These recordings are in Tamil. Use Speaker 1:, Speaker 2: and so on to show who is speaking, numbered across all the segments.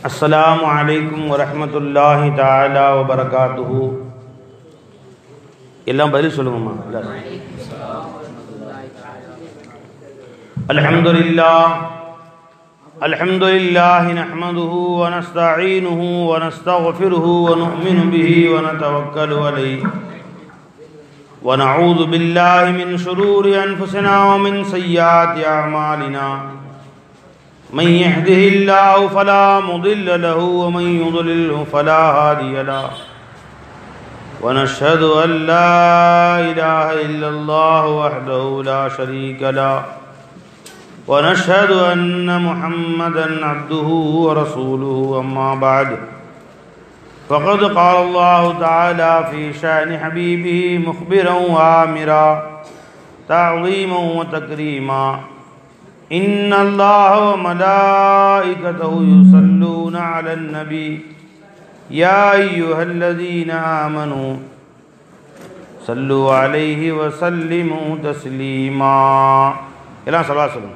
Speaker 1: अस्सलामु अलैकुम वरहमतुल्लाहि ताला वबरकातुहु. எல்லாம் பதில் சொல்லுங்கம்மா. அல்ஹம்துலில்லாஹி நஹ்மதுஹு வ நஸ்தஈனுஹு வ நஸ்தக்ஃபிருஹு வ நு'மினு பிஹி வ நதவக்கலு அலைஹி வ நஊது பில்லாஹி மின் ஷுரூரி அன்ஃபுஸினா வ மின் ஸய்யிஆத்தி அஅமாலினா. من يهده الله فلا مضل له ومن يضلله فلا هادي له ونشهد أن لا إله إلا الله وحده لا شريك له ونشهد أن محمدا عبده ورسوله. أما بعد فقد قال الله تعالى في شأن حبيبه مخبرا وآمرا تعظيما وتكريما: إن الله وملائكته يصلون على النبي يا أيها الذين آمنوا صلوا عليه وسلموا تسليما. إلى صلوات وسلم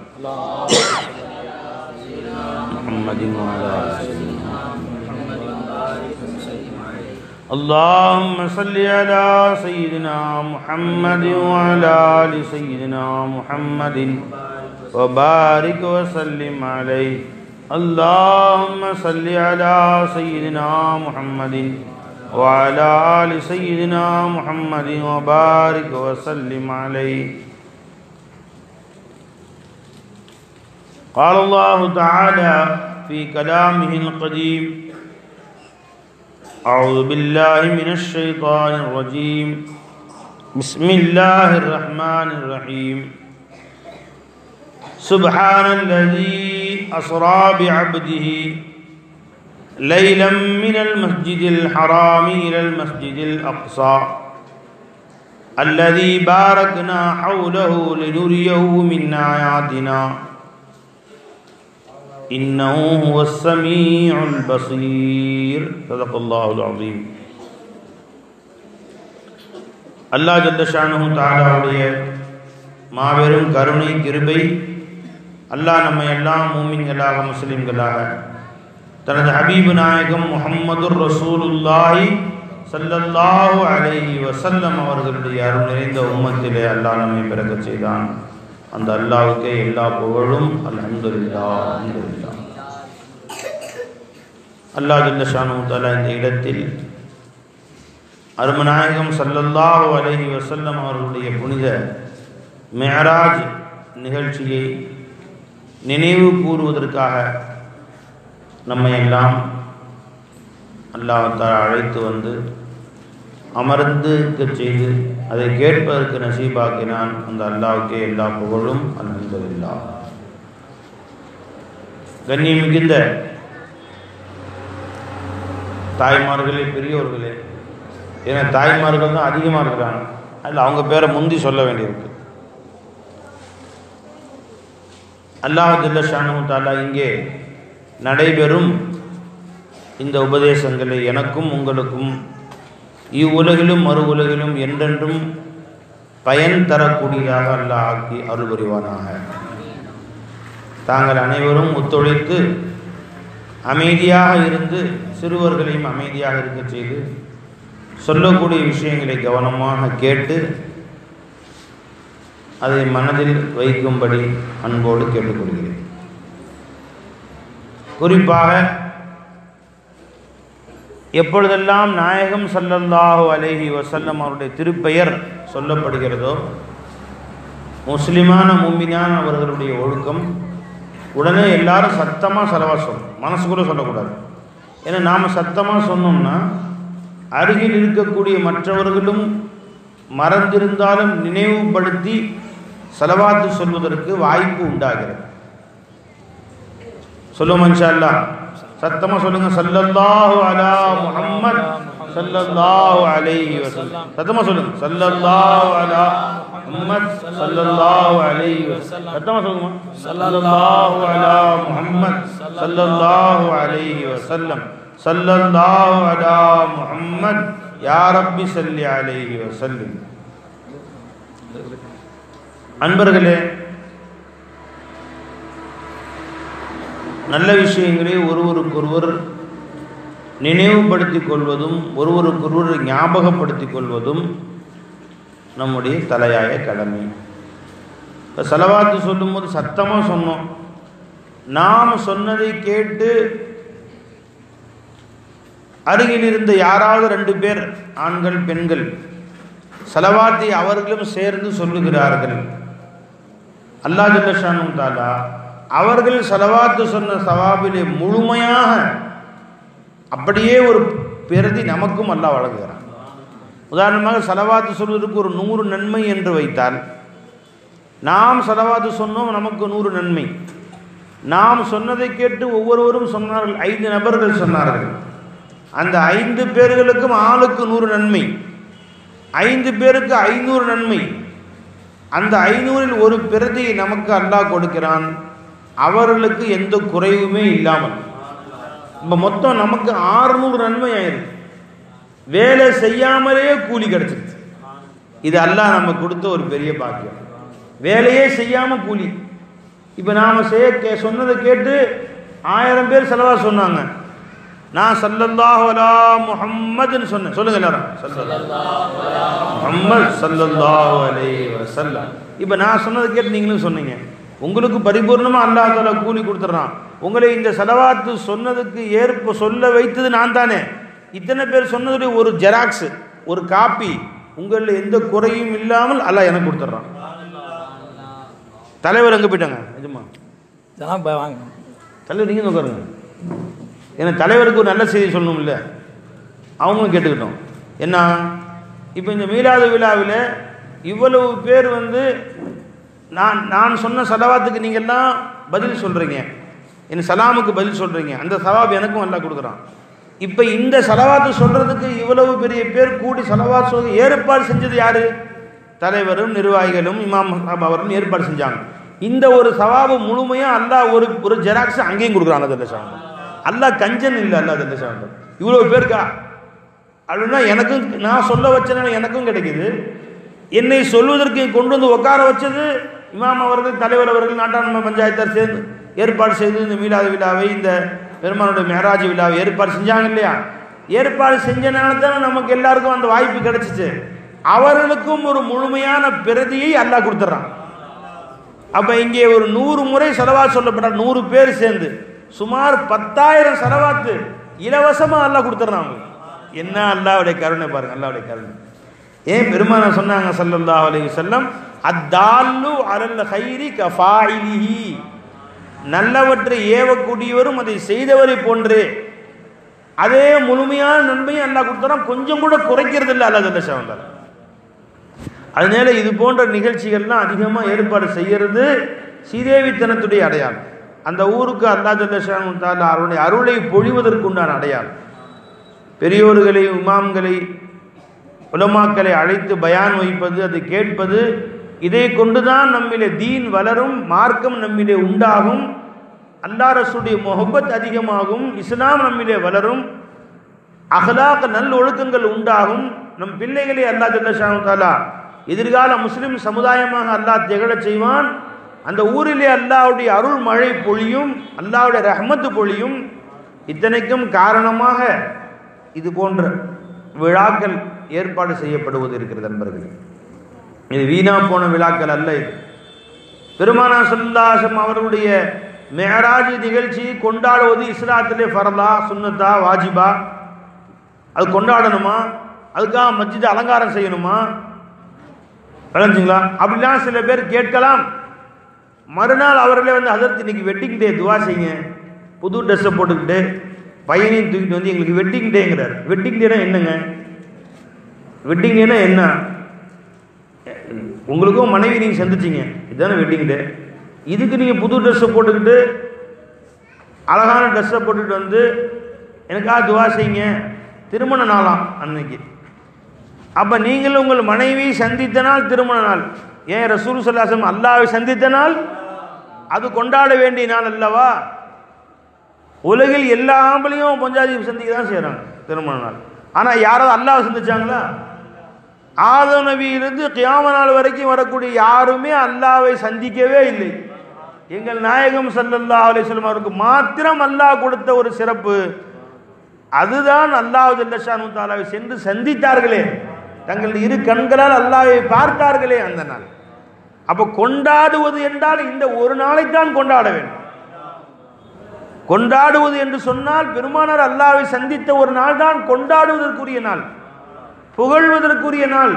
Speaker 1: محمد وعلى اللهم صل على سيدنا محمد وعلى آل سيدنا محمد وبارك وسلم عليه. اللهم صل على سيدنا محمد وعلى آل سيدنا محمد وبارك وسلم عليه. قال الله تعالى في كلامه القديم: أعوذ بالله من الشيطان الرجيم. بسم الله الرحمن الرحيم. سبحان الذي أسرى بعبده ليلا من المسجد الحرام إلى المسجد الأقصى الذي باركنا حوله لنريه من آياتنا إنه هو السميع البصير. صدق الله العظيم. அல்லாஹ் ஜல்ல ஷானுஹு தஆலாவுடைய மாபெரும் கருணை கிருபை, அல்லாஹ் நம்மை எல்லாம் மூமின்களாக முஸ்லிம்களாக தனது ஹபீபு நாயகம் முஹம்மதுர் ரசூலுல்லாஹி ஸல்லல்லாஹு அலைஹி வஸல்லம் அவர்களுடைய அருள் நிறைந்த உம்மத்திலே அல்லாஹ் நம்மை பிறக்கச் செய்தான். அந்த அல்லாஹ்வுக்கே எல்லா புகழும். அல்ஹம்துலில்லாஹ். அல்ஹம்துலில்லாஹ். அல்லாஹ் ஜல்ல ஷானுஹு தஆலா இந்த இடத்தில் அருமநாயகம் ஸல்லல்லாஹு அலைஹி வஸல்லம் அவர்களுடைய புனித மிஅராஜ் நிகழ்ச்சியை நினைவு கூறுவதற்காக நம்மை எல்லாம் அல்லாஹ் தஆலா அழைத்து வந்து அமர்ந்து செய்து அதை கேட்பதற்கு நசீபாக்கினான். அந்த அல்லாஹ்வுக்கே எல்லா புகழும். அல்ஹம்துலில்லாஹ். கண்ணியம் மிகுந்த தாய்மார்களே, பெரியோர்களே, ஏன்னா தாய்மார்கள் தான் அதிகமாக இருக்கிறாங்க, அதில் அவங்க பேரை முந்தி சொல்ல வேண்டியிருக்கு. அல்லாஹ் ஜல்ல ஷானுஹு தஆலா இங்கே நடைபெறும் இந்த உபதேசங்களை எனக்கும் உங்களுக்கும் இவ்வுலகிலும் மறு உலகிலும் என்றென்றும் பயன் தரக்கூடியதாக அல்லாஹ் ஆக்கி அருள் புரிவானாக. தாங்கள் அனைவரும் ஒத்துழைத்து அமைதியாக இருந்து சிறுவர்களையும் அமைதியாக இருக்க செய்து சொல்லக்கூடிய விஷயங்களை கவனமாக கேட்டு அதை மனதில் வைக்கும்படி அன்போடு கேட்டுக்கொள்கிறேன். குறிப்பாக எப்பொழுதெல்லாம் நாயகம் ஸல்லல்லாஹு அலைஹி வஸல்லம் அவருடைய திருப்பெயர் சொல்லப்படுகிறதோ, முஸ்லிமான மூமினான அவர்களுடைய ஒழுக்கம் உடனே எல்லாரும் சத்தமாக செலவாக சொல்லணும், மனசுக்குள்ள சொல்லக்கூடாது. ஏன்னா நாம் சத்தமாக சொன்னோம்னா அருகில் இருக்கக்கூடிய மற்றவர்களும் மறந்திருந்தாலும் நினைவுபடுத்தி ஸலவாத்து சொல்வதற்கு வாய்ப்பு உண்டாகிறது. சொல்லுவோம் இன்ஷா அல்லாஹ். சத்தமாக சொல்லுங்க. ஸல்லல்லாஹு அலா முஹம்மத் ஸல்லல்லாஹு அலைஹி வஸல்லம். சத்தமாக சொல்லுங்க. ஸல்லல்லாஹு அலா முஹம்மத் ஸல்லல்லாஹு அலைஹி வஸல்லம். சத்தமாக சொல்லுங்க. ஸல்லல்லாஹு அலா முஹம்மத் ஸல்லல்லாஹு அலைஹி வஸல்லம். ஸல்லல்லாஹு அலா முஹம்மத் யா ரப்பி ஸல்லி அலைஹி வஸல்லம். அன்பர்களே, நல்ல விஷயங்களை ஒருவருக்கொருவர் நினைவுபடுத்திக் கொள்வதும் ஒருவருக்கொருவர் ஞாபகப்படுத்திக் கொள்வதும் நம்முடைய தலையாய கடமை. இப்போ ஸலவாத்து சொல்லும்போது சத்தமாக சொன்னோம். நாம் சொன்னதை கேட்டு அருகில் இருந்த யாராவது 2 பேர் ஆண்கள் பெண்கள் ஸலவாத்தை அவர்களும் சேர்ந்து சொல்லுகிறார்கள். அல்லாஹ் ஜல்ல ஷானு தஆலா அவர்கள் ஸலவாத்து சொன்ன சவாபிலே முழுமையாக அப்படியே ஒரு பிரதி நமக்கும் அல்லாஹ் வழங்குகிறான். உதாரணமாக ஸலவாத்து சொல்வதற்கு ஒரு 100 நன்மை என்று வைத்தால், நாம் ஸலவாத்து சொன்னோம், நமக்கு 100 நன்மை. நாம் சொன்னதை கேட்டு ஒவ்வொருவரும் சொன்னார்கள், 5 நபர்கள் சொன்னார்கள். அந்த 5 பேர்களுக்கும் ஆளுக்கு 100 நன்மை, 5 பேருக்கு 500 நன்மை. அந்த 500இல் ஒரு பிரதியை நமக்கு அல்லாஹ் கொடுக்கிறான், அவர்களுக்கு எந்த குறைவுமே இல்லாமல். இப்போ மொத்தம் நமக்கு 600 நன்மை ஆயிருக்கு. வேலை செய்யாமலே கூலி கிடைச்சிருச்சு. இது அல்லாஹ் நம்ம கொடுத்த ஒரு பெரிய பாக்கியம். வேலையே செய்யாமல் கூலி. இப்போ நாம் சொன்னதை கேட்டு 1000 பேர் ஸலவாத் சொன்னாங்க. நான் ஸல்லல்லாஹு அலா முஹம்மதுன்னு சொன்னேன். சொல்லுங்க எல்லாரும், முஹம்மது ஸல்லல்லாஹு அலைஹி வஸல்லம். இப்போ நான் சொன்னதை கேட்டு நீங்களும் சொன்னீங்க. உங்களுக்கு பரிபூர்ணமாக அல்லாஹ் தஆலா கூலி கொடுத்துட்றான். உங்களை இந்த ஸலவாத்து சொன்னதுக்கு சொல்ல வைத்தது நான் தானே. இத்தனை பேர் சொன்னதுடைய ஒரு ஜெராக்ஸ், ஒரு காப்பி உங்களில் எந்த குறையும் இல்லாமல் அல்லாஹ் எனக்கு கொடுத்துட்றான். தலைவர் எங்கே போயிட்டாங்க? நிஜமா வாங்க தலைவர், நீங்கள் உட்காருங்க. ஏன்னா தலைவருக்கு ஒரு நல்ல செய்தி சொல்லணும் இல்லை, அவங்களும் கேட்டுக்கிட்டோம். என்ன, இப்போ இந்த மீலாது விழாவில் இவ்வளவு பேர் நான் சொன்ன ஸலவாத்துக்கு நீங்கள்லாம் பதில் சொல்கிறீங்க, என் சலாமுக்கு பதில் சொல்கிறீங்க. அந்த சவாப் எனக்கும் அல்லாஹ் கொடுக்குறான். இப்போ இந்த ஸலவாத்து சொல்கிறதுக்கு இவ்வளவு பெரிய பேர் கூடி ஸலவாத் சொல்ல ஏற்பாடு செஞ்சது யார்? தலைவரும் நிர்வாகிகளும் இமாம் அவர்களும் ஏற்பாடு செஞ்சாங்க. இந்த ஒரு சவாபு முழுமையாக அல்லாஹ் ஒரு ஜெராக்ஸ் அங்கேயும் கொடுக்குறான். அல்லாஹ் கஞ்சன் இல்லை. அல்லாஹ் இவ்வளோ பேருக்கா அப்படின்னா எனக்கும், நான் சொல்ல வச்சனால எனக்கும் கிடைக்குது. என்னை சொல்வதற்கு கொண்டு உட்கார வச்சது இமாம் அவர்கள், தலைவர் அவர்கள், நாட்டாண்மை பஞ்சாயத்தார் சேர்ந்து ஏற்பாடு செய்து இந்த மீலாது விழாவை, இந்த பெருமானுடைய மேராஜ் விழாவை ஏற்பாடு செஞ்சாங்க இல்லையா? ஏற்பாடு செஞ்சனால தானே நமக்கு எல்லாருக்கும் அந்த வாய்ப்பு கிடைச்சிச்சு. அவர்களுக்கும் ஒரு முழுமையான பிரதியை அல்லாஹ் கொடுத்துட்றான். அப்போ இங்கே ஒரு 100 முறை ஸலவாத் சொல்லப்பட்ட 100 பேர் சேர்ந்து சுமார் 10,000 ஸலவாத்து இலவசமாக அல்லாஹ் கொடுத்துட்றாங்க. என்ன அல்லாஹ்வுடைய கருணை பாருங்க, அல்லாஹ்வுடைய கருணை. ஏன் பெருமானா சொன்னாங்க ஸல்லல்லாஹு அலைஹி வஸல்லம், அத்தால்லு அலல் கைரி கஃபாயிலிஹி, நல்லவற்றை ஏவக்கூடியவரும் அதை செய்தவரை போன்று. அதே முழுமையான நன்மையை அல்லாஹ் கொடுத்துறான், கொஞ்சம் கூட குறைக்கிறது இல்லை அல்லாஹ் ஜல்ல ஷானு. அதனால இது போன்ற நிகழ்ச்சிகள்லாம் அதிகமாக ஏற்பாடு செய்கிறது சீதேவித்தனத்துடைய அடையாளம். அந்த ஊருக்கு அல்லாஹ் ஜல்ல ஷானு தஆலா அவருடைய அருளை பொழிவதற்குண்டான அடையாளம். பெரியோர்களை, இமாம்களை, உலமாக்களை அழைத்து பயான் வைப்பது, அதை கேட்பது, இதை கொண்டுதான் நம்மிலே தீன் வளரும், மார்க்கம் நம்மிலே உண்டாகும், அல்லாஹ் ரசூலுடைய முஹப்பத் அதிகமாகும், இஸ்லாம் நம்மிலே வளரும், அஹ்லாக் நல் ஒழுக்கங்கள் உண்டாகும். நம் பிள்ளைகளை அல்லாஹ் ஜல்ல ஷானு தஆலா எதிர்கால முஸ்லிம் சமுதாயமாக அல்லாஹ் திகழச் செய்வான். அந்த ஊரிலே அல்லாஹ்வுடைய அருள் மழை பொழியும், அல்லாஹ்வுடைய ரஹ்மத்து பொழியும். இத்தனைக்கும் காரணமாக இது போன்ற விழாக்கள் ஏற்பாடு செய்யப்படுவது இருக்கிறது நண்பர்களே. இது வீணா போன விழாக்கள் அல்ல. இது பெருமானார் ஸல்லல்லாஹு அலைஹி வஸல்லம் அவர்களுடைய மேராஜ் நிகழ்ச்சி கொண்டாடுவது இஸ்லாத்திலே ஃபர்லா, சுன்னத்தா, வாஜிபா? அது கொண்டாடணுமா? அதுக்காக மஸ்ஜித் அலங்காரம் செய்யணுமா? விளங்குங்களா? அப்படிலாம் சில பேர் கேட்கலாம். மறுநாள் அவர்களே ஹதரத் இன்னைக்கு வெட்டிங் டே, துவா செய்யுங்க, புது ட்ரெஸ்ஸை போட்டுக்கிட்டு பையனையும் தூக்கிட்டு எங்களுக்கு வெட்டிங் டேங்கிறார். வெட்டிங் டேனா என்னங்க? வெட்டிங் டேனா என்ன? உங்களுக்கும் மனைவி நீங்கள் சந்திச்சிங்க, இதுதானே வெட்டிங் டே. இதுக்கு நீங்கள் புது ட்ரெஸ்ஸை போட்டுக்கிட்டு, அழகான ட்ரெஸ்ஸை போட்டுக்கிட்டு எனக்காக துவா செய்யுங்க, திருமண நாளாம் அன்னைக்கு. அப்போ நீங்களும் உங்கள் மனைவி சந்தித்த நாள் திருமண நாள். ஏன் ரசூல் ஸல்லல்லாஹு அலைஹி வஸல்லம் அல்லாஹ்வை சந்தித்த நாள் அது கொண்டாட வேண்டிய நாள் அல்லவா? உலகில் எல்லா ஆம்பளையும் பொஞ்சாதி சந்திக்க தான் செய்கிறாங்க திருமண நாள். ஆனால் யாராவது அல்லாஹ்வை சந்திச்சாங்களா? ஆதம் நபியிலிருந்து கியாமத் நாள் வரைக்கும் வரக்கூடிய யாருமே அல்லாஹ்வை சந்திக்கவே இல்லை. எங்கள் நாயகம் ஸல்லல்லாஹு அலைஹி வஸல்லம் அவருக்கு மாத்திரம் அல்லாஹ் கொடுத்த ஒரு சிறப்பு. அதுதான் அல்லாஹ் ஜல்ல ஷானு தஆலாவை சென்று சந்தித்தார்களே, தங்கள் இரு கண்களால் அல்லாஹ்வை பார்த்தார்களே அந்த நாள். அப்போ கொண்டாடுவது என்றால் இந்த ஒரு நாளைத்தான் கொண்டாட வேண்டும். கொண்டாடுவது என்று சொன்னால் பெருமானார் அல்லாஹ்வை சந்தித்த ஒரு நாள் தான் கொண்டாடுவதற்குரிய நாள், புகழ்வதற்குரிய நாள்,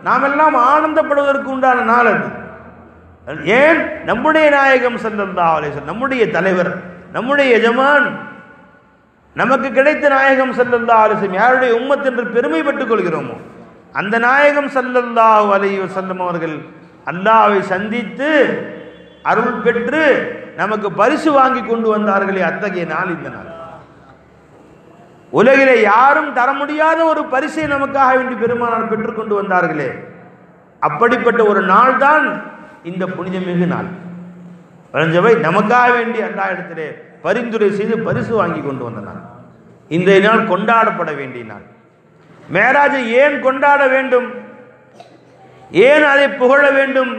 Speaker 1: நாம் எல்லாம் ஆனந்தப்படுவதற்கு உண்டான நாள் அது. ஏன்? நம்முடைய நாயகம் ஸல்லல்லாஹு அலைஹி வஸல்லம், நம்முடைய தலைவர், நம்முடைய எஜமான், நமக்கு கிடைத்த நாயகம் ஸல்லல்லாஹு அலைஹி வஸல்லம் யாருடைய உம்மத் என்று பெருமைப்பட்டுக் கொள்கிறோமோ அந்த நாயகம் ஸல்லல்லாஹு அலைஹி வஸல்லம் அவர்கள் அல்லாஹ்வை சந்தித்து அருள் பெற்று நமக்கு பரிசு வாங்கி கொண்டு வந்தார்களே, அத்தகைய நாள் இந்த நாள். உலகிலே யாரும் தர முடியாத ஒரு பரிசை நமக்காக வேண்டி பெருமானார் பெற்றுக் கொண்டு வந்தார்களே, அப்படிப்பட்ட ஒரு நாள் தான் இந்த புனிதமிகு நாள். வழஞ்சவை நமக்காக வேண்டி அல்லாஹ் இடத்திலே பரிந்துரை செய்து பரிசு வாங்கி கொண்டு வந்த நாள். இந்த நாள் கொண்டாடப்பட வேண்டிய நாள். மேராஜை ஏன் கொண்டாட வேண்டும், ஏன் அதை புகழ வேண்டும்,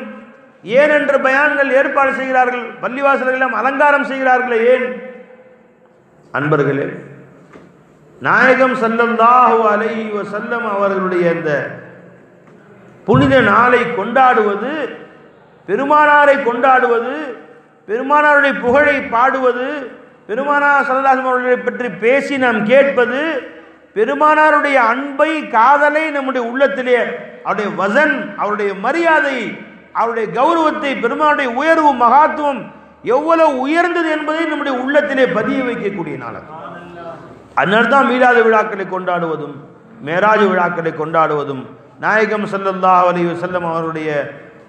Speaker 1: ஏன் என்ற பயான்கள் ஏற்பாடு செய்கிறார்கள், பள்ளிவாசல்கள் எல்லாம் அலங்காரம் செய்கிறார்களே, ஏன்? அன்பர்களே, நாயகம் ஸல்லல்லாஹு அலைஹி வஸல்லம் அவர்களுடைய அந்த புனித நாளை கொண்டாடுவது, பெருமானாரை கொண்டாடுவது, பெருமானாருடைய புகழை பாடுவது, பெருமானார் ஸல்லல்லாஹு அலைஹி வஸல்லம் அவர்களை பற்றி பேசி நாம் கேட்பது, பெருமானாருடைய அன்பை காதலை நம்முடைய உள்ளத்திலே, அவருடைய வசன், அவருடைய மரியாதை, அவருடைய கௌரவத்தை, பெருமானுடைய உயர்வு மகாத்துவம் எவ்வளவு உயர்ந்தது என்பதை நம்முடைய உள்ளத்திலே பதிய வைக்கக்கூடிய நாள். அதனால்தான் தான் மீலாத விழாக்களை கொண்டாடுவதும் மேராஜ் விழாக்களை கொண்டாடுவதும் நாயகம் ஸல்லல்லாஹு அலைஹி வஸல்லம் அவருடைய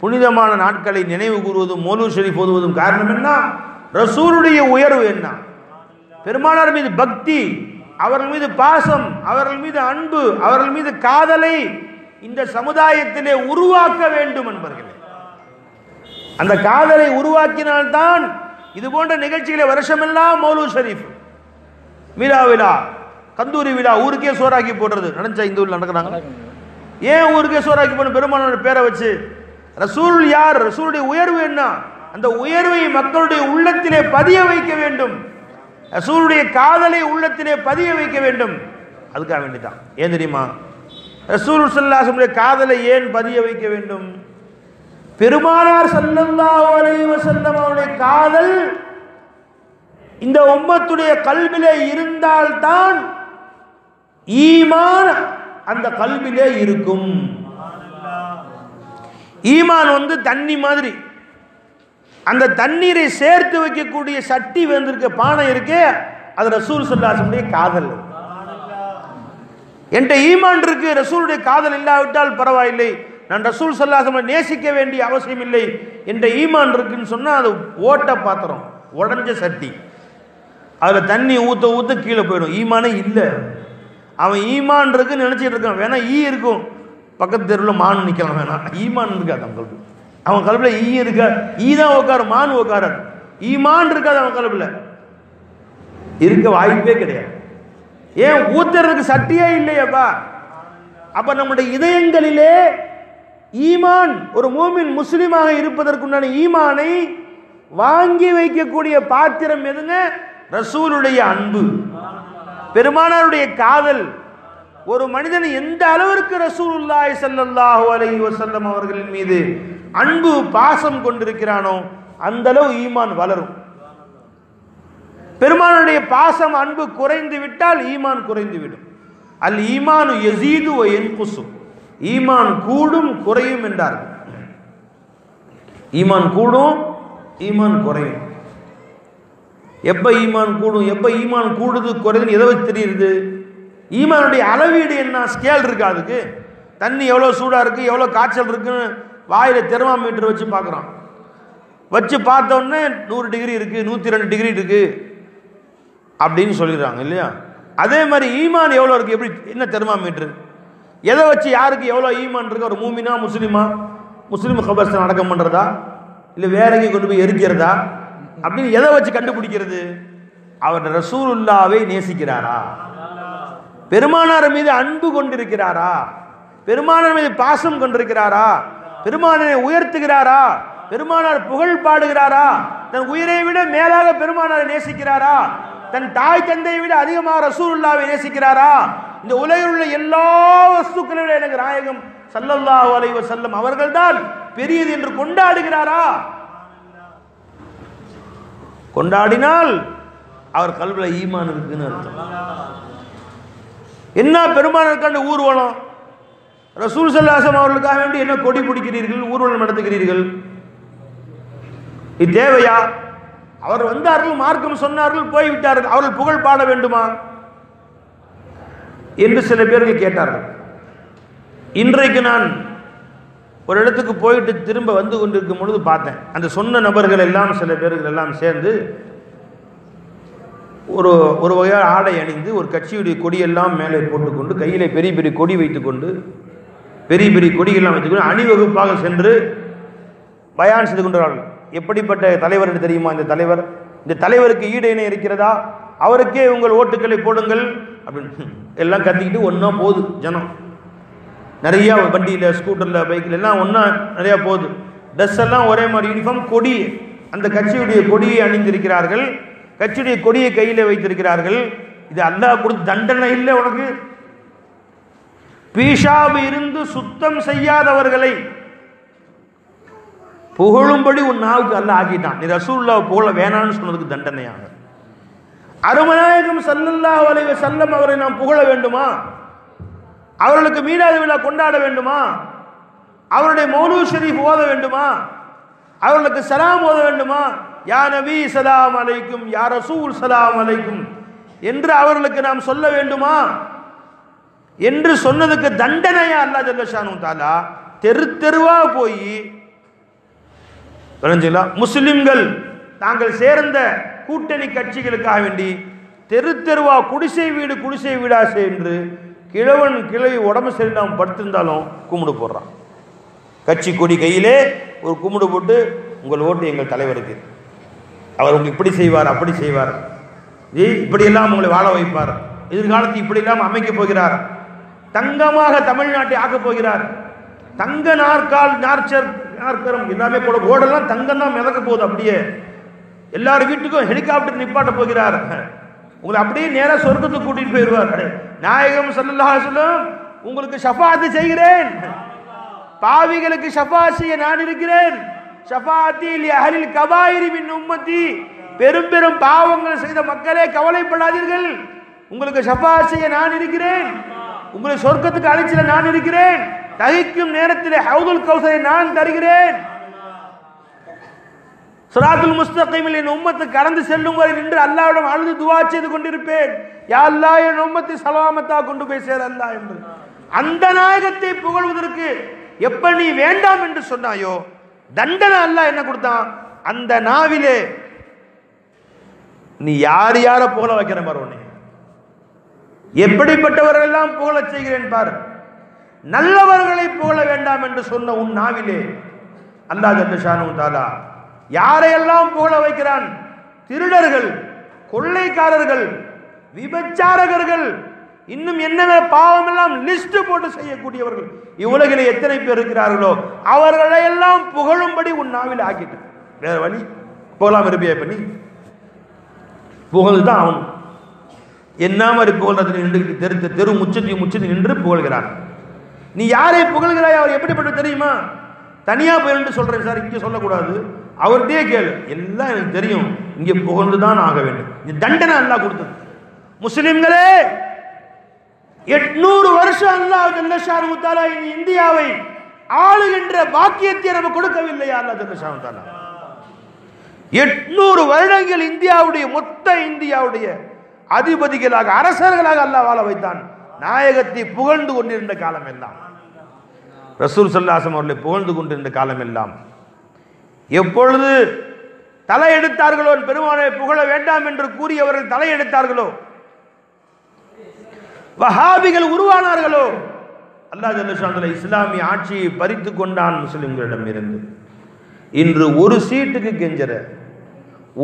Speaker 1: புனிதமான நாட்களை நினைவு கூறுவதும் மௌலூத் ஷரீஃப் ஓதுவதும் காரணம் என்ன? ரசூலுடைய உயர்வு என்ன, பெருமானார் மீது பக்தி, அவர்கள் மீது பாசம், அவர்கள் மீது அன்பு, அவர்கள் மீது காதலை இந்த சமுதாயத்திலே உருவாக்க வேண்டும் என்பர்களே. அந்த காதலை உருவாக்கினால்தான் இது போன்ற நிகழ்ச்சிகளை வருஷமெல்லாம் மௌலூத் ஷரீஃப், மீலா விழா, கந்தூரி விழா, ஊருக்கே சோறாக்கி போடுறது நினைச்சா இந்த ஊரில் நடக்கிறாங்க. ஏன் ஊருக்கே சோறாக்கி போன பெருமானார் பேரை வச்சு? ரசூல் யார், ரசூலுடைய உயர்வு என்ன, அந்த உயர்வை மக்களுடைய உள்ளத்திலே பதிய வைக்க வேண்டும், ரசூலுடைய காதலை உள்ளத்திலே பதிய வைக்க வேண்டும். அதுக்காக வேண்டிதான். ஏன் தெரியுமா? ரசூல் ஸல்லல்லாஹு அலைஹி வஸல்லம் காதலை ஏன் பதிய வைக்க வேண்டும்? பெருமானார் ஸல்லல்லாஹு அலைஹி வஸல்லம் அவருடைய காதல் இந்த உம்மத்துடைய கல்விலே இருந்தால்தான் ஈமான் அந்த கல்விலே இருக்கும். ஈமான் தண்ணி மாதிரி, அந்த தண்ணீரை சேர்த்து வைக்கக்கூடிய சட்டி வந்திருக்க பானை இருக்கே, அது ரசூல் ஸல்லல்லாஹு அலைஹி வஸல்லம் காதல். என்கிட்ட ஈமான் இருக்கு, ரசூலுடைய காதல் இல்லாவிட்டால் பரவாயில்லை, நான் ரசூல் ஸல்லல்லாஹு அலைஹி வஸல்லம் நேசிக்க வேண்டிய அவசியம் இல்லை, என்ற ஈமான் இருக்குன்னு சொன்னா அது ஓட்ட பாத்திரம், உடஞ்ச சட்டி, அதுல தண்ணி ஊத்த ஊத்த கீழே போயிடும். ஈமானே இல்லை. அவன் ஈமான் இருக்குன்னு நினைச்சிட்டு இருக்கான். வேணா ஈ இருக்கும், பக்கத்து தெருவில் மான் நிக்கலாம், வேணாம், ஈமான் இருக்காது அவன் கல்வி. அவன் கல்வில ஈ இருக்கா, ஈ தான் உட்காரு, மான் உட்காராது. ஈமான் இருக்காது அவன் கல்வில, இருக்க வாய்ப்பே கிடையாது. ஏன்? ஊத்துறதுக்கு சட்டியே இல்லையப்பா. அப்ப நம்முடைய இதயங்களிலே ஈமான், ஒரு மூமின் முஸ்லிமாக இருப்பதற்குண்டான ஈமானை வாங்கி வைக்கக்கூடிய பாத்திரம் எதுங்க? ரசூலுடைய அன்பு, பெருமானாருடைய காதல். ஒரு மனிதன் எந்த அளவிற்கு ரசூலுல்லாஹி ஸல்லல்லாஹு அலைஹி வஸல்லம் அவர்களின் மீது அன்பு பாசம் கொண்டிருக்கிறானோ அந்த அளவு ஈமான் வளரும். பெருமானுடைய பாசம் அன்பு குறைந்து விட்டால் ஈமான் குறைந்து விடும். அல் ஈமானு யஸீது வ யன்குசு, ஈமான் கூடும் குறையும் என்றார்கள். ஈமான் கூடும், ஈமான் குறையும். எப்ப ஈமான் கூடும், எப்ப ஈமான் கூடுது குறையுதுன்னு எதை வச்சு தெரியுது? ஈமானுடைய அளவீடு என்ன? ஸ்கேல் இருக்கு. அதுக்கு தண்ணி எவ்வளோ சூடாக இருக்குது, எவ்வளோ காய்ச்சல் இருக்குன்னு வாயில் தெர்மாமீட்டர் வச்சு பார்க்குறான். வச்சு பார்த்தோன்னே 100 டிகிரி இருக்குது, 102 டிகிரி இருக்குது அப்படின்னு சொல்லிடுறாங்க இல்லையா? அதே மாதிரி ஈமான் எவ்வளோ இருக்குது, எப்படி, என்ன தெர்மாமீட்டர், எதை வச்சு யாருக்கு எவ்வளோ ஈமான் இருக்கு? ஒரு மூமினா முஸ்லீமா, முஸ்லீம் கபர்ஸ்தான் அடக்கம் பண்ணுறதா, இல்லை வேற எங்கேயும் கொண்டு போய் எரிக்கிறதா அப்படின்னு எதை வச்சு கண்டுபிடிக்கிறது? அவர் ரசூலுல்லாவை நேசிக்கிறாரா, பெருமானார் மீது அன்பு கொண்டிருக்கிறாரா, பெருமானார் மீது பாசம் கொண்டிருக்கிறாரா, பெருமானாரை உயர்த்துகிறாரா, பெருமானார் புகழ் பாடுகிறாரா, தன் உயிரை விட மேலாக பெருமானாரை நேசிக்கிறாரா? தன் தாய் தந்தையை விட அதிகமாக ரசூலுல்லாஹ்வை நேசிக்கிறாரா? இந்த உலகில் உள்ள எல்லா வஸ்துக்களை விட எனக்கு நாயகம் ஸல்லல்லாஹு அலைஹி வஸல்லம் அவர்கள்தான் பெரியது என்று கொண்டாடுகிறாரா? கொண்டாடினால் அவர் கல்வில ஈமான் இருக்குன்னு அர்த்தம். என்ன பெருமானாருக்கான ஊர்வலம்? ரசூல் ஸல்லல்லாஹு அலைஹி வஸல்லம் அவர்களுக்காக வேண்டி என்ன கொடி பிடிக்கிறீர்கள், ஊர்வலம் நடத்துகிறீர்கள்? இது தேவையா? அவர் வந்தார்கள், மார்க்கம் சொன்னார்கள், போய்விட்டார்கள். அவர்கள் புகழ் பாட வேண்டுமா என்று சில பேர்கள் கேட்டார்கள். இன்றைக்கு நான் ஒரு இடத்துக்கு போயிட்டு திரும்ப வந்து கொண்டிருக்கும் பொழுது பார்த்தேன், அந்த சொன்ன நபர்கள் எல்லாம் சில பேர்கள் எல்லாம் சேர்ந்து ஒரு வகையான ஆடை அணிந்து ஒரு கட்சியுடைய கொடியெல்லாம் மேலே போட்டுக்கொண்டு கையிலே பெரிய பெரிய கொடி வைத்துக்கொண்டு பெரிய பெரிய கொடியெல்லாம் வைத்துக்கொண்டு அணிவகுப்பாக சென்று பயான் செய்து கொண்டார்கள். எப்படிப்பட்ட தலைவர் என்று தெரியுமா? இந்த தலைவருக்கு ஈடு இணை இருக்கிறதா? அவருக்கே உங்கள் ஓட்டுக்களை போடுங்கள் அப்படின்னு எல்லாம் கத்திக்கிட்டு ஒன்றா போகுது ஜனம். நிறையா வண்டியில், ஸ்கூட்டரில், பைக்கில் எல்லாம் ஒன்றா நிறையா போகுது. ட்ரெஸ் எல்லாம் ஒரே மாதிரி யூனிஃபார்ம். கொடி, அந்த கட்சியுடைய கொடியை அணிந்திருக்கிறார்கள், கட்சியுடைய கொடியை கையில் வைத்திருக்கிறார்கள். இது அல்லாஹ் கொடுத்த தண்டனை இல்லை உனக்கு? பீஷாபு இருந்து சுத்தம் செய்யாதவர்களை புகழும்படி உன் நாவுக்கு அல்லாஹ் ஆக்கிட்டான். நீ ரசூலுல்லாஹ் புகழ வேணான்னு சொன்னதுக்கு தண்டனையாக. அருமநாயகம் ஸல்லல்லாஹு அலைஹி வஸல்லம் அவரை நாம் புகழ வேண்டுமா? அவர்களுக்கு மீலாது விழா கொண்டாட வேண்டுமா? அவருடைய மௌலூத் ஷரீஃப் ஓத வேண்டுமா? அவர்களுக்கு சலாம் ஓத வேண்டுமா? யா நபி சலாம் அலைக்கும், யா ரசூல் சலாம் அலைக்கும் என்று அவர்களுக்கு நாம் சொல்ல வேண்டுமா என்று சொன்னதுக்கு தண்டனையா அல்லாஹ் ஜல்ல ஷானு தஆலா தெரு தெருவா போய் முஸ்லிம்கள் தாங்கள் சேர்ந்த கூட்டணி கட்சிகளுக்காக வேண்டி தெரு தெருவா குடிசை வீடா சென்று கிழவன் கிழவி உடம்பு சரியில்லாமல் படுத்திருந்தாலும் கும்பிடு போடுறான். கட்சி கொடி கையிலே ஒரு கும்பிடு போட்டு, உங்கள் ஓட்டு எங்கள் தலைவருக்கு, அவர் உங்களுக்கு இப்படி செய்வார், அப்படி செய்வார், இப்படியெல்லாம் உங்களை வாழ வைப்பார், எதிர்காலத்தில் இப்படியெல்லாம் அமைக்கப் போகிறார், தங்கமாக தமிழ்நாட்டை ஆக்கப் போகிறார், தங்க நாற்கரம் எல்லாமே போட, ஓடெல்லாம் தங்கம் தான் மிதக்க போகுது, அப்படியே எல்லாரும் வீட்டுக்கும் ஹெலிகாப்டர் நிப்பாட்ட போகிறார், உங்களை அப்படியே நேரா சொர்க்கத்துக்கு கூட்டிட்டு போயிடுவார். நாயகம் ஸல்லல்லாஹு அலைஹி வஸல்லம் உங்களுக்கு ஷஃபாஅத் செய்கிறேன், பாவிகளுக்கு ஷஃபாஅத் செய்ய நான் இருக்கிறேன், ஷஃபாஅத்தி லி அஹ்லில் கபாயிரி மின் உம்மத்தி, பெரும் பெரும் பாவங்கள் செய்த மக்களே கவலைப்படாதீர்கள், உங்களுக்கு ஷஃபாஅத் செய்ய நான் இருக்கிறேன், உங்களை சொர்க்கத்துக்கு அழைச்சிட நான் இருக்கிறேன், தகிக்கும் நேரத்தில் ஹவுதுல் கௌசரை நான் தருகிறேன், சிராத்துல் முஸ்தகீமில் என் உம்மத்து கடந்து செல்லும் வரை நின்று அல்லாஹ்விடம் அழுது துஆ செய்து கொண்டிருப்பேன், யா அல்லாஹ் என் உம்மத்தை சலாமத்தா கொண்டு போய் சேர அல்லாஹ் என்று. அந்த நாயகத்தை புகழ்வதற்கு எப்ப நீ வேண்டாம் என்று சொன்னாயோ தண்டனை அல்லாஹ் என்ன கொடுத்தான்? அந்த நாவிலே நீ யார் யார புகழ வைக்கிற பாரு, உன்னை எப்படிப்பட்டவர்கள் எல்லாம் புகழ செய்கிறேன் பாரு. நல்லவர்களை புகழ வேண்டாம் என்று சொன்ன உன் நாவிலே அல்லாஹ் ஜல்ல ஷானு தஆலா யாரையெல்லாம் புகழ வைக்கிறான்? திருடர்கள், கொள்ளைக்காரர்கள், விபச்சாரகர்கள், இன்னும் என்னென்ன பாவம் எல்லாம் லிஸ்ட் போட்டு செய்யக்கூடியவர்கள் இவ்வுலகிலே எத்தனை பேர் இருக்கிறார்களோ அவர்களையெல்லாம் புகழும்படி உன் நாவில் ஆக்கிட்டு, வேற வழி புகழாம இருப்பியா? பண்ணி புகழ்தான் அவன் என்ன மாதிரி புகழ்றது நின்று தெரு முச்சத்தி நின்று புகழ்கிறான். நீ யாரை புகழ்கிறாய்? அவர் எப்படிப்பட்ட தெரியுமா? தனியா புகழ்ந்து சொல்றேன் சார், இங்கே சொல்லக்கூடாது, அவர்கிட்டயே கேளு, எல்லாம் எனக்கு தெரியும், இங்கே புகழ்ந்துதான் ஆக வேண்டும். இந்த தண்டனை அல்லாஹ் கொடுத்தது. முஸ்லிம்களே, 800 வருஷம் அல்லாஹ் ஜல்ல ஷானு தஆலா இந்தியாவை ஆளுகின்ற பாக்கியத்தை நமக்கு கொடுக்கவில்லையா? அல்லாஹ் ஜல்ல ஷானு தஆலா 800 வருடங்கள் இந்தியாவுடைய மொத்த இந்தியாவுடைய அதிபதிகளாக, அரசர்களாக அல்லாஹ் வாழ வைத்தான். நாயகத்தை புகழ்ந்து கொண்டிருந்த காலம் எல்லாம், ரசூல் ஸல்லல்லாஹு அலைஹி வஸல்லம் அவர்களை புகழ்ந்து கொண்டிருந்த காலம் எல்லாம், எப்பொழுது தலையெடுத்தார்களோ, பெருமானை புகழ வேண்டாம் என்று கூறியவர்கள் தலையெடுத்தார்களோ, வஹாபிகள் உருவானார்களோ, அல்லாஹ் ஜல்ல ஷானு இஸ்லாமிய ஆட்சியை பறித்து கொண்டான் முஸ்லிம்களிடம் இருந்து. இன்று ஒரு சீட்டுக்கு கெஞ்சற,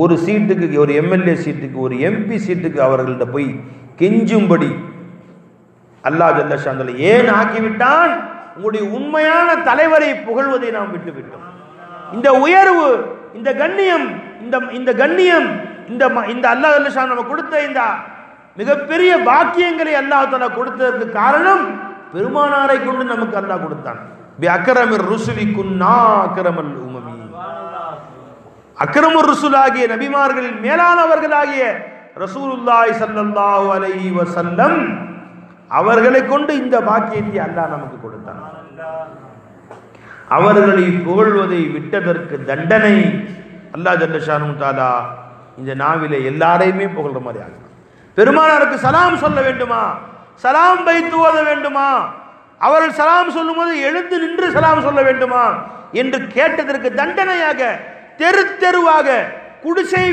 Speaker 1: ஒரு சீட்டுக்கு, ஒரு எம்எல்ஏ சீட்டுக்கு, ஒரு எம்பி சீட்டுக்கு அவர்கள்ட்ட போய் கெஞ்சும்படி அல்லாஹ் ஜல்ல ஷானு ஏன் ஆக்கிவிட்டான்? உங்களுடைய உண்மையான தலைவரை புகழ்வதை நாம் விட்டுவிட்டோம். இந்த உயர்வு இந்த கண்ணியம் இந்த கண்ணியம் இந்த அல்லாஹ் ஜல்லஷானு நமக்கு கொடுத்த இந்த மிகப்பெரிய பாக்கியங்களை அல்லாஹ் தஆலா கொடுத்ததற்கு காரணம் பெருமானாரை கொண்டு நமக்கு அல்லாஹ் கொடுத்தான். பி அக்ரமிர் ருசுலி குன்னா அக்ரமல் உமமி. அக்ரமுர் ருசுலாகிய நபிமார்களில் மேலானவர்களாகிய ரசூலுல்லாஹி ஸல்லல்லாஹு அலைஹி வஸல்லம் அவர்களை கொண்டு இந்த பாக்கியத்தை அல்லாஹ் நமக்கு கொடுத்தான். அவர்களை புகழ்வதை விட்டதற்கு தண்டனை அல்லாஹ் ஜல்லஷானு தஆலா இந்த நாவிலே எல்லாரையுமே புகழ்ற மாதிரி ஆகும். பெருமானாருக்கு சலாம் சொல்ல வேண்டுமா, சலாம் வைத்து ஓத வேண்டுமா, அவர்கள் சலாம் சொல்லும்போது எழுந்து நின்று சலாம் சொல்ல வேண்டுமா என்று கேட்டதற்கு தண்டனையாக தெரு தெருவாக குடிசை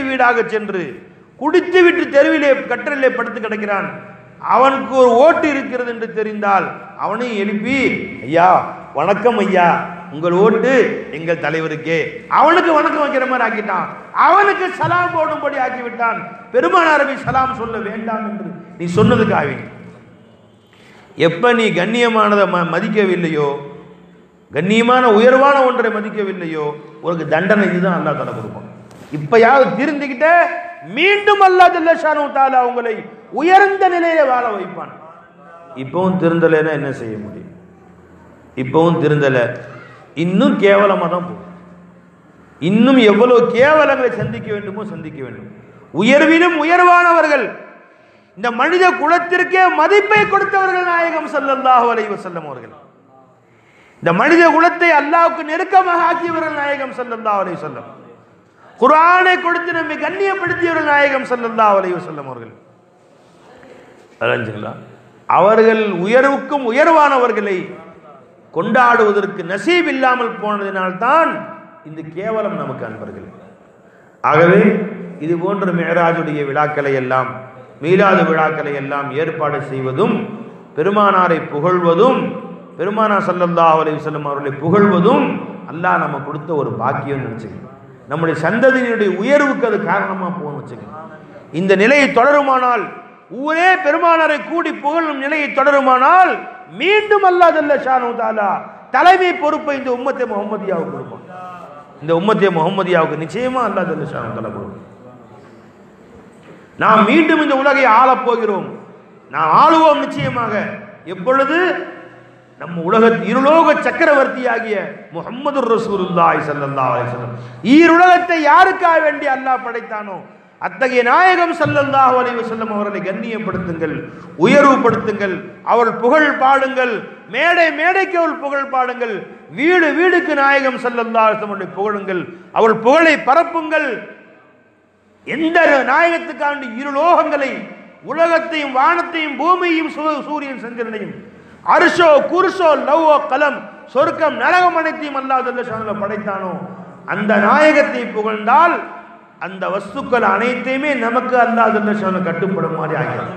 Speaker 1: வீடாக சென்று குடித்து விட்டு தெருவிலே கற்றலிலே படுத்து கிடக்கிறான். அவனுக்கு ஒரு ஓட்டு இருக்கிறது என்று தெரிந்தால் அவனையும் எழுப்பி, ஐயா வணக்கம் ஐயா, உங்கள் ஓட்டு எங்கள் தலைவருக்கே, அவனுக்கு வணக்கம் வைக்கிற மாதிரி ஆக்கிட்டான். அவனுக்கு சலாம் போடும்படி ஆக்கிவிட்டான். பெருமானாரை சலாம் சொல்ல வேண்டாம் என்று நீ சொன்னதுக்காக எப்ப நீ கண்ணியமானதை மதிக்கவில்லையோ, கண்ணியமான உயர்வான ஒன்றை மதிக்கவில்லையோ, உனக்கு தண்டனை இதுதான் அல்லாஹ் தஆலா கொடுப்பான். இப்பயாவது திருந்திக்கிட்ட மீண்டும் அல்லாஹ் ஜல்லஷானு தஆலா உங்களை உயர்ந்த நிலையில வாழ வைப்பான். இப்பவும் திருந்தலைன்னா என்ன செய்ய முடியும்? இப்பவும் திருந்தல, இன்னும் கேவலமா தான் போகும். இன்னும் எவ்வளவு கேவலங்களை சந்திக்க வேண்டுமோ சந்திக்க வேண்டும். உயர்விலும் உயர்வானவர்கள், இந்த மனித குலத்திற்கே மதிப்பை கொடுத்தவர்கள் நாயகம் ஸல்லல்லாஹு அலைஹி வஸல்லம் அவர்கள். இந்த மனித குலத்தை அல்லாஹ்வுக்கு நெருக்கமாக ஆக்கியவர்கள் நாயகம் ஸல்லல்லாஹு அலைஹி வஸல்லம். குர்ஆனை கொடுத்து நம்மை கண்ணியப்படுத்தியவர்கள் நாயகம் ஸல்லல்லாஹு அலைஹி வஸல்லம் அவர்கள். அறிஞ்சுங்களா? அவர்கள் உயர்வுக்கும் உயர்வானவர்களை கொண்டாடுவதற்கு நசீப் இல்லாமல் போனதினால்தான் இந்த கேவலம் நமக்கு அன்பர்கள். ஆகவே இது போன்ற மிஅராஜுடைய விழாக்களை எல்லாம், மீலாது விழாக்களை எல்லாம் ஏற்பாடு செய்வதும், பெருமானாரை புகழ்வதும், பெருமானார் ஸல்லல்லாஹு அலைஹி வஸல்லம் அவர்களை புகழ்வதும் அல்லாஹ் நம்ம கொடுத்த ஒரு பாக்கியம் நினைச்சுக்கணும். நம்முடைய சந்ததியினுடைய உயர்வுக்கு அது காரணமா போகணும் வச்சுக்கணும். இந்த நிலையை தொடருமானால், ஊரே பெருமானாரை கூடி புகழும் நிலையை தொடருமானால், மீண்டும் அல்லாஹ் ஜல்லஷானு தஆலா தலைமை பொறுப்பை இந்த உம்மத்தே முஹம்மதியாவுக்கு கொடுப்பான். இந்த உம்மத்தே முஹம்மதியாவுக்கு நிச்சயமா அல்லாஹ் ஜல்லஷானு தஆலா கொடுப்பான். நாம் மீண்டும் இந்த உலகை ஆளப் போகிறோம். நாம் ஆளுவோம் நிச்சயமாக. எப்பொழுது நம்ம உலகத்தின் இருலோக சக்கரவர்த்தியாகிய முஹம்மதுர் ரசூலுல்லாஹி ஸல்லல்லாஹு அலைஹி வஸல்லம் ஈருலகத்தை யாருக்காக வேண்டி அல்லாஹ் படைத்தானோ அத்தகைய நாயகம் ஸல்லல்லாஹு அலைஹி வஸல்லம் அவர்களை கண்ணியப்படுத்துங்கள், உயர்வுபடுத்துங்கள், அவள் புகழ் பாடுங்கள், மேடை மேடைக்கு அவள் புகழ் பாடுங்கள், வீடு வீடுக்கு நாயகம் ஸல்லல்லாஹு அலைஹி வஸல்லம் புகழுங்கள், அவள் புகழை பரப்புங்கள். எந்த நாயகத்துக்காண்டி இருலோகங்களை, உலகத்தையும் வானத்தையும் பூமியையும் சூரியன் சந்திரனையும் அர்ஷோ குர்ஷோ லவ்வோ கலம் சொர்க்கம் நரகம் அனைத்தையும் அல்லாஹ் ஜல்லஷானு படைத்தானோ அந்த நாயகத்தை புகழ்ந்தால் அந்த வஸ்துக்கள் அனைத்தையுமே நமக்கு அல்லாஹ் ஜல்லஷானு கட்டுப்படும் மாதிரி ஆகிறது.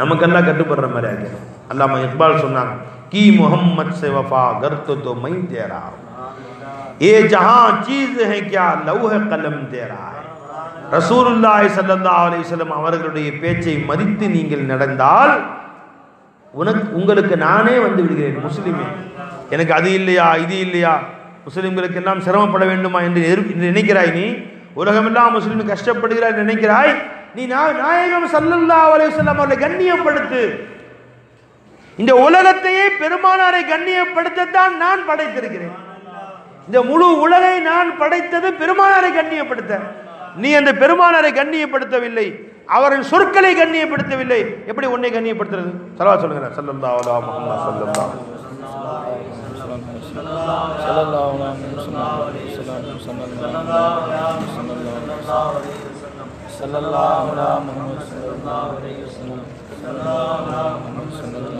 Speaker 1: நமக்கெல்லாம் கட்டுப்படுற மாதிரி ஆகிறது. அல்லாமா இக்பால் சொன்னாங்க, கி முஹம்மத் से वफा करतो तो मैं तेरा, ये जहां चीज है क्या लौह कलम तेरा. ரசூலுல்லாஹி ஸல்லல்லாஹு அலைஹி வஸல்லம் அவர்களுடைய பேச்சை மதித்து நீங்கள் நடந்தால் உங்களுக்கு நானே வந்து விடுகிறேன். முஸ்லிமே, எனக்கு அது இல்லையா இது இல்லையா, முஸ்லிம்களுக்கு எல்லாம் சிரமப்பட வேண்டுமா என்று நினைக்கிறாய். நீ உலகமெல்லாம் முஸ்லிம் கஷ்டப்படுகிறாய் நினைக்கிறாய். நீ நாயகம் ஸல்லல்லாஹு அலைஹி வஸல்லம் அவர்களை கண்ணியப்படுத்து. இந்த உலகத்தையே பெருமானாரை கண்ணியப்படுத்தத்தான் நான் படைத்திருக்கிறேன். இந்த முழு உலகை நான் படைத்தது பெருமானாரை கண்ணியப்படுத்த. நீ அந்த பெருமானாரை கண்ணியப்படுத்தவில்லை, அவரின் சொற்களை கண்ணியப்படுத்தவில்லை. எப்படி உன்னை கண்ணியப்படுத்துறது? ஸல்லல்லாஹு சொல்லுங்க. ஸல்லல்லாஹு அலைஹி முஹம்மது ஸல்லல்லாஹு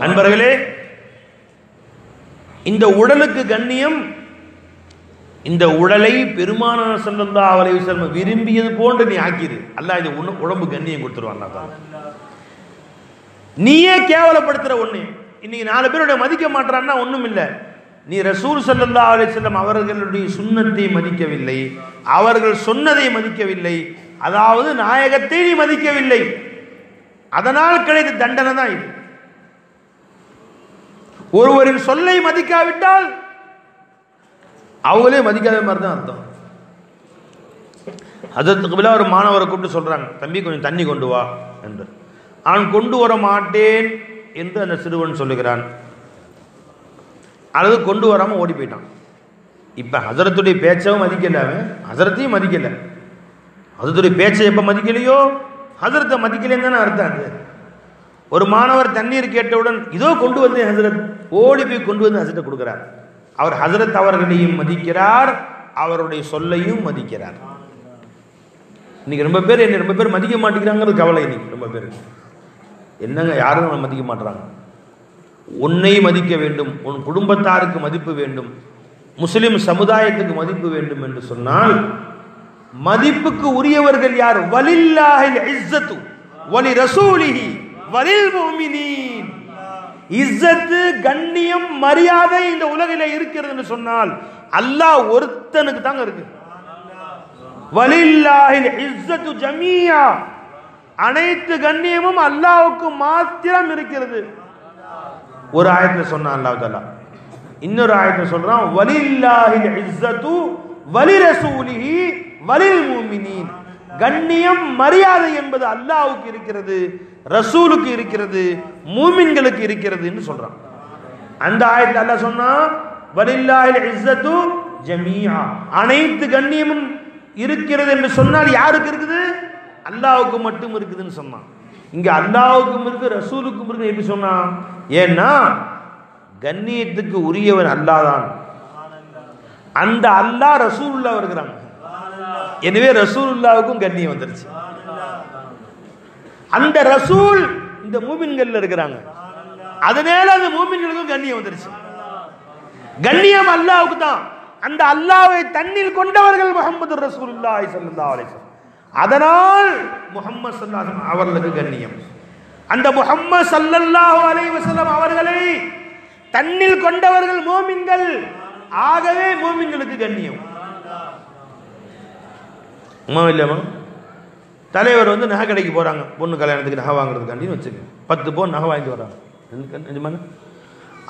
Speaker 1: அன்பர்களே, இந்த உடலுக்கு கண்ணியம், இந்த உடலை பெருமானார் ஸல்லல்லாஹு அலைஹி வஸல்லம் விரும்பியது போன்று நீ ஆக்கிடு. அல்லாஹ் இந்த உடம்பு கண்ணியம் கொடுத்துருவான். நீயே கேவலப்படுத்துற ஒண்ணு இன்னைக்கு 4 பேரோட மதிக்க மாட்டான்னா ஒண்ணும் இல்லை. நீ ரசூல் ஸல்லல்லாஹு அலைஹி வஸல்லம் அவர்களுடைய சுன்னத்தை மதிக்கவில்லை, அவர்கள் சொன்னதை மதிக்கவில்லை, அதாவது நாயகத்தை நீ மதிக்கவில்லை. அதனால் கிடைத்த தண்டனை தான் இது. ஒருவரின் சொல்லை மதிக்காவிட்டால் அவங்களே மதிக்காத மாதிரி தான் அர்த்தம். ஹஜ்ரத் கிப்லா ஒரு மாணவரை கூப்பிட்டு சொல்றாங்க, தம்பி கொஞ்சம் தண்ணி கொண்டு வா என்று. அவன் கொண்டு வர மாட்டேன் என்று அந்த சிறுவன் சொல்லுகிறான், அல்லது கொண்டு வராமல் ஓடி போயிட்டான். இப்போ ஹஜரத்துடைய பேச்சவும் மதிக்கல, அவன் ஹஜரத்தையும் மதிக்கல. ஹஜரத்துடைய பேச்சை எப்போ மதிக்கலையோ ஹஜரத்தை மதிக்கலைன்னு தானே அர்த்தம். அது ஒரு மாணவர் தண்ணீர் கேட்டவுடன் இதோ கொண்டு வந்து ஹஜரத், ஓடி போய் கொண்டு வந்து ஹஜரத்தை கொடுக்கிறார். அவர் ஹஜரத் அவர்களையும் மதிக்கிறார், அவருடைய சொல்லையும் மதிக்கிறார். இன்னைக்கு ரொம்ப பேர் மதிக்க மாட்டேங்கிறாங்கிறது கவலை. இன்னைக்கு ரொம்ப பேர் என்னங்க, யாரும் மதிக்க மாட்டாங்க. உன்னை மதிக்க வேண்டும், உன் குடும்பத்தாருக்கு மதிப்பு வேண்டும், முஸ்லிம் சமுதாயத்துக்கு மதிப்பு வேண்டும் என்று சொன்னால் மதிப்புக்கு உரியவர்கள் யார்? வலில்லாஹில் இஸ்ஸத்து வலி ரசூலிஹி வலில் முஃமினீன். இஸ்ஸத்து, கண்ணியம், மரியாதை இந்த உலகிலே இருக்கிறது என்று சொன்னால் அல்லாஹ் ஒருத்தனுக்கு தாங்க இருக்கு. வலில்லாஹில் இஸ்ஸத்து ஜமீஆ, அனைத்து கண்ணியமும் அல்லாஹ்வுக்கு மாத்திரம் இருக்கிறது. ஒரு ஆயத்துல சொன்னான் அல்லாஹ் தஆலா, இன்னொரு ஆயத்துல சொல்றான் வலில்லாஹில் இஸ்ஸத்து வலி ரசூலிஹி வலில் முஃமினீன். கண்ணியம், மரியாதை என்பது அல்லாஹ்வுக்கு இருக்கிறது, ரசூலுக்கு இருக்கிறது, மூமின்களுக்கு இருக்கிறது என்று சொல்றான். அந்த ஆயத்துல அல்லாஹ் சொன்னா வலில்லாஹில் இஸ்ஸத்து ஜமீஆ, அனைத்து கண்ணியமும் இருக்கிறது என்று சொன்னால் யாருக்கு இருக்குது? அல்லாஹ்வுக்கு மட்டும் இருக்குதுன்னு சொன்னான். இங்க அல்லாஹ்வுக்கும் இருக்கு, ரசூலுக்கும் இருக்கு. எப்படி சொன்னான்? ஏன்னா கண்ணியத்துக்கு உரியவன் அல்லாஹ் தான். அந்த அல்லாஹ் ரசூலுல்லாஹ் இருக்கிறாங்க. எனவே ரசூலுல்லாஹ்வுக்கும் கண்ணியம் வந்துருச்சு. அந்த ரசூல் இந்த மூமின்கள்ல இருக்கிறாங்க, அதனால அந்த மூமின்களுக்கும் கண்ணியம் வந்துருச்சு. கண்ணியம் அல்லாஹ்வுக்கு தான். அந்த அல்லாஹ்வை தன்னில் கொண்டவர்கள் முஹம்மது ரசூலுல்லாஹி ஸல்லல்லாஹு அலைஹி வஸல்லம். அதனால் முஹம்மது ஸல்லல்லாஹு அலைஹி வஸல்லம் அவர்களுக்கு கண்ணியம். அந்த முஹம்மது ஸல்லல்லாஹு அலைஹி வஸல்லம் அவர்களை தன்னில் கொண்டவர்கள் மூமின்கள், ஆகவே மூமின்களுக்கு கண்ணியம். இல்லையாமா? தலைவர் வந்து நகை கடைக்கு போறாங்க, பொண்ணு கல்யாணத்துக்கு நகை வாங்குறதுக்காண்டின்னு வச்சுக்க, 10 பவுன் நகை வாங்கிட்டு வராங்க.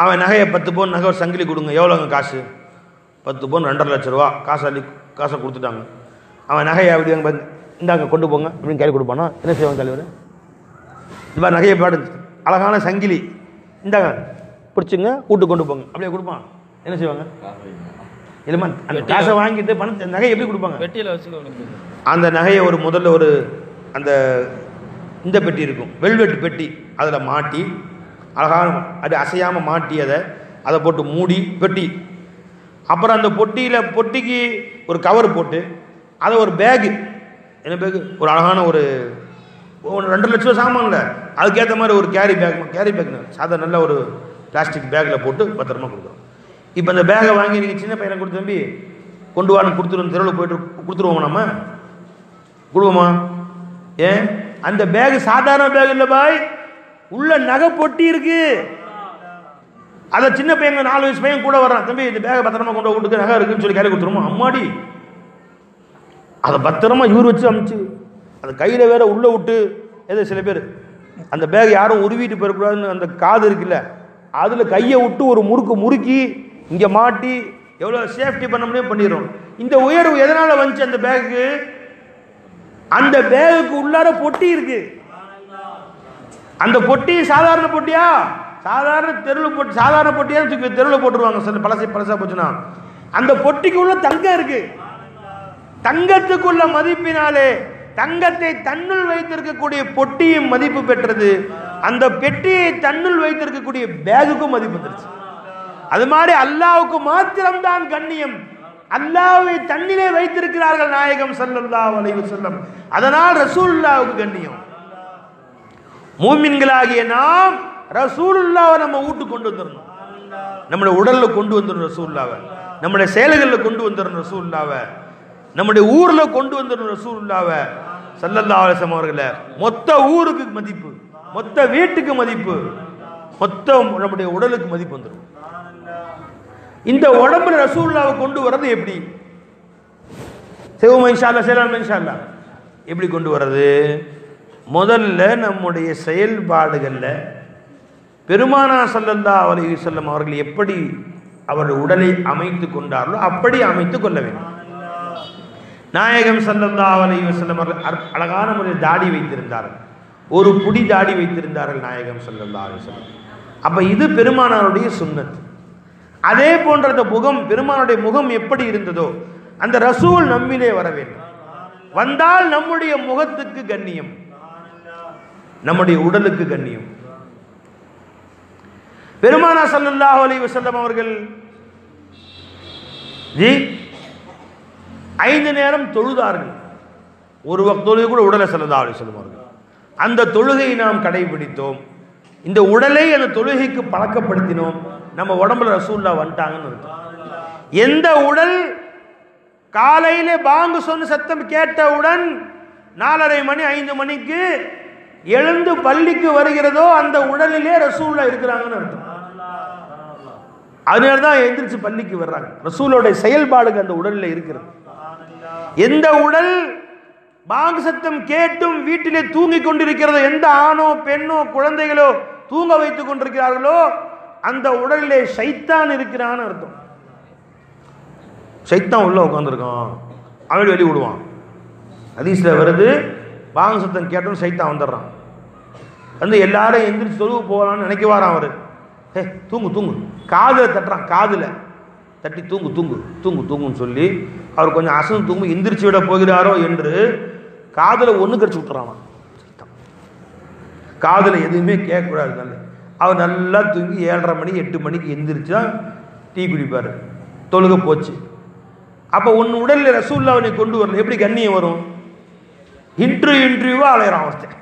Speaker 1: அவன் நகையை 10 பவுன் நகை ஒரு சங்கிலி கொடுங்க, எவ்வளோங்க காசு? 10 பவுன் 2.5 லட்சம் ரூபா. காசை கொடுத்துட்டாங்க. அவன் நகையை அப்படி இந்தாங்க கொண்டு போங்க அப்படின்னு கையில் கொடுப்பானா? என்ன செய்வாங்க தலைவர்? இந்த மாதிரி நகையை பாடு, அழகான சங்கிலி, இந்தாங்க பிடிச்சிங்க, கூட்டு கொண்டு போங்க, அப்படியே கொடுப்பான். என்ன செய்வாங்க? இல்லைம்மா, அந்த காசை வாங்கிட்டு பணத்தை நகையை எப்படி கொடுப்பாங்க? பெட்டியில் வச்சு. அந்த நகையை முதல்ல அந்த இந்த பெட்டி இருக்கும், வெல்வெட் பெட்டி, அதில் மாட்டி அழகான அது அசையாமல் மாட்டி அதை போட்டு மூடி பெட்டி. அப்புறம் அந்த பொட்டிக்கு ஒரு கவர் போட்டு அதை ஒரு பேகு, என்ன பேகு? ஒரு அழகான ஒரு 2 லட்ச ரூபா சாமான்ல அதுக்கேற்ற மாதிரி ஒரு கேரி பேக்னு சாதா நல்ல ஒரு பிளாஸ்டிக் பேக்கில் போட்டு பத்திரமா கொடுக்குறோம். இப்போ அந்த பேகை வாங்கி நீங்கள் சின்ன பையனை கொடுத்து தம்பி கொண்டு வான்னு கொடுத்துருவோம், தெருவில் போய்ட்டு கொடுத்துருவோம், நம்ம கொடுவோமா? ஏன்? அந்த பேகு சாதாரண பேக் இல்லை பாய், உள்ள நகை பொட்டி இருக்கு. அதை சின்ன பையன் 4 வயசு பையன் கூட வர்றான், தம்பி இந்த பேகை பத்திரமா கொண்டு வீட்டுக்கு நகை இருக்குன்னு சொல்லி கையில் கொடுத்துருவோம். அம்மாடி அதை பத்திரமா இவர் வச்சு அமுச்சு அந்த கையில் வேற உள்ள விட்டு, ஏதோ சில பேர் அந்த பேக் யாரும் உருவிட்டு போயிடக்கூடாதுன்னு அந்த காது இருக்குல்ல, அதில் கையை விட்டு ஒரு முறுக்கி இங்கே மாட்டி எவ்வளோ சேஃப்டி பண்ண முடியும் பண்ணிடுறோம். இந்த உயர்வு எதனால் வந்துச்சு? அந்த பேக்கு, அந்த பேகுக்கு உள்ளார பொட்டி இருக்கு. அந்த பொட்டி சாதாரண பொட்டியா? சாதாரண தெருவில் போட்டு சாதாரண பொட்டியா தெருவில் போட்டுருவாங்க. சில பழசா போச்சுன்னா அந்த பொட்டிக்கு உள்ள தங்கம் இருக்கு. தங்கத்துக்குள்ள மதிப்பினாலே தங்கத்தை தன்னுள் வைத்திருக்கக்கூடிய பொட்டியும் மதிப்பு பெற்றது, அந்த பெட்டியை தன்னுள் வைத்திருக்கக்கூடிய பேகுக்கும் மதிப்பு பெற்றுச்சு. அது மாதிரி அல்லாஹ்வுக்கு மாத்திரம்தான் கண்ணியம். அல்லாஹ்வை தன்னிலே வைத்திருக்கிறார்கள் நாயகம் ஸல்லல்லாஹு அலைஹி வஸல்லம். அதனால் ரசூலுல்லாஹ்வுக்கு கண்ணியம். மூமின்களாகிய நாம் ரசூலுல்லாஹ்வை நம்ம வீட்டுக்கு கொண்டு வந்துடணும், நம்முடைய உடல்ல கொண்டு வந்துடணும் ரசூலுல்லாஹ்வை, நம்முடைய செயல்களில் கொண்டு வந்துடணும் ரசூலுல்லாஹ்வை, நம்முடைய ஊர்ல கொண்டு வந்துடணும் ரசூலுல்லாஹ்வை ஸல்லல்லாஹு அலைஹி வஸல்லம் அவர்களை. மொத்த ஊருக்கு மதிப்பு, மொத்த வீட்டுக்கு மதிப்பு, மொத்த நம்முடைய உடலுக்கு மதிப்பு வந்துடும். இந்த உடம்புல ரசூலுல்லாஹ்வை கொண்டு வர்றது எப்படி? செய்வோமா இன்ஷா அல்லாஹ்? செய்யலாம் இன்ஷா அல்லாஹ். எப்படி கொண்டு வர்றது? முதல்ல நம்முடைய செயல்பாடுகளில் பெருமானார் ஸல்லல்லாஹு அலைஹி வஸல்லம் அவர்கள் எப்படி அவருடைய உடலை அமைத்து கொண்டார்களோ அப்படி அமைத்துக் கொள்ள வேண்டும். நாயகம் ஸல்லல்லாஹு அலைஹி வஸல்லம் அவர்கள் அழகான முறையில் தாடி வைத்திருந்தார்கள். ஒரு புடி தாடி வைத்திருந்தார்கள் நாயகம் ஸல்லல்லாஹு அலைஹி வஸல்லம். அப்ப இது பெருமானாருடைய சுன்னத். அதே போன்ற அந்த முகம், பெருமானுடைய முகம் எப்படி இருந்ததோ அந்த ரசூல் நம்மிலே வர வேண்டும். வந்தால் நம்முடைய முகத்துக்கு கண்ணியம், நம்முடைய உடலுக்கு கண்ணியம். பெருமானார் ஸல்லல்லாஹு அலைஹி வஸல்லம் அவர்கள் 5 நேரம் தொழுதார்கள். ஒரு வக்த் தொழுகை கூட உடலை ஸல்லல்லாஹு அலைஹி வஸல்லம் அவர்கள். அந்த தொழுகையை நாம் கடைபிடித்தோம். இந்த உடலை அந்த தொழுகைக்கு பழக்கப்படுத்தினோம். நம்ம உடம்புல ரசூலுல்லாஹ் வந்துட்டாங்கன்னு அர்த்தம். எந்த உடல் காலையிலே பாங்கு சொன்ன சத்தம் கேட்டவுடன் 4:30 மணி 5 மணிக்கு எழுந்து பள்ளிக்கு வருகிறதோ அந்த உடலிலே ரசூலுல்லாஹ் இருக்கிறாங்கன்னு அர்த்தம். அதனால தான் எந்திரிச்சு பள்ளிக்கு வர்றாங்க. ரசூலுடைய செயல்பாடுகள் அந்த உடலில் இருக்கிறது. எந்த உடல் பாங்கு சத்தம் கேட்டும் வீட்டிலே தூங்கி கொண்டிருக்கிறதோ, எந்த ஆணோ பெண்ணோ குழந்தைகளோ தூங்க வைத்துக் கொண்டிருக்கிறார்களோ அந்த உடலிலே ஷைத்தான் இருக்கிறான்னு அர்த்தம். ஷைத்தான் உள்ள உட்காந்துருக்கான், அவன் வெளியே விடுவான். ஹதீஸ்ல வருது, பாங்கு சத்தம் கேட்டோம் ஷைத்தான் வந்துடுறான். வந்து எல்லாரும் எந்திரிச்சு தொழுவு போகலான்னு நினைக்குவாரான். அவர் தூங்கு தூங்கு காதில் தட்டுறான், காதில் தட்டி தூங்கு தூங்கு தூங்கு தூங்குன்னு சொல்லி அவர் கொஞ்சம் அசந்து தூங்கு எந்திரிச்சு விட போகிறாரோ என்று காதில் ஒன்று கடிச்சு விட்டுறான். காதில் எதுவுமே கேட்கக்கூடாது. அவர் நல்லா தூங்கி 7:30 மணி 8 மணிக்கு எந்திரிச்சு தான் டீ குடிப்பார். தொழுகை போச்சு. அப்போ ஒன்று உடலில் ரசூலுல்லாஹ் நீ கொண்டு வரல, எப்படி கண்ணியம் வரும்? இன்டர்வியூவாக அலையிறான் ஒருத்தன்.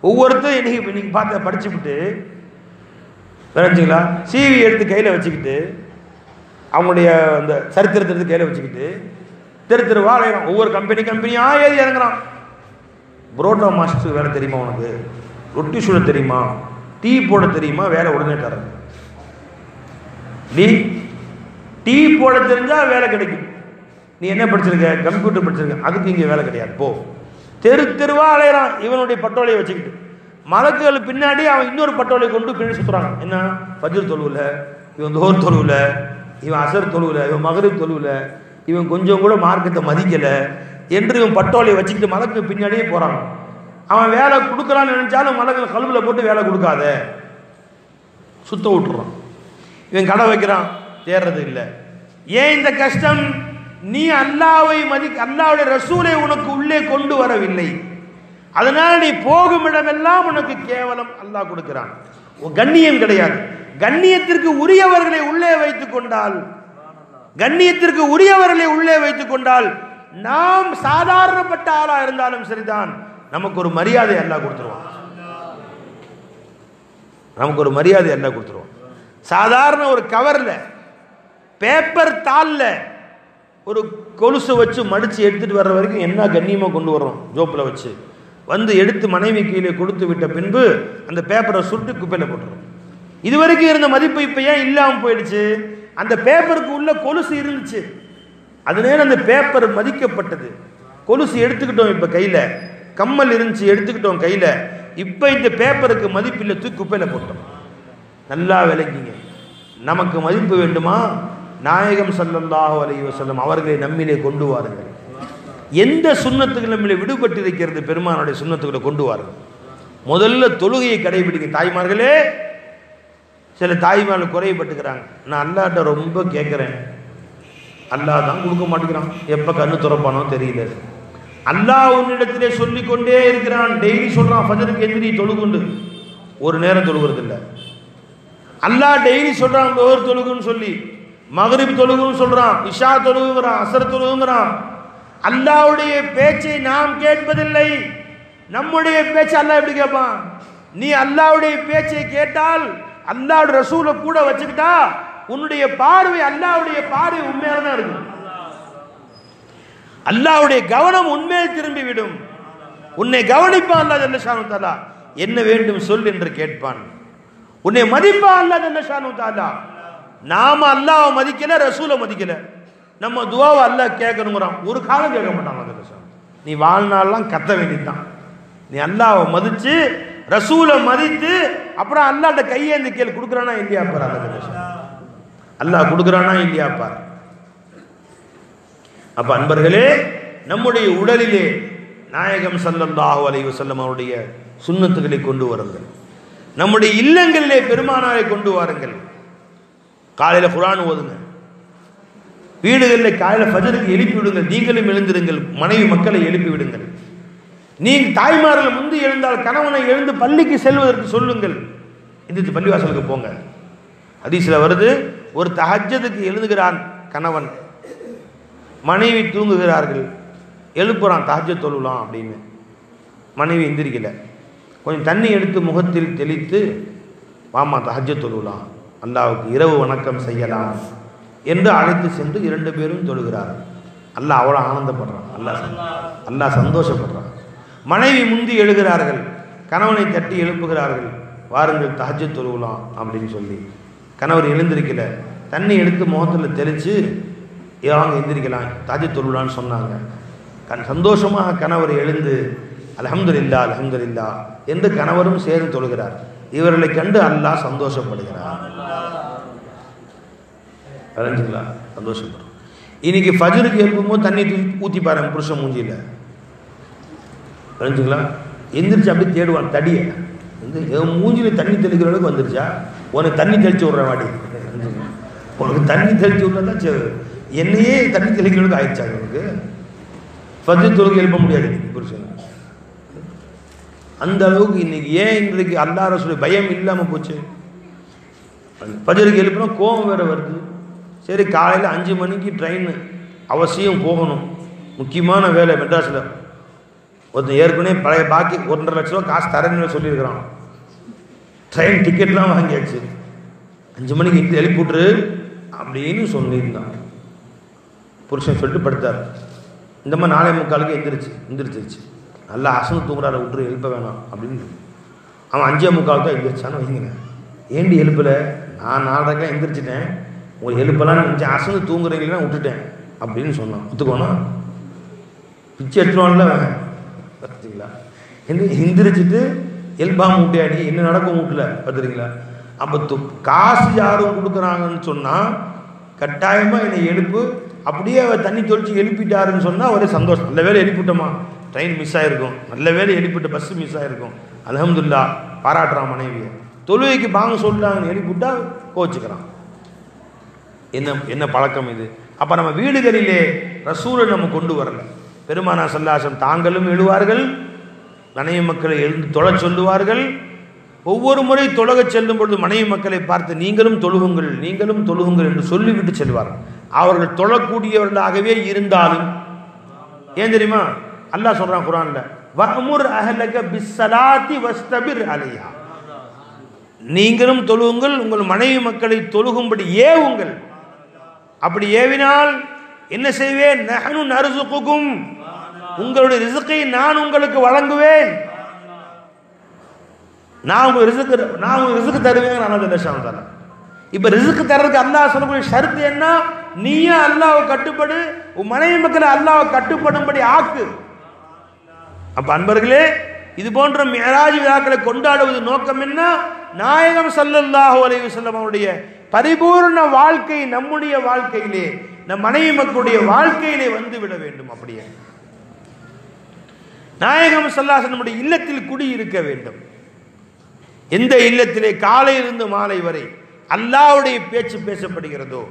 Speaker 1: ஒவ்வொருத்தரும் இன்னைக்கு பார்த்து படிச்சுக்கிட்டு வச்சுங்களா, சிவி எடுத்து கையில் வச்சுக்கிட்டு அவங்களுடைய அந்த சரித்திரத்தை எடுத்து கையில் வச்சுக்கிட்டு தெருவா அலையிறான். ஒவ்வொரு கம்பெனியாக ஏறி இறங்குறான். புரோட்டா மாஸ்டர் வேலை தெரியுமா உனக்கு? ரொட்டி சுட தெரியுமா? டீ போட தெரியுமா? வேலை உடனே தரேன். டீ போட தெரிஞ்சா வேலை கிடைக்கும். நீ என்ன படிச்சிருக்க? கம்ப்யூட்டர் படிச்சிருக்க. அதுக்கு இங்கே வேலை கிடையாது, போ. தெருவா அலையிறான் இவனுடைய பட்டோலையை வச்சுக்கிட்டு. மலக்குகள் பின்னாடி அவன் இன்னொரு பட்டோலை கொண்டு பின்னாடி சுற்றுறாங்க. என்ன? ஃபஜ்ர் தொழுவுல, இவன் துஹர் தொழுவுல, இவன் அசர் தொழுவுல, இவன் மகரிப் தொழுவுல, இவன் கொஞ்சம் கூட மார்க்கத்தை மதிக்கலை என்று இவன் பட்டோலையை வச்சுக்கிட்டு மலக்கு பின்னாடியே போகிறான். அவன் வேலை கொடுக்கலான்னு நினைச்சாலும் மலக்கு கல்வியில் போட்டு வேலை கொடுக்காத, சுத்த விட்டுறான். இவன் கடை வைக்கிறான், தேர்றது இல்லை. ஏன் இந்த கஷ்டம்? நீ அல்லாஹ்வை அல்லாஹ்வுடைய ரசூலை உனக்கு உள்ளே கொண்டு வரவில்லை. அதனால நீ போகும் இடமெல்லாம் உனக்கு கேவலம் அல்லாஹ் கொடுக்கிறான். கண்ணியம் கிடையாது. கண்ணியத்திற்கு உரியவர்களை உள்ளே வைத்துக் கொண்டால், கண்ணியத்திற்கு உரியவர்களை உள்ளே வைத்துக் கொண்டால் நாம் சாதாரணப்பட்ட ஆளா இருந்தாலும் சரிதான், நமக்கு ஒரு மரியாதை அல்லாஹ் கொடுத்துருவான். நமக்கு ஒரு மரியாதை அல்லாஹ் கொடுத்துருவான். சாதாரண ஒரு கவர்ல, பேப்பர் தாள்ல ஒரு கொலுசு வச்சு மடிச்சு எடுத்துட்டு வர்ற வரைக்கும் என்ன கண்ணியமா கொண்டு வர்றோம். ஜோப்பில் வச்சு வந்து எடுத்து மனைவி கீழே கொடுத்து விட்ட பின்பு அந்த பேப்பரை சுருட்டு குப்பையில போட்டுரும். இது வரைக்கும் இருந்த மதிப்பு இப்ப ஏன் இல்லாமல் போயிடுச்சு? அந்த பேப்பருக்கு உள்ள கொலுசு இருந்துச்சு, அதனால அந்த பேப்பர் மதிக்கப்பட்டது. கொலுசு எடுத்துக்கிட்டோம், இப்ப கையில கம்மல் இருந்துச்சு எடுத்துக்கிட்டோம் கையில, இப்ப இந்த பேப்பருக்கு மதிப்பு இல்லை, தூக்கி குப்பையில போட்டோம். நல்லா விளங்கிங்க. நமக்கு மதிப்பு வேண்டுமா? நாயகம் ஸல்லல்லாஹு அலைஹி வஸல்லம் அவர்களை நம்மிலே கொண்டு வாருங்கள். எந்த சுன்னத்துகள் நம்மளை விடுபட்டு இருக்கிறது? பெருமானுடைய சுன்னத்துக்களை கொண்டு வாருங்கள். முதல்ல தொழுகையை கடைபிடிங்க தாய்மார்களே. சில தாய்மார்கள் குறைபட்டுக்கிறாங்க. நான் அல்லாஹ்ட்ட ரொம்ப கேட்குறேன், அல்லாஹ் தான் கொடுக்க மாட்டேங்கிறான், எப்போ கண்ணு துறப்பானோ தெரியல. அல்லாஹ் உன்னிடத்திலே சொல்லிக்கொண்டே இருக்கிறான். டெய்லி சொல்றான், ஃபஜருக்கு எந்திரி தொழுகுண்டு. ஒரு நேரம் தொழுகிறது இல்லை. அல்லாஹ் டெய்லி சொல்றான் லோஹர் தொழுகுன்னு சொல்லி, மகரிப் தொழுகுன்னு சொல்றான், இஷா தொழுகுங்கிறான், அசர் தொழுகுங்கிறான். அல்லாஹ்வுடைய பேச்சை நாம் கேட்பதில்லை. நம்முடைய பேச்சை அல்லாஹ் எப்படி கேட்பான்? நீ அல்லாஹ்வுடைய பேச்சை கேட்டால் அல்லாஹ்வுடைய ரசூலை கூட வச்சுக்கிட்டா உன்னுடைய பார்வை அல்லாஹ்வுடைய பார்வை உண்மையாக தான் இருக்கும். அல்லாஹ்வுடைய கவனம் உண்மையை திரும்பி விடும். உன்னை கவனிப்பான் அல்லாஹ் ஜல்ல ஷானு தஆலா. என்ன வேண்டும் சொல் என்று கேட்பான். உன்னை மதிப்பான் அல்லாஹ் ஜல்ல ஷானு தஆலா. நாம அல்லாஹ்வை மதிக்கல, ரசூலை மதிக்கல, நம்ம துஆவை அல்லாஹ் கேட்கணுங்கிறான். ஒரு காலம் கேட்க மாட்டான் அல்லாஹ் ஜல்ல ஷானு. நீ வாழ்நாள்லாம் கத்த வேண்டியதுதான். நீ அல்லாஹ்வை மதிச்சு ரசூலை மதித்து அப்புறம் அல்லாஹ்ட்ட கையேந்தி கேள் கொடுக்குறானா இல்லையா? அப்புறம் அல்லாஹ் ஜல்ல ஷானு அல்லாஹ் கொடுக்குறானா இல்லையா பார். அப்ப அன்பர்களே, நம்முடைய உடலிலே நாயகம் ஸல்லல்லாஹு அலைஹி வஸல்லம் அவருடைய சுன்னத்துகளை கொண்டு வாருங்கள். நம்முடைய இல்லங்களிலே பெருமானாரை கொண்டு வாருங்கள். காலையில குர்ஆன் ஓதுங்க. வீடுகளில் காலையில் ஃபஜருக்கு எழுப்பி விடுங்கள். நீங்களும் எழுந்திருங்கள். மனைவி மக்களை எழுப்பி விடுங்கள். நீங்கள் தாய்மார்கள் முந்தி எழுந்தால் கணவனை எழுந்து பள்ளிக்கு செல்வதற்கு சொல்லுங்கள். எந்திரிச்சு பள்ளிவாசலுக்கு போங்க. ஹதீஸ்ல வருது, ஒரு தஹஜ்ஜுதுக்கு எழுதுகிறான் கணவன், மனைவி தூங்குகிறார்கள், எழுப்புறான் தஹஜ்ஜத் தொழலாம் அப்படின்னு. மனைவி எந்திரிக்கல. கொஞ்சம் தண்ணி எடுத்து முகத்தில் தெளித்து, வாமா தஹஜ்ஜத் தொழலாம், அல்லாஹ்வுக்கு இரவு வணக்கம் செய்யலாம் என்று அழைத்து சென்று 2 பேரும் தொழுகிறார். அல்லாஹ் அவ்வளோ ஆனந்தப்படுறான். அல்லாஹ் சந்தோஷப்படுறான். மனைவி முந்தி எழுகிறார்கள், கணவனை தட்டி எழுப்புகிறார்கள், வாருங்கள் தஹஜ்ஜத் தொழுலாம் அப்படின்னு சொல்லி. கணவர் எழுந்திருக்கல. தண்ணி எடுத்து முகத்தில் தெளித்து, வாங்க எந்திரிக்கலாம் தஹஜ்ஜத் தொழுலான்னு சொன்னாங்க. சந்தோஷமாக கணவர் எழுந்து அல்ஹம்துலில்லாஹ் அல்ஹம்துலில்லாஹ் என்று கணவரும் சேர்ந்து தொழுகிறார். இவர்களை கண்டு அல்லாஹ் சந்தோஷப்படுகிறார். அறிஞ்சுங்களா? சந்தோஷப்படுறோம். இன்னைக்கு ஃபஜ்ருக்கு எழுப்பும்போது தண்ணி ஊற்றி பாருங்க புருஷன் மூஞ்சியில். அறிஞ்சுங்களா? எந்திரிச்சு அப்படியே தேடுவான் தடியை. என் மூஞ்சியில் தண்ணி தெளிக்கிற அளவுக்கு வந்துருச்சா, உனக்கு தண்ணி தெளிச்சு விட்ற வாடி. உனக்கு தண்ணி தெளிச்சு விட்றதா என்னையே தண்ணி தெளிக்கிற அளவுக்கு ஆயிடுச்சாங்க. உனக்கு ஃபஜ்ர் தொழுகை எழுப்ப முடியாது புருஷன். அந்த அளவுக்கு இன்னைக்கு ஏன் இன்றைக்கு அல்லாஹ் ரசூல் பயம் இல்லாமல் போச்சு. ஃபஜ்ருக்கு எழுப்பினா கோபம் வேற வருது. சரி, காலையில் 5 மணிக்கு ட்ரெயின் அவசியம் போகணும், முக்கியமான வேலை மெட்ராஸில். ஒருத்தன் ஏற்கனவே பழைய பாக்கி 1.5 லட்ச ரூபா காசு தரேன்னு சொல்லியிருக்கிறான். ட்ரெயின் டிக்கெட்லாம் வாங்கியாச்சு. 5 மணிக்கு எழுப்பி விட்ரு அப்படின்னு சொல்லியிருந்தான். புருஷன் சொல்லிட்டு படுத்தார். இந்த மாதிரி 4:45 எந்திரிச்சிருச்சு. நல்லா அசந்து தூங்குறாரு, விட்ரு எழுப்ப வேணாம் அப்படின்னு. அவன் 5:45 தான் எந்திரிச்சான்னு வைங்க. ஏண்டி எழுப்பலை? நான் 4:30 எந்திரிச்சிட்டேன், உங்களுக்கு எழுப்பலான்னு நினச்சேன், அசந்து தூங்குறீங்களா விட்டுட்டேன் அப்படின்னு சொன்னான். ஒத்துக்கோனா? பிச்சை எடுத்துருவான்ல பார்த்துங்களா? எந்திரிச்சிட்டு எழுப்பாம விட்டியாடி என்ன நடக்கும் வீட்டில் பார்த்துறீங்களா? அப்போ காசு யாரும் கொடுக்குறாங்கன்னு சொன்னால் கட்டாயமாக என்னை எழுப்பு. அப்படியே அவர் தண்ணி தொழிச்சு எழுப்பிட்டாருன்னு சொன்னால் ஒரே சந்தோஷம். நல்ல வேலை எழுப்பிட்டோமா, ட்ரெயின் மிஸ் ஆகிருக்கும், நல்ல வேலை எழுப்பிட்டு பஸ்ஸு மிஸ் ஆகிருக்கும், அல்ஹம்துலில்லாஹ் பாராட்டுறான் மனைவியை. தொழுகைக்கு பாங்க சொல்லிட்டாங்கன்னு எழுப்பிவிட்டா கோச்சுக்கிறான். என்ன பழக்கம் இது? அப்போ நம்ம வீடுகளிலே ரசூலை நம்ம கொண்டு வரல. பெருமானா ஸல்லல்லாஹு தாங்களும் எழுவார்கள், மனைவி மக்களை எழுந்து தொழ சொல்லுவார்கள். ஒவ்வொரு முறை தொழகச் செல்லும் பொழுது மனைவி மக்களை பார்த்து நீங்களும் தொழுகுங்கள் என்று சொல்லிவிட்டு செல்வார்கள். அவர்கள் தொழக்கூடியவர்களாகவே இருந்தாலும், ஏன் தெரியுமா? அல்லாஹ் சொல்றான் குர்ஆன்ல, வஅமுர் அஹ்லக பிஸ்ஸலாத்தி வஸ்தபிர் அலைஹா. நீங்களும் தொழுகுங்கள், உங்கள் மனைவி மக்களை தொழுகும்படி ஏவுங்கள். அப்படி ஏவினால் என்ன செய்வேன்? நஹ்னு நர்சுகுகும், உங்களுடைய ரிஸ்கை நான் உங்களுக்கு வழங்குவேன். நான் உங்களுக்கு ரிஸ்க் தருவேன். அல்லாஹ் இப்ப ரிஸ்க் தர்றதுக்கு அல்லாஹ் சொல்லக்கூடிய ஷர்த் என்ன? நீயே அல்லாஹ்வை கட்டுப்படு, உன் மனைவி மக்களை அல்லாஹ்வை கட்டுப்படும்படி ஆக்கு. அப்ப அன்பர்களே, இது போன்ற மிஅராஜ் விழாக்களை கொண்டாடுவது நோக்கம் என்ன? நாயகம் ஸல்லல்லாஹு அலைஹி வஸல்லம் அவருடைய பரிபூர்ண வாழ்க்கை நம்முடைய வாழ்க்கையிலே, நம் மனைவி மக்களுடைய வாழ்க்கையிலே வந்து விட வேண்டும். அப்படியே நாயகம் ஸல்லல்லாஹு அலைஹி வஸல்லம் நம்முடைய இல்லத்தில் குடி இருக்க வேண்டும். எந்த இல்லத்திலே காலையிலிருந்து மாலை வரை அல்லாஹ்வுடைய பேச்சு பேசப்படுகிறதோ,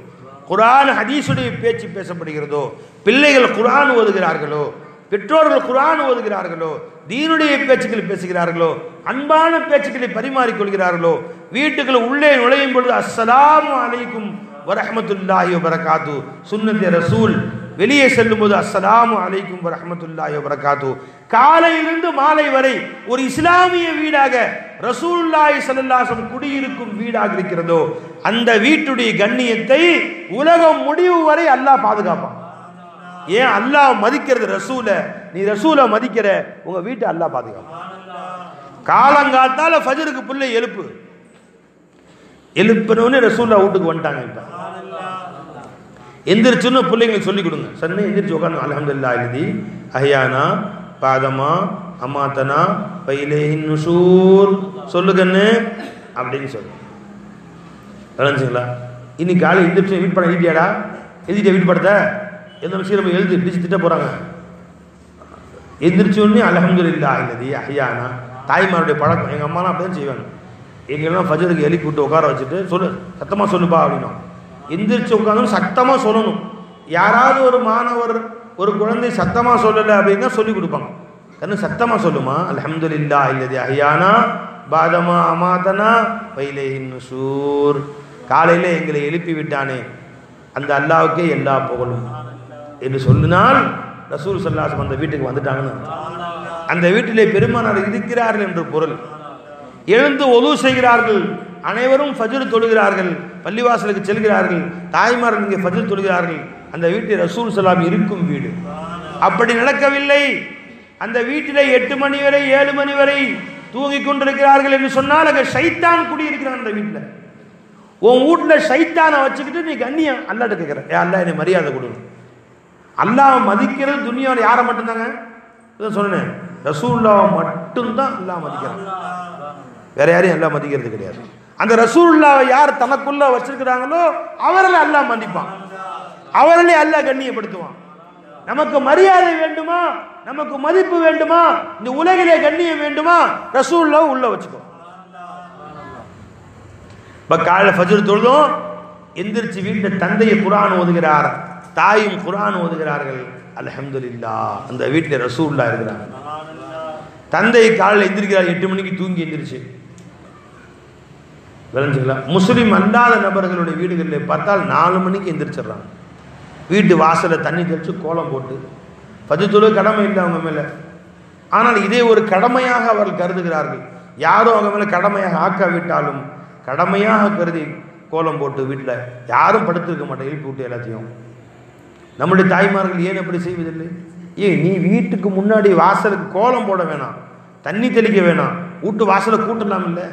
Speaker 1: குர்ஆன் ஹதீஸுடைய பேச்சு பேசப்படுகிறதோ, பிள்ளைகள் குர்ஆன் ஓதுகிறார்களோ, பெற்றோர்கள் குர்ஆன் ஓதுகிறார்களோ, தீனுடைய பேச்சுக்கள் பேசுகிறார்களோ, அன்பான பேச்சுக்களை பரிமாறிக்கொள்கிறார்களோ, வீட்டுக்குள் உள்ளே நுழையும் பொழுது அஸ்ஸலாமு அலைக்கும் வரஹ்மத்துல்லாஹி வபரகாத்து சுன்னத்தே ரசூல், வெளியே செல்லும் போது அஸ்ஸலாமு அலைக்கும் வரஹ்மத்துல்லாஹி வபரகாத்து. காலையிலிருந்து மாலை வரை ஒரு இஸ்லாமிய வீடாக ரசூலுல்லாஹி ஸல்லல்லாஹு அலைஹி வஸல்லம் குடியிருக்கும் வீடாக இருக்கிறதோ, அந்த வீட்டுடைய கண்ணியத்தை உலகம் முடிவு வரை அல்லாஹ் பாதுகாப்பான். ஏன்? அல்லாஹ் மதிக்கிறது ரசூல, நீ ரசூல மதிக்கிற, உங்க வீட்டை அல்லாஹ் பாதுகாப்பான். காலங்காத்தால ஃபஜ்ருக்கு புள்ளை எழுப்பினோன்னு ரசூல்லா வீட்டுக்கு வந்துட்டாங்க. இப்ப எந்திரிச்சுன்னு பிள்ளைங்களுக்கு சொல்லிக் கொடுங்க. சன்னு எந்திரிச்சு உட்காந்து அல்ஹம்துலில்லாஹ் அல்லதி அஹ்யானா பாதமா அமாத்தனா பைலேஹின் நுஷூர் சொல்லுங்கன்னு அப்படின்னு சொல்லு. விளங்குங்களா? இன்னைக்கு காலை எழுந்திரிச்சு வீட்டு படம் எழுதியாடா, எழுதிட்டே வீட்டு படத்தை எந்த விஷயம் எழுதி பிடிச்சி திட்ட போகிறாங்க. எந்திரிச்சோடனே அல்ஹம்துலில்லாஹ் இல்லதி அஹ்யானா, தாய்மாருடைய பழக்கம். எங்கள் அம்மாலாம் அப்படி தான் செய்வாங்க. எங்கெல்லாம் ஃபஜருக்கு எழுப்பி விட்டு உட்கார வச்சுட்டு சொல்லு, சத்தமாக சொல்லுப்பா அப்படின்னா. எந்திரிச்சு உட்காந்து சத்தமாக சொல்லணும். யாராவது ஒரு மாணவர் ஒரு குழந்தை சத்தமாக சொல்லலை அப்படின்னா சொல்லி கொடுப்பாங்க. கண்ணு சத்தமாக சொல்லுமா, அல்ஹம்துலில்லாஹ் இல்லதி அஹ்யானா பாதமா அமாதனா வைலைஹின் நுஷூர். காலையில் எங்களை எழுப்பி விட்டானே அந்த அல்லாஹ்வுக்கே எல்லா புகழும் என்று சொல்லினால் ரசூல் ஸல்லல்லாஹு அலைஹி வஸல்லம் அந்த வீட்டுக்கு வந்துட்டாங்கன்னு. அந்த வீட்டிலே பெருமானார் இருக்கிறார்கள் என்று பொருள். எழுந்து ஒது செய்கிறார்கள், அனைவரும் ஃபஜ்ர் தொழுகிறார்கள், பள்ளிவாசலுக்கு செல்கிறார்கள், தாய்மார்கள் இங்கே ஃபஜ்ர் தொழுகிறார்கள். அந்த வீட்டில் ரசூல் ஸல்லல்லாஹு இருக்கும் வீடு. அப்படி நடக்கவில்லை. அந்த வீட்டிலே 8 மணி வரை 7 மணி வரை தூங்கிக் கொண்டிருக்கிறார்கள் என்று சொன்னால் அங்கே ஷைத்தான் குடியிருக்கிறான் அந்த வீட்டில். உன் வீட்டில் ஷைத்தானை வச்சுக்கிட்டு நீ கண்ணியம் அல்லாட்ட கேட்குற, அல்லாஹ் என்னை மரியாதை கொடு. அல்லாஹ் மதிக்கிறது துனியாவில் யாரை மட்டும்தாங்க இதை சொன்னேன், ரசூலுல்லாஹ் மட்டும்தான் அல்லாஹ் மதிக்கிறான், வேற யாரையும் அல்லாஹ் மதிக்கிறது கிடையாது. அந்த ரசூலுல்லாஹ் யார் தனக்குள்ள வச்சிருக்கிறாங்களோ அவர்களை அல்லாஹ் மதிப்பான், அவர்களை அல்லாஹ் கண்ணியப்படுத்துவான். நமக்கு மரியாதை வேண்டுமா, நமக்கு மதிப்பு வேண்டுமா, இந்த உலகிலே கண்ணியம் வேண்டுமா, ரசூலுல்லாஹ் உள்ள வச்சுக்கோ. காலையில் ஃபஜ்ர் தொழுதும் எந்திரிச்சு வீட்டில் தந்தையை குர்ஆன் ஓதுகிறார், தாயும் குர்ஆன் ஓதுகிறார்கள். அல்ஹம்துலில்லாஹ் அந்த வீட்டில் ரசூலுல்லாஹ் இருக்கிறாங்க. தந்தை காலையில் எந்திரிக்கிறார், 8 மணிக்கு தூங்கி எந்திரிச்சு. விளைஞ்சுக்கலாம். முஸ்லீம் அல்லாத நபர்களுடைய வீடுகளில் பார்த்தால் 4 மணிக்கு எந்திரிச்சிடறாங்க. வீட்டு வாசலில் தண்ணி தெளித்து கோலம் போட்டு ஃபஜ்ர் தொழுகை கடமை இல்லை அவங்க மேலே, ஆனால் இதே ஒரு கடமையாக அவர்கள் கருதுகிறார்கள். யாரும் அவங்க மேலே கடமையாக ஆக்காவிட்டாலும் கடமையாக கருதி கோலம் போட்டு வீட்டில் யாரும் படுத்திருக்க மாட்டேன், எழுப்பி விட்டு எல்லாத்தையும். நம்முடைய தாய்மார்கள் ஏன் அப்படி செய்வதில்லை? நீ வீட்டுக்கு முன்னாடி வாசலுக்கு கோலம் போட வேணாம், தண்ணி தெளிக்க வேணாம், வீட்டு வாசலை கூட்டலாம் இல்லை,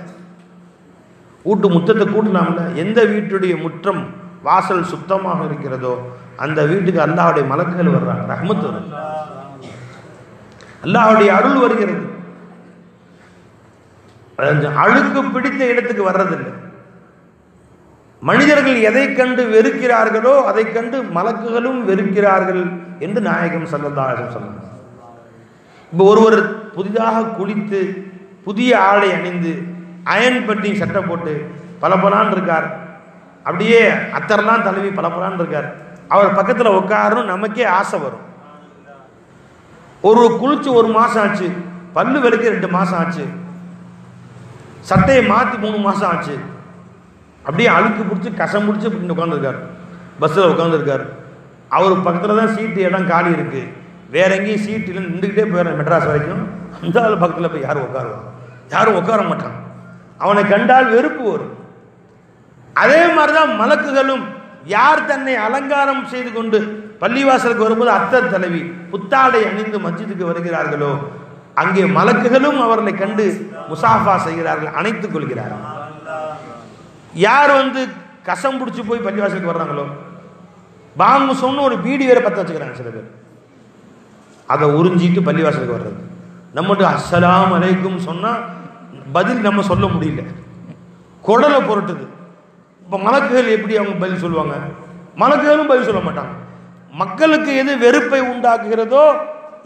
Speaker 1: வீட்டு முற்றத்தை கூட்டலாம் இல்லை. எந்த வீட்டுடைய முற்றம் வாசல் சுத்தமாக இருக்கிறதோ அந்த வீட்டுக்கு அல்லாஹ்வுடைய மலக்குகள் வர்றாங்க, ரஹ்மத் வருது, அல்லாஹ்வுடைய அருள் வருகிறது. அழுக்கு பிடித்த இடத்துக்கு வர்றதில்லை. மனிதர்கள் எதை கண்டு வெறுக்கிறார்களோ அதை கண்டு மலக்குகளும் வெறுக்கிறார்கள் என்று நாயகம் ஸல்லல்லாஹு அலைஹி வஸல்லம் சொன்னார். இப்போ ஒருவர் புதிதாக குளித்து புதிய ஆடை அணிந்து அயன் பட்டி சட்டை போட்டு பலபலான் இருக்கார், அப்படியே அத்தரெல்லாம் தழுவி பலபலான் இருக்கார். அவர் பக்கத்தில் உட்காரணும் நமக்கே ஆசை வரும். ஒரு குளிச்சு 1 மாதம் ஆச்சு, பல்லு விளக்க 2 மாதம் ஆச்சு, சட்டையை மாற்றி 3 மாதம் ஆச்சு, அப்படியே அழுக்கு பிடிச்சி கசம் பிடிச்சி இப்படி உட்காந்துருக்கார், பஸ்ஸில் உட்காந்துருக்கார். அவர் பக்கத்தில் தான் சீட்டு இடம் காலி இருக்குது, வேற எங்கேயும் சீட்டு இல்லை, நின்றுக்கிட்டே போயிடுறேன் மெட்ராஸ் வரைக்கும். அந்த ஆள் பக்கத்தில் போய் யாரும் உட்காருவாங்க, யாரும் உட்கார மாட்டான். அவனை கண்டால் வெறுப்பு வரும். அதே மாதிரி தான் மலக்குகளும் யார் தன்னை அலங்காரம் செய்து கொண்டு பள்ளிவாசலுக்கு வரும்போது அத்தர் தலைவி புத்தாடை அணிந்து மஸ்ஜிதுக்கு வருகிறார்களோ அங்கே மலக்குகளும் அவர்களை கண்டு முசாஃபா செய்கிறார்கள், அணைத்துக் கொள்கிறார்கள். யார் கசம் பிடிச்சி போய் பள்ளிவாசலுக்கு வர்றாங்களோ பாங்கு சொன்ன ஒரு பீடி வேற பற்ற வச்சுக்கிறாங்க சில பேர், அதை உறிஞ்சிட்டு பள்ளிவாசலுக்கு வர்றது. நம்மகிட்ட அஸ்ஸலாமு அலைக்கும் சொன்னால் பதில் நம்ம சொல்ல முடியல, குடலை புரட்டுது. இப்போ மலக்குகள் எப்படி அவங்க பதில் சொல்லுவாங்க? மலக்குகளும் பதில் சொல்ல மாட்டாங்க. மக்களுக்கு எது வெறுப்பை உண்டாக்குகிறதோ,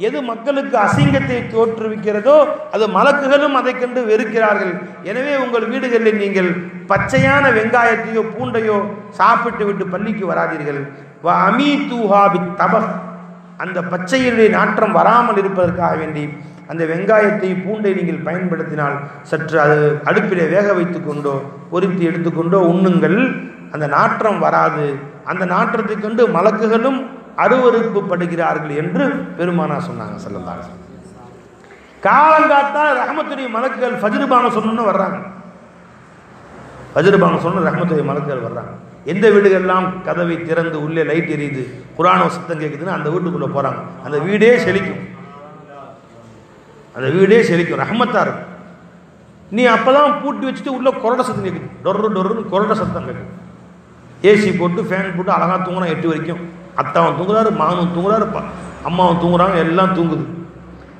Speaker 1: எது மக்களுக்கு அசிங்கத்தை தோற்றுவிக்கிறதோ அது மலக்குகளும் அதை கண்டு வெறுக்கிறார்கள். எனவே உங்கள் வீடுகளில் நீங்கள் பச்சையான வெங்காயத்தையோ பூண்டையோ சாப்பிட்டு விட்டு பள்ளிக்கு வராதீர்கள். அந்த பச்சையினுடைய நாற்றம் வராமல் இருப்பதற்காக வேண்டி அந்த வெங்காயத்தை பூண்டை நீங்கள் பயன்படுத்தினால் சற்று அது அடுப்பிலே வேக வைத்து கொண்டோ பொரித்து எடுத்துக்கொண்டோ உண்ணுங்கள், அந்த நாற்றம் வராது. அந்த நாற்றத்தை கொண்டு மலக்குகளும் அருவருப்பு படுகிறார்கள் என்று பெருமானார் சொன்னாங்க ஸல்லல்லாஹு அலைஹி வஸல்லம். காலங்காத்தால் ரஹ்மத்துடைய மலக்குகள் ஃபஜ்ருபான சொன்னோன்னு வர்றாங்க, ஃபஜ்ருபான சொன்ன ரஹ்மத்துடைய மலக்குகள் வர்றாங்க. எந்த வீடுகள்லாம் கதவை திறந்து உள்ளே லைட் எரியுது, குர்ஆன் சத்தம் கேட்குதுன்னு அந்த வீட்டுக்குள்ளே போகிறாங்க, அந்த வீடே செழிக்கும், அந்த வீடே செழிக்கும், ரஹ்மத்தாக இருக்கும். நீ அப்போ தான் பூட்டி வச்சுட்டு உள்ளே கொரட சத்தம் கேட்குது, டொர்ரு டொர்ருன்னு கொரட சத்தம் கேட்குது. ஏசி போட்டு ஃபேன் போட்டு அழகாக தூங்குறான் 8 வரைக்கும். அத்தாவும் தூங்குறாரு, மானும் தூங்குறாரு, அம்மாவும் தூங்குறாங்க, எல்லாம் தூங்குது.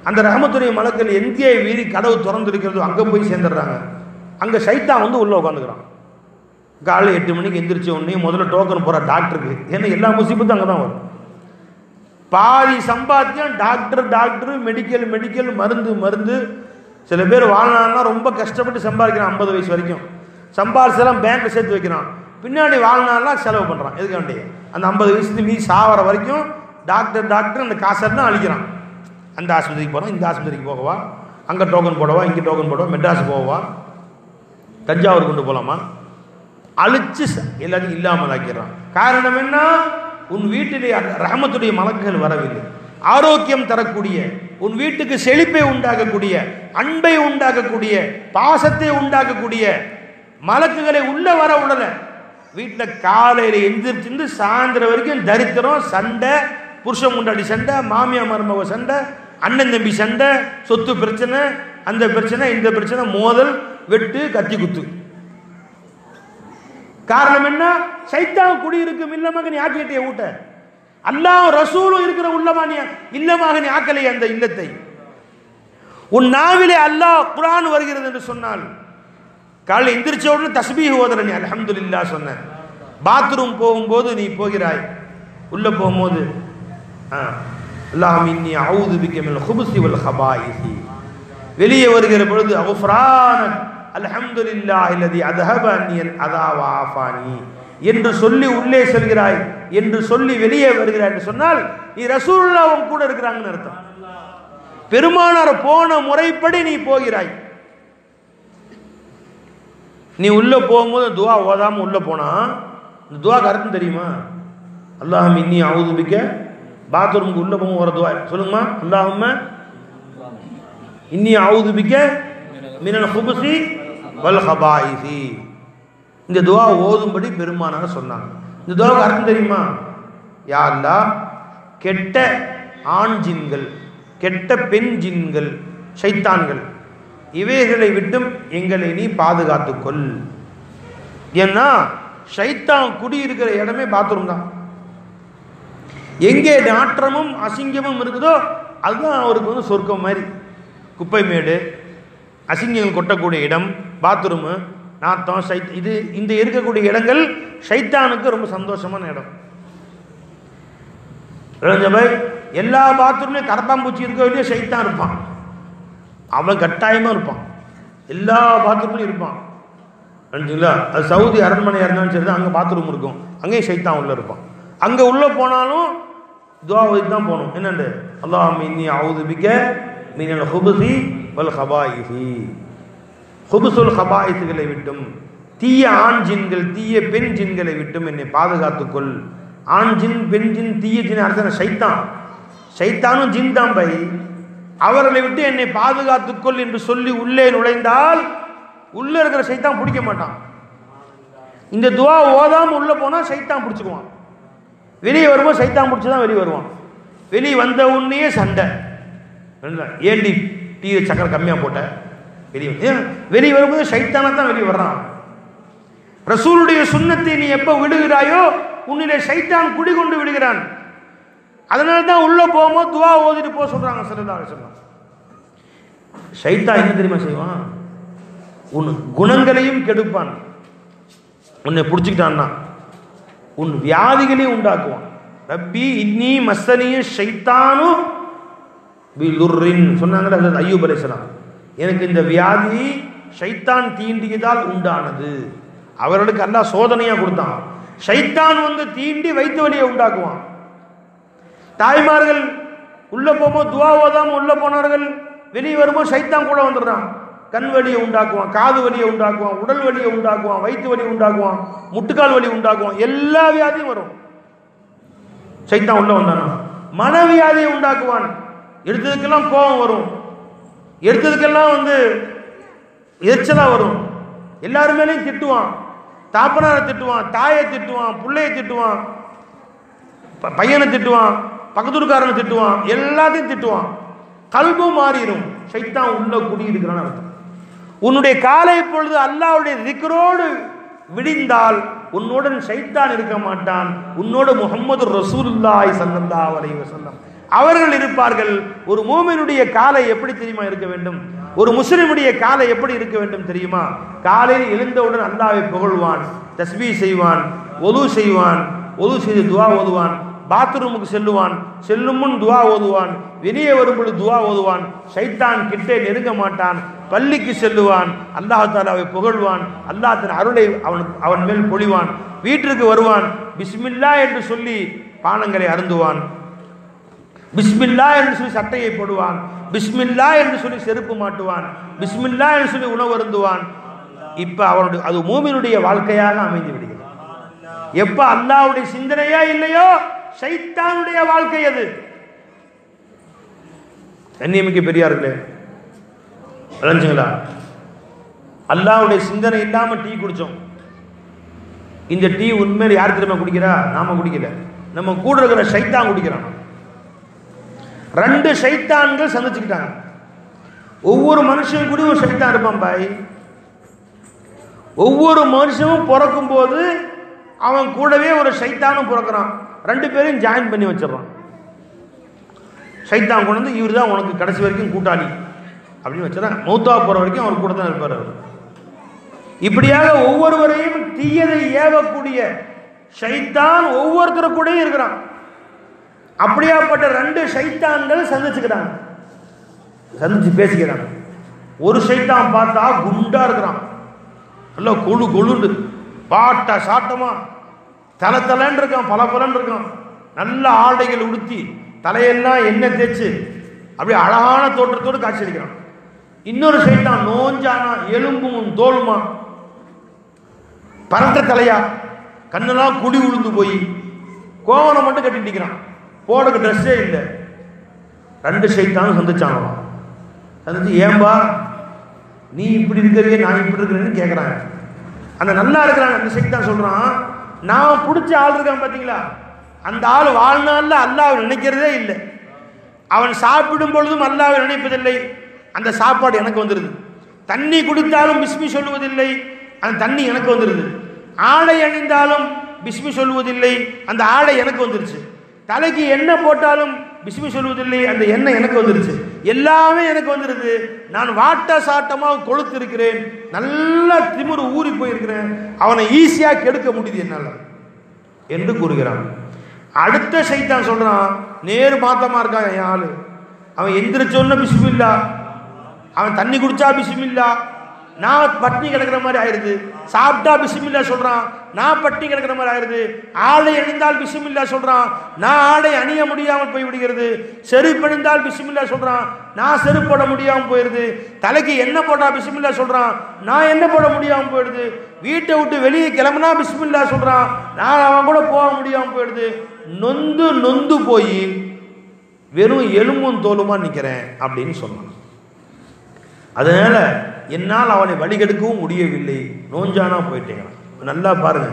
Speaker 1: அந்த ரஹ்மத்துடைய மலக்கள் எங்கேயே வீறி கதவு திறந்து இருக்கிறதோ அங்கே போய் சேர்ந்துடுறாங்க. அங்கே ஷைத்தான் உள்ளே உட்காந்துக்கிறான். காலையில் 8 மணிக்கு எந்திரிச்ச உடனே முதல்ல டோக்கன் போகிற டாக்டருக்கு. ஏன்னா எல்லா முசீபத்தும் அங்கே தான் வரும். பாதி சம்பாத்தியம் டாக்டர் மெடிக்கல் மருந்து. சில பேர் வாழ்நாள்னா ரொம்ப கஷ்டப்பட்டு சம்பாதிக்கிறான். 50 வயசு வரைக்கும் சம்பாதிச்செல்லாம் பேங்க்கில் சேர்த்து வைக்கிறான். பின்னாடி வாழ்நாள்லாம் செலவு பண்ணுறான். எதுக்கு வேண்டிய அந்த 50 வயசுக்கு மீறி சாவர வரைக்கும் டாக்டர் அந்த காசெல்லாம் அழிக்கிறான். அந்த ஆஸ்பத்திரிக்கு போகிறான், இந்த ஆஸ்பத்திரிக்கு போகவா, அங்கே டோக்கன் போடவா, இங்கே டோக்கன் போடவா, மெட்ராஸ் போகவா, தஞ்சாவூர் கொண்டு போகலாமா, அழிச்சு எல்லாத்தையும் இல்லாமல் ஆக்கிடுறான். காரணம் என்ன? உன் வீட்டிலே ரஹமத்துடைய மலக்குகள் வரவில்லை. ஆரோக்கியம் தரக்கூடிய, உன் வீட்டுக்கு செழிப்பை உண்டாக்கக்கூடிய, அன்பை உண்டாக்கக்கூடிய, பாசத்தை உண்டாக்கக்கூடிய மலக்குகளை உள்ள வர விடல. வீட்டில் காலையில் எந்திரிச்சிருந்து சாயந்தரம் வரைக்கும் தரித்திரம், சண்டை, புருஷன் முண்டாடி சண்டை, மாமியா மருமக சண்டை, அண்ணன் தம்பி சண்டை, சொத்து பிரச்சனை, அந்த பிரச்சனை, இந்த பிரச்சனை, மோதல், வெட்டு, கத்தி குத்து. காரணம் என்ன? சைத்தான் குடியிருக்கும் இல்லமாக நீ ஆக்கிட்டே ஊட்ட. அல்லாஹ் ரசூலும் இருக்கிற உள்ளமா நீ இல்லமாக நீ ஆக்கலை அந்த இல்லத்தை. உன் நாவிலே அல்லாஹ் குர்ஆன் வருகிறது என்று சொன்னால் காலையில் எந்திரிச்ச உடனே தஸ்பீஹ் ஓதுற நீ அல்ஹம்துலில்லாஹ் சொன்ன. பாத்ரூம் போகும்போது நீ போகிறாய், உள்ள போகும்போது அல்லாஹும்ம இன்னி அஊது பிக மினல் குபுஸி வல் ஹபாயிஸி, வெளியே வருகிற பொழுது குஃப்ரானக் அல்ஹம்துலில்லாஹி அல்லதி அத்ஹப அன்னில் அதா வ ஆஃபானி என்று சொல்லி உள்ளே செல்கிறாய், என்று சொல்லி வெளியே வருகிறாய் என்று சொன்னால் நீ ரசூலுல்லாஹ் கூட இருக்கிறாங்கன்னு அர்த்தம். பெருமானார் போன முறைப்படி நீ போகிறாய். நீ உள்ள போகும்போது துஆ ஓதாம உள்ள போனா இந்த துஆக்கு அர்த்தம் தெரியுமா? அல்லாஹும்ம இன்னி அஊது பிக, பாத்ரூமுக்கு உள்ள போகும் ஒரு துஆ சொல்லுங்கம்மா. அல்லாஹும்ம இன்னி அஊது பிக மினல் குபுஸி வல் ஹபாயிஸி. இந்த துஆ ஓதும்படி பெருமானார் சொன்னாங்க. இந்த துஆக்கு அர்த்தம் தெரியுமா? யா அல்லாஹ், கெட்ட ஆண் ஜின்கள், கெட்ட பெண் ஜின்கள், ஷைத்தான்கள், இவைகளை விட்டும் எங்களை நீ பாதுகாத்துக்கொள். ஏன்னா ஷைத்தான் குடியிருக்கிற இடமே பாத்ரூம் தான். எங்கே நாற்றமும் அசிங்கமும் இருக்குதோ அதுதான் அவருக்கு வந்து சொர்க்கம் மாதிரி. குப்பை மேடு, அசிங்கங்கள் கொட்டக்கூடிய இடம், பாத்ரூமு, நாத்தம், இது இந்த இருக்கக்கூடிய இடங்கள் ஷைத்தானுக்கு ரொம்ப சந்தோஷமான இடம். எல்லா பாத்ரூம்லையும் கரப்பாம்பூச்சி இருக்கோ இல்லையோ ஷைத்தான் இருப்பான். அவன் கட்டாயமாக இருப்பான், எல்லா பாத்ரூம்லையும் இருப்பான். நினச்சிங்களா? அது சவுதி அரண்மனையாக இருந்தாலும் சரி தான், அங்கே பாத்ரூம் இருக்கும், அங்கேயும் ஷைத்தான் உள்ளே இருப்பான். அங்கே உள்ளே போனாலும் துஆ ஓதி தான் போகணும். என்னண்டு? அல்லாஹும்ம இன்னி அஊது பிக மினல் குபுஸி வல் ஹபாயிஸி, குபுஸுல் ஹபாயிஸ்களை விட்டும், தீய ஆண் ஜின்கள், தீய பெண் ஜின்களை விட்டும் என்னை பாதுகாத்துக்கொள். ஆண் ஜின், பெண் ஜின், தீய ஜின் அர்த்தம் ஷைத்தான். ஷைத்தானும் ஜின் தான் பை. அவர்களை விட்டு என்னை பாதுகாத்துக்கொள் என்று சொல்லி உள்ளே நுழைந்தால் உள்ளே இருக்கிற ஷைத்தான் பிடிக்க மாட்டான். இந்த துஆ ஓதாம உள்ள போனால் ஷைத்தான் பிடிச்சிக்குவான். வெளியே வரும்போது ஷைத்தான் பிடிச்சி தான் வெளியே வருவான். வெளியே வந்த உடனே சண்டை. ஏண்டி டீ சக்கரை கம்மியாக போட்ட, வெளியே வரும்போது ஷைத்தான தான் வெளியே வர்றான். ரசூலுடைய சுன்னத்தை நீ எப்போ விடுகிறாயோ உன்னிலே ஷைத்தான் குடிகொண்டு விடுகிறான். அதனால தான் உள்ள போகும்போது துஆ ஓதிட்டு போக சொல்றாங்க ஸல்லல்லாஹு அலைஹி வஸல்லம். ஷைத்தான் என்ன தெரியுமா செய்வான்? உன் குணங்களையும் கெடுப்பான். உன்னை பிடிச்சிக்கிட்டான்னா உன் வியாதிகளையும் உண்டாக்குவான். ரப்பி இன்னி மஸ்ஸனிய ஷைத்தானு பிதுர்ரின் சொன்னாங்கல்ல ஹஜ்ரத் அய்யூப் அலைஹிஸ்ஸலாம். எனக்கு இந்த வியாதி ஷைத்தான் தீண்டியதால் உண்டானது. அவர்களுக்கு அல்லாஹ் சோதனையா கொடுத்தான். ஷைத்தான் வந்து தீண்டி வயிற்று வலியை உண்டாக்குவான். தாய்மார்கள் உள்ள போகும்போது துஆ ஓதாம உள்ள போனார்கள், வெளியே வரும்போது ஷைத்தான் கூட வந்துடுறான். கண் வலியை உண்டாக்குவான், காது வலியை உண்டாக்குவான், உடல் வலியை உண்டாக்குவான், வயிற்று வலி உண்டாக்குவான், முட்டுக்கால் வலி உண்டாக்குவான், எல்லா வியாதியும் வரும். ஷைத்தான் உள்ள வந்தானா மனவியாதியை உண்டாக்குவான். எடுத்ததுக்கெல்லாம் கோபம் வரும், எடுத்ததுக்கெல்லாம் வந்து எரிச்சலா வரும், எல்லாரும் மேலேயும் திட்டுவான், தாப்பனாரை திட்டுவான், தாயை திட்டுவான், பிள்ளையை திட்டுவான், பையனை திட்டுவான், பக்கத்தூர்காரனை திட்டுவான், எல்லாத்தையும் திட்டுவான். கல்பும் மாறிடும். ஷைத்தான் உள்ள குடியிருக்கிறான்னு அர்த்தம். உன்னுடைய காலை பொழுது அல்லாஹ்வுடைய திக்ரோடு விடிந்தால் உன்னுடன் ஷைத்தான் இருக்க மாட்டான். உன்னோடு முஹம்மது ரசூலுல்லாஹி ஸல்லல்லாஹு அலைஹி வஸல்லம் அவர்கள் இருப்பார்கள். ஒரு மூமினுடைய காலை எப்படி தெரியுமா இருக்க வேண்டும்? ஒரு முஸ்லிமுடைய காலை எப்படி இருக்க வேண்டும் தெரியுமா? காலையில் எழுந்தவுடன் அல்லாஹ்வை புகழ்வான், தஸ்பீஹ் செய்வான், ஒது செய்வான், ஒது செய்து துஆ ஓதுவான், பாத்ரூமுக்கு செல்லுவான், செல்லும் முன் துஆ ஓதுவான், வெளியே வரும்பொழுது துஆ ஓதுவான், ஷைத்தான் கிட்டே நெருங்க மாட்டான், பள்ளிக்கு செல்லுவான், அல்லாஹ் தஆலாவை புகழ்வான், அல்லாஹ் தன் அருளை அவன் மேல் பொழிவான், வீட்டிற்கு வருவான், பிஸ்மில்லா என்று சொல்லி பானங்களை அருந்துவான், பிஸ்மில்லா என்று சொல்லி சட்டையை போடுவான், பிஸ்மில்லா என்று சொல்லி செருப்பு மாட்டுவான், பிஸ்மில்லா என்று சொல்லி உணவு அருந்துவான். இப்ப அவனுடைய அது மூமினுடைய வாழ்க்கையாக அமைந்து விடுகிறது. எப்ப அல்லாஹ்வுடைய சிந்தனையே இல்லையோ ஷைத்தானுடைய வாழ்க்கை அது. கண்ணியமிக்க பெரியார்களே, விளங்குங்களா? அல்லாஹ்வுடைய சிந்தனை இல்லாம டீ குடிச்சோம். இந்த டீ உண்மையில யார் தெரியுமா குடிக்கிறா? நாம குடிக்கல, நம்ம கூட இருக்கிற ஷைத்தான் குடிக்கிறான். ரெண்டு ஷைத்தான்கள் சந்திச்சுக்கிட்டாங்க. ஒவ்வொரு மனுஷன் கூட ஒரு ஷைத்தான் இருப்பான் பாய். ஒவ்வொரு மனுஷனும் பிறக்கும் போது அவன் கூடவே ஒரு ஷைத்தானும் பிறக்கிறான். ரெண்டு பேரையும் ஜாயின் பண்ணி வச்சிடறான். ஷைத்தான் கொண்டு வந்து இவர் தான் உனக்கு கடைசி வரைக்கும் கூட்டாளி அப்படின்னு வச்சுதான் மௌத்தா போற வரைக்கும் அவர் கூட தான் இருப்பார். அவர் இப்படியாக ஒவ்வொருவரையும் தீயதை ஏவக்கூடிய ஷைத்தான் ஒவ்வொருத்தரு கூடயும் இருக்கிறான். அப்படியாப்பட்ட ரெண்டு ஷைத்தான்கள் சந்திச்சுக்கிறாங்க, சந்திச்சு பேசிக்கிறாங்க. ஒரு ஷைத்தான் பார்த்தா குண்டா இருக்கிறான், நல்லா கொழு கொழுண்டு பாட்டா சாட்டமா தலை தலைன்னு இருக்கான், பல பலன்னு இருக்கான், நல்ல ஆடைகள் உடுத்தி தலையெல்லாம் எண்ணெய் தேய்ச்சு அப்படியே அழகான தோற்றத்தோடு காட்சி அளிக்கிறான். இன்னொரு ஷைத்தான் நோஞ்சானா, எலும்பும் தோலுமா, பரட்ட தலையா, கண்ணெல்லாம் குடி உளுந்து போய் கோவணம் மட்டும் கட்டிட்டு நிற்கிறான், போடுக்கு ட்ரெஸ்ஸே இல்லை. ரெண்டு ஷைத்தானும் சந்திச்சாங்களாம். சந்திச்சு ஏன்பா நீ இப்படி இருக்கிறே நான் இப்படி இருக்கிறேன்னு கேட்குறாங்க. அந்த நல்லா இருக்கிறாங்க அந்த ஷைத்தான் சொல்றான், நான் பிடிச்ச ஆள் இருக்கான் பார்த்தீங்களா, அந்த ஆள் வாழ்நாளில் அல்லாஹ்வை நினைக்கிறதே இல்லை, அவன் சாப்பிடும் பொழுதும் அல்லாஹ்வை நினைப்பதில்லை, அந்த சாப்பாடு எனக்கு வந்துடுது. தண்ணி குடித்தாலும் பிஸ்மி சொல்லுவதில்லை, அந்த தண்ணி எனக்கு வந்துடுது. ஆடை அணிந்தாலும் பிஸ்மி சொல்லுவதில்லை, அந்த ஆடை எனக்கு வந்துருச்சு. தலைக்கு எண்ணெய் போட்டாலும் பிஸ்மி சொல்வதில்லை, அந்த எண்ணெய் எனக்கு வந்துருச்சு. எல்லாமே எனக்கு வந்துருது. நான் வாட்ட சாட்டமாக கொழுத்து இருக்கிறேன், நல்லா திமிரு ஊறி போயிருக்கிறேன், அவனை ஈஸியா கெடுக்க முடியுது என்னால என்று கூறுகிறான். அடுத்த ஷைத்தான் சொல்றான், நேரு மாத்தமா இருக்கான் என் ஆளு, அவன் எந்திரிச்சோன்ன பிஸ்மில்லா, அவன் தண்ணி குடிச்சா பிஸ்மில்லா, நான் பட்டினி கிடக்கிற மாதிரி ஆயிருது, சாப்பிட்டா பிஸ்மில்லா சொல்றான், நான் பட்டினி கிடக்கிற மாதிரி ஆயிருது, ஆடை அணிந்தால் பிஸ்மில்லா சொல்றான், நான் ஆடை அணிய முடியாமல் போய் விடுகிறது, செருப்பு அணிந்தால் பிஸ்மில்லா சொல்றான், நான் செருப்பு போட முடியாமல் போயிடுது, தலைக்கு எண்ணெய் போட்டா பிஸ்மில்லா சொல்றான், நான் எண்ணெய் போட முடியாமல் போயிடுது, வீட்டை விட்டு வெளியே கிளம்புனா பிஸ்மில்லா சொல்றான், நான் அவன் கூட போக முடியாமல் போயிடுது. நொந்து நொந்து போய் வெறும் எலும்பும் தோலுமா நிற்கிறேன் அப்படின்னு சொன்னான். அதனால என்னால் அவனை வழிகெடுக்கவும் முடியவில்லை, நோஞ்சானா போயிட்டேங்க. நல்லா பாருங்க,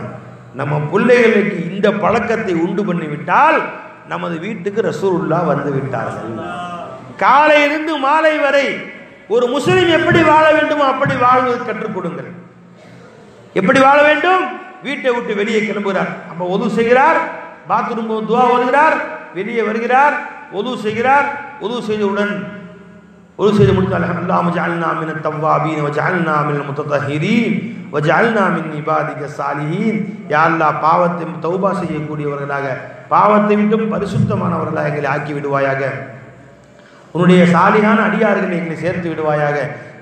Speaker 1: நம்ம பிள்ளைகளுக்கு இந்த பழக்கத்தை உண்டு பண்ணிவிட்டால் நமது வீட்டுக்கு ரசூலுல்லாஹ் வந்து விட்டார்கள். காலையிலிருந்து மாலை வரை ஒரு முஸ்லிம் எப்படி வாழ வேண்டுமோ அப்படி வாழ்வது கற்றுக் கொடுங்கள். எப்படி வாழ வேண்டும்? வீட்டை விட்டு வெளியே கிளம்புகிறார், அப்ப ஒது செய்கிறார், பாத்ரூம் துஆ ஓதுகிறார், வெளியே வருகிறார், ஒது செய்கிறார், ஒது செய்தவுடன் ஒது செய்து முடித்தால் அல்லாஹும்ம ஜஅல்னா மினத் தவ்வாபீன் வஜஅல்னா மினல் முத்ததஹிரீன் வஜஅல்னா மின் இபாதிக சாலிஹீன். யா அல்லாஹ், பாவத்தை தௌபா செய்யக்கூடியவர்களாக, பாவத்தை விட்டும் பரிசுத்தமானவர்களாக எங்களை ஆக்கி விடுவாயாக, உன்னுடைய சாலிகான அடியார்களை எங்களை சேர்த்து விடுவாயாக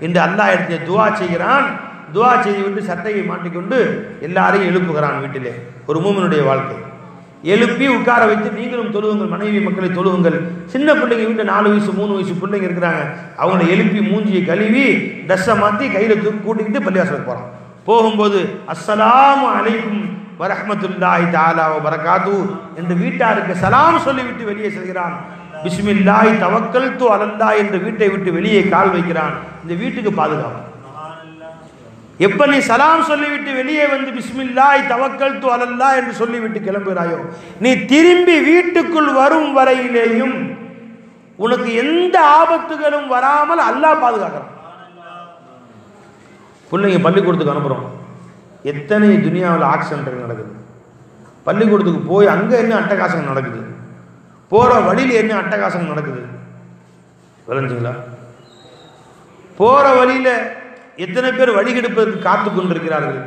Speaker 1: என்று அல்லாஹ் இடத்திலே துஆ செய்கிறான். துஆ செய்துவிட்டு சட்டையை மாட்டிக்கொண்டு எல்லாரையும் எழுப்புகிறான். வீட்டிலே ஒரு மூமினுடைய வாழ்க்கை. எழுப்பி உட்கார வைத்து நீங்களும் தொழுவுங்கள், மனைவி மக்களை தொழுவுங்கள். சின்ன பிள்ளைங்க வீட்டில் 4 வயசு 3 வயசு பிள்ளைங்க இருக்கிறாங்க, அவங்கள எழுப்பி மூஞ்சியை கழுவி ட்ரெஸ்ஸை மாற்றி கையில் தூக்கி கூட்டிக்கிட்டு பள்ளிவாசலுக்கு போகிறான். போகும்போது அஸ்ஸலாமு அலைக்கும் வரஹ்மத்துல்லாஹி தஆலா வ பரகாத்துஹு என்று வீட்டாருக்கு சலாம் சொல்லிவிட்டு வெளியே செல்கிறான். பிஸ்மில்லாஹி தவக்கல்து அலல்லாஹ் என்று வீட்டை விட்டு வெளியே கால் வைக்கிறான். இந்த வீட்டுக்கு பாதுகாப்பு. எப்ப நீ சலாம் சொல்லிவிட்டு வெளியே வந்து பிஸ்மில்லாஹி தவக்கல்து அலல்லாஹ் என்று சொல்லிவிட்டு கிளம்புகிறாயோ, நீ திரும்பி வீட்டுக்குள் வரும் வரையிலேயும் உனக்கு எந்த ஆபத்துகளும் வராமல் அல்லாஹ் பாதுகாக்கிறான். பிள்ளைங்க பள்ளிக்கூடத்துக்கு அனுப்புறோம், எத்தனை துனியாவில் ஆக்சிடென்ட்கள் நடக்குது. பள்ளிக்கூடத்துக்கு போய் அங்கே என்ன அட்டகாசம் நடக்குது. போற வழியில் என்ன அட்டகாசம் நடக்குது விளைஞ்சுங்களா? போற வழியில எத்தனை பேர் வழி கெடுப்பதற்கு காத்து கொண்டிருக்கிறார்கள்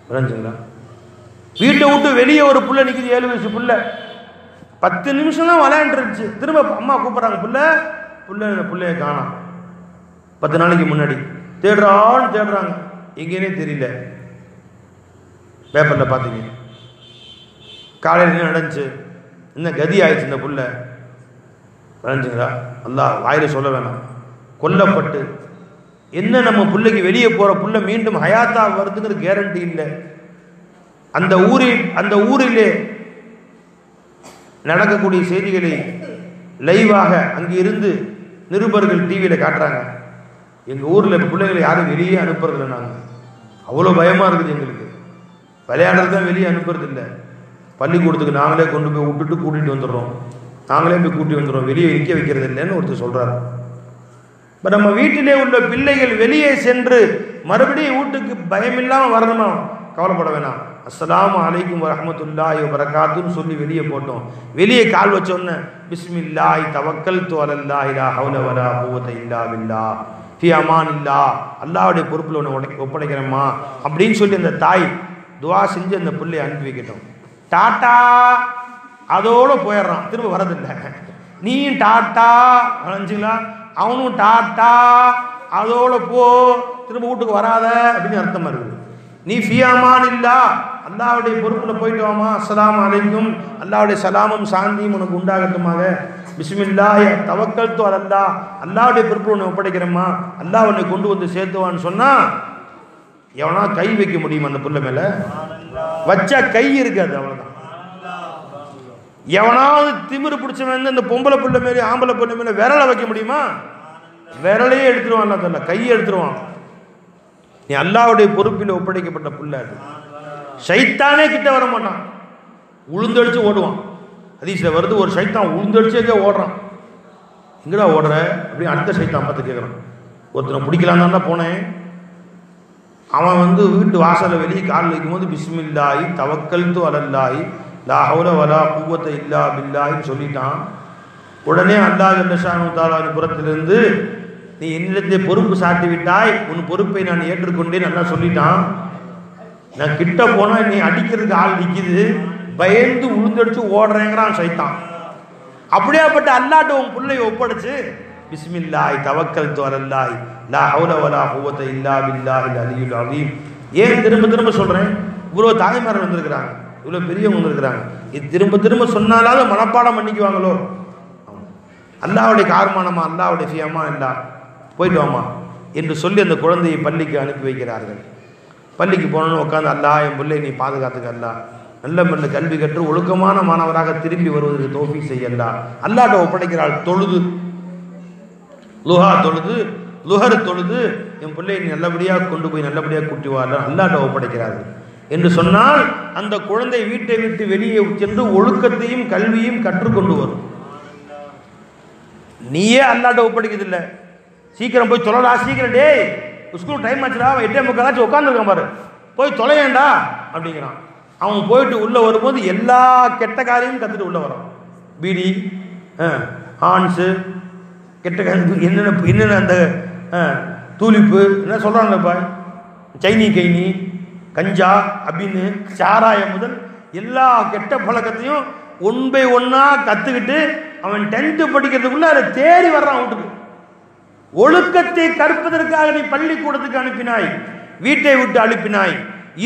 Speaker 1: விளைஞ்சுங்களா? வீட்டை விட்டு வெளியே ஒரு புள்ள நிற்குது, 7 வயசு புள்ள, 10 நிமிஷம் தான் விளையாண்டுருச்சு. திரும்ப அம்மா கூப்பிட்றாங்க, புள்ளைய காணோம். 10 நாளைக்கு முன்னாடி தேடுறாங்க, எங்கேனே தெரியல. பேப்பரில் பார்த்தீங்க, காலையில் என்ன நடந்துச்சு, என்ன கதி ஆயிடுச்சு இந்த புள்ள விளைஞ்சுங்களா? அல்லாஹ் வாயில சொல்ல வேணாம், கொல்லப்பட்டு என்ன நம்ம பிள்ளைக்கு வெளியே போகிற புள்ள மீண்டும் ஹயாத்தா வருதுங்கிற கேரண்டி இல்லை. அந்த ஊரிலே நடக்கக்கூடிய செய்திகளை லைவாக அங்கே இருந்து நிருபர்கள் டிவியில் காட்டுறாங்க. எங்கள் ஊரில் பிள்ளைகளை யாரும் வெளியே அனுப்புறதில்லை. நாங்கள் அவ்வளோ பயமாக இருக்குது எங்களுக்கு. விளையாடுறது தான் வெளியே அனுப்புறது இல்லை. பள்ளிக்கூடத்துக்கு நாங்களே கொண்டு போய் விட்டுட்டு கூட்டிகிட்டு வந்துடுறோம், நாங்களே போய் கூட்டி வந்துடுறோம், வெளியே நிற்க வைக்கிறது இல்லைன்னு ஒருத்தர் சொல்கிறார். இப்போ நம்ம வீட்டிலே உள்ள பிள்ளைகள் வெளியே சென்று மறுபடியும் வீட்டுக்கு பயமில்லாமல் வரணுமா? கவலைப்பட வேணாம். அஸ்ஸலாமு அலைக்கும் வரஹ்மத்துல்லாஹி வபரகாத்துன்னு சொல்லி வெளியே போட்டோம். வெளியே கால் வச்சோன்னே பிஸ்மில்லாஹி தவக்கல்து அலல்லாஹி லா ஹவ்ல வலா குவத இல்லா பில்லாஹ் ஃபி அமானில்லாஹ், அல்லாஹ்வுடைய பொறுப்பில் ஒன்று ஒப்படைக்கிறேம்மா அப்படின்னு சொல்லி அந்த தாய் துவா செஞ்சு அந்த பிள்ளையை அனுப்பி வைக்கட்டும். டாட்டா அதோடு போயிடுறான், திரும்ப வரதில்லை. நீயும் டாட்டா நினச்சிங்களா, அவனும் டாட்டா அதோட போ, திரும்ப வீட்டுக்கு வராத அப்படின்னு அர்த்தமாக இருக்குது. நீ ஃபியாமானில்லா, அல்லாஹ்வுடைய பொறுப்பில் போயிட்டு வாமா, அஸ்ஸலாமு அலைக்கும், அல்லாஹ்வுடைய சலாமும் சாந்தியும் உனக்கு உண்டாகட்டுமாக, பிஸ்மில்லாஹி தவக்கல்து அலல்லாஹ், அல்லாஹ்வுடைய பொறுப்பில் உன்னை ஒப்படைக்கிறேம்மா, அல்லாஹ் உன்னை கொண்டு வந்து சேர்த்துவான்னு சொன்னால் எவனா கை வைக்க முடியுமா அந்த புள்ள மேலே? வச்சா கை இருக்காது, அவ்வளோதான். எவனாவது திமிரு பிடிச்சவன் இந்த பொம்பளை புள்ள மேலே ஆம்பளை புள்ள மேலே விரலை வைக்க முடியுமா? விரலையே எடுத்துருவான், அல்ல கையை எடுத்துருவான். நீ அல்லாஹ்வுடைய பொறுப்பில் ஒப்படைக்கப்பட்ட புள்ள. அது ஷைத்தானே கிட்ட வர மாட்டான், உளுந்தடிச்சு ஓடுவான். ஹதீஸ்ல வருது, ஒரு ஷைத்தான் உளுந்தடிச்சே ஓடுறான். எங்கடா ஓடுற அப்படின்னு அடுத்த ஷைத்தான் பார்த்து கேட்குறான். ஒருத்தனை பிடிக்கலான்னு தான் போனேன், அவன் வீட்டு வாசலில் வெளியே கால் வைக்கும்போது பிஸ்மில்லாஹி தவக்கல்து அலல்லாஹி லா ஹவ்ல வலா குவத இல்லா பில்லாஹின்னு சொல்லிட்டான். உடனே அல்லாஹ் ஜல்லஷானு தஆலாவின் புறத்திலிருந்து நீ என்னிடத்தை பொறுப்பு சாட்டி விட்டாய், உன் பொறுப்பை நான் ஏற்றுக்கொண்டேன் நல்லா சொல்லிட்டான். நான் கிட்ட போனால் நீ அடிக்கிறதுக்கு ஆள் நிற்கிது, பயந்து உளுந்தடிச்சு ஓடுறேங்கிறான் சைத்தான். அப்படியாப்பட்ட அல்லாஹ்ட்ட உன் பிள்ளையை ஒப்படைச்சு பிஸ்மில்லாஹி தவக்கல்து அலல்லாஹி லா ஹவ்ல வலா குவத இல்லா பில்லாஹில் அலியுல் அலீம். ஏன் திரும்ப திரும்ப சொல்கிறேன்? இவ்வளோ தாய்மார்கள் வந்திருக்கிறாங்க, இவ்வளோ பெரியவங்க வந்திருக்கிறாங்க, இது திரும்ப திரும்ப சொன்னாலாவது மனப்பாடம் பண்ணிக்குவாங்களோ? அல்லாஹ்வுடைய கார்மானமா, அல்லாஹ்வுடைய ஃபியமா இல்லா, போயிட்டு வாமா என்று சொல்லி அந்த குழந்தையை பள்ளிக்கு அனுப்பி வைக்கிறார்கள். பள்ளிக்கு போனோன்னு உட்காந்து, அல்லாஹ் என் பிள்ளை நீ பாதுகாத்துக்க, அல்லாஹ் நல்ல நல்ல கல்வி கற்று ஒழுக்கமான மாணவராக திரும்பி வருவதற்கு தௌஃபீக் செய்யல்லா. அல்லாஹ்ட்ட ஒப்படைக்கிறாள். தொழுது லுஹா தொழுது லுஹர் தொழுது என் பிள்ளையை நீ நல்லபடியாக கொண்டு போய் நல்லபடியாக கூட்டி வாரா அல்லாஹ்ட்ட ஒப்படைக்கிறார்கள் என்று சொன்னால் அந்த குழந்தை வீட்டை விட்டு வெளியே சென்று ஒழுக்கத்தையும் கல்வியும் கற்றுக்கொண்டு வரும். நீயே அல்லாஹ்ட்ட ஒப்படைக்கிறதில்லை, சீக்கிரம் போய் தொலைடா, சீக்கிரம் டே ஸ்கூல் டைம் ஆச்சுடா, 8:45 உட்காந்துருக்கான் பாரு, போய் தொலையேண்டா அப்படிங்கிறான். அவன் போயிட்டு உள்ளே வரும்போது எல்லா கெட்ட காரியமும் கற்றுட்டு உள்ளே வரான். பீடி, ஹான்ஸு, கெட்ட காரியம் என்னென்ன அந்த தூளிப்பு என்ன சொல்கிறான்லப்பா, சைனி கைனி, கஞ்சா அப்படின்னு சாராயம் முதல் எல்லா கெட்ட பழக்கத்தையும் ஒன் பை ஒன்னாக கற்றுக்கிட்டு அவன் 10th படிக்கிறதுக்குள்ள அதை தேடி வர்றான் வீட்டுக்கு. ஒழுக்கத்தை கற்பதற்காக நீ பள்ளிக்கூடத்துக்கு அனுப்பினாய், வீட்டை விட்டு அனுப்பினாய்,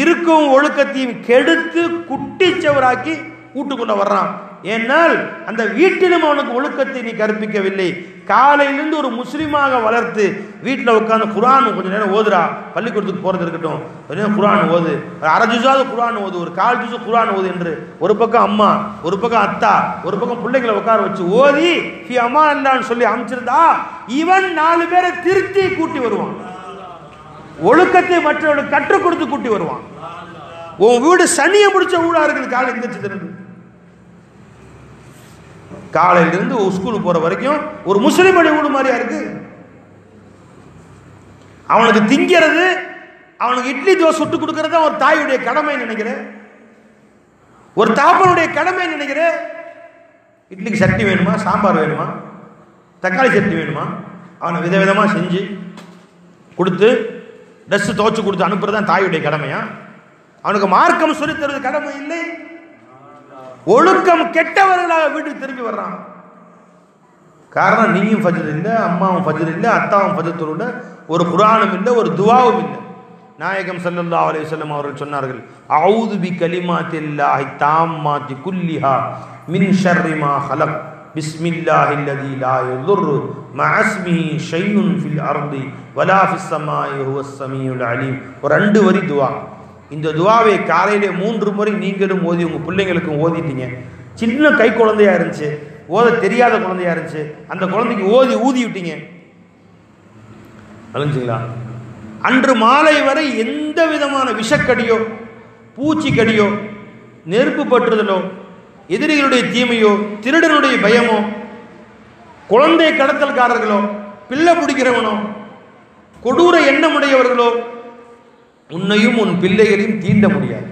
Speaker 1: இருக்கும் ஒழுக்கத்தையும் கெடுத்து குட்டிச்சவராக்கி வீட்டுக்குள்ள வர்றான். ஏன்னால் அந்த வீட்டிலும் அவனுக்கு ஒழுக்கத்தை நீ கற்பிக்கவில்லை. காலையிலிருந்து ஒரு முஸ்லீமாக வளர்த்து வீட்டில் உட்காந்து குர்ஆன் கொஞ்சம் நேரம் ஓதுரா, பள்ளிக்கூடத்துக்கு போகிறது இருக்கட்டும், கொஞ்சம் நேரம் குர்ஆன் ஓது, ஒரு அரை ஜூஸாவது குர்ஆன் ஓது, ஒரு 1/4 ஜூஸ் குர்ஆன் ஓது என்று ஒரு பக்கம் அம்மா, ஒரு பக்கம் அத்தா, ஒரு பக்கம் பிள்ளைங்களை உட்கார வச்சு ஓதி ஃபி அமானில்லான்னு சொல்லி அமைச்சிருந்தா இவன் 4 பேரை திருத்தி கூட்டி வருவான். ஒழுக்கத்தை மற்றவர்களுக்கு கற்றுக் கொடுத்து கூட்டி வருவான். உன் வீடு சனியை முடிச்ச வீடா இருக்குது. காலை எந்திரிச்சது காலையிலிருந்து ஸ்கூலுக்கு போற வரைக்கும் ஒரு முஸ்லிமுடைய வீடு மாதிரியா இருக்கு. அவனுக்கு திங்கிறது, அவனுக்கு இட்லி தோசை சுட்டு கொடுக்கறது ஒரு தாயுடைய கடமை நினைக்கிறேன், ஒரு தாப்பனுடைய கடமை நினைக்கிறேன். இட்லிக்கு சட்னி வேணுமா, சாம்பார் வேணுமா, தக்காளி சட்னி வேணுமா, அவனை விதவிதமாக செஞ்சு கொடுத்து ட்ரெஸ்ஸு துவச்சி கொடுத்து அனுப்புறது தான் தாயுடைய கடமையா? அவனுக்கு மார்க்கம் சொல்லித் தருவது கடமை இல்லை. ஒழுக்கம் கெட்டவர்களாக வீட்டுக்கு திரும்பி வர்றான். காரணம், நீயும் ஃபஜ்ர் இல்லை, அம்மாவும் ஃபஜ்ர் இல்லை, அத்தாவும் ஃபஜ்ர் தொழுல, ஒரு குர்ஆனும் இல்லை, ஒரு துஆவும் இல்லை. நாயகம் ஸல்லல்லாஹு அலைஹி வஸல்லம் அவர்கள் சொன்னார்கள், அஊது பி கலிமாத்தில்லாஹி தாம்மாத்தி குல்லிஹா மின் ஷர்ரி மா ஹலக் பிஸ்மில்லாஹில்லதீ லா யதுர்ரு மஅஸ்மிஹி ஷைஉன் ஃபில் அர்தி வலா ஃபிஸ் ஸமாஇ ஹுவஸ் ஸமீஉல் அலீம். ஒரு 2 வரி துஆ. இந்த துஆவை காலையிலே 3 முறை நீங்களும் ஓதி உங்கள் பிள்ளைங்களுக்கும் ஓதிட்டீங்க. சின்ன கை குழந்தையா இருந்துச்சு, ஓத தெரியாத குழந்தையா இருந்துச்சு, அந்த குழந்தைக்கு ஊதி விட்டீங்க, அழிஞ்சுங்களா? அன்று மாலை வரை எந்த விதமான விஷக்கடியோ, பூச்சிக்கடியோ, நெருப்பு பற்றுதலோ, எதிரிகளுடைய தீமையோ, திருடனுடைய பயமோ, குழந்தை கடத்தல்காரர்களோ, பிள்ளை பிடிக்கிறவனோ, கொடூர எண்ணமுடையவர்களோ உன்னையும் உன் பிள்ளைகளையும் தீண்ட முடியாது.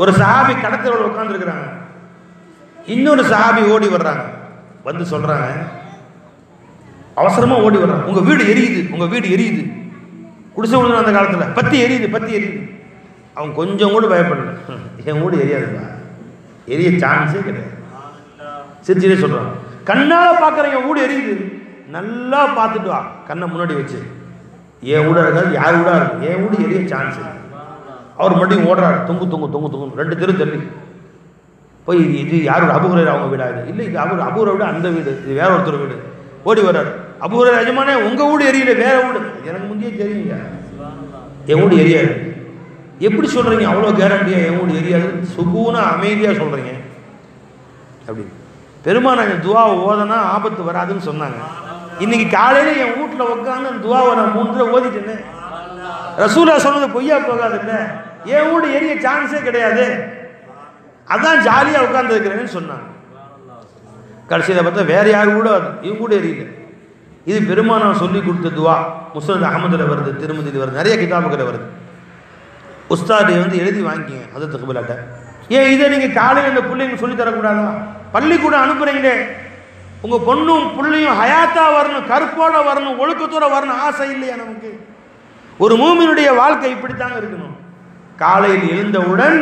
Speaker 1: ஒரு சஹாபி கடத்தலோட உட்கார்ந்து இருக்கிறாங்க. இன்னொரு சஹாபி ஓடி வர்றாங்க, வந்து சொல்றாங்க, அவசரமா ஓடி வர்றாங்க, உங்க வீடு எரியுது, உங்க வீடு எரியுது. குடிசை விழுந்து அந்த காலத்துல பத்தி எரியுது. அவன் கொஞ்சம் கூட பயப்படல. என் வீடு எரியாதுப்பா, எரிய சான்ஸே கிடையாது. சிரிச்சிலே சொல்றான், கண்ணால பாக்குறேன் என் வீடு எரியுது, நல்லா பார்த்துட்டு வா, கண்ணை முன்னாடி வச்சு. என் வீடா இருக்காது, யார் வீடா இருக்கும், என் வீடு எரிய சான்ஸ். அவர் மட்டும் ஓடுறாரு, தொங்கு 2 தெரு தள்ளி போய், இது யாரு? அபூ ஹுரைரா அவங்க வீடா? இது இல்லை, இது அபூ ஹுரைரா விட அந்த வீடு, இது வேற ஒருத்தர் வீடு. ஓடி வர்றாரு, அபூ ஹுரைரா எஜமானே உங்க வீடு எரியல, வேற வீடு. எனக்கு முந்தையே தெரியுங்க, என் வீடு எரியாது. எப்படி சொல்றீங்க அவ்வளோ கேரண்டியா என் வீடு எரியாது? சுகூனா அமைதியா சொல்றீங்க அப்படி. பெருமானார் துஆவை ஓதனா ஆபத்து வராதுன்னு சொன்னாங்க. இன்னைக்கு காலையில என் வீட்டுல உட்காந்து அந்த துஆவை நான் 3 தடவை ஓதிட்டேன்னு. ரசூலா சொன்னது பொய்யா போகாது இல்ல, என் வீடு எரிய சான்ஸே கிடையாது, அதான் ஜாலியா உட்கார்ந்து இருக்கிறேன்னு சொன்னாங்க. கடைசியில் பார்த்தா வேற யாரு கூட இவங்க கூட எரியல. இது பெருமானார் சொல்லி கொடுத்த துஆ. முஸ்னத் அஹ்மதுல வருது, திருமதியில் வருது, நிறைய கிதாபுகளை வருது. உஸ்தாதை எழுதி வாங்கிங்க ஹதரத் கபிலாட்ட. ஏன் இதை நீங்க காலையில் இந்த பிள்ளைங்க சொல்லி தரக்கூடாதா? பள்ளிக்கூடம் அனுப்புறீங்களே, உங்க பொண்ணும் பிள்ளையும் ஹயாத்தா வரணும், கருப்போட வரணும், ஒழுக்கத்தோட வரணும் ஆசை இல்லையா நமக்கு? ஒரு மூமினுடைய வாழ்க்கை இப்படித்தாங்க இருக்கணும். காலையில் எழுந்தவுடன்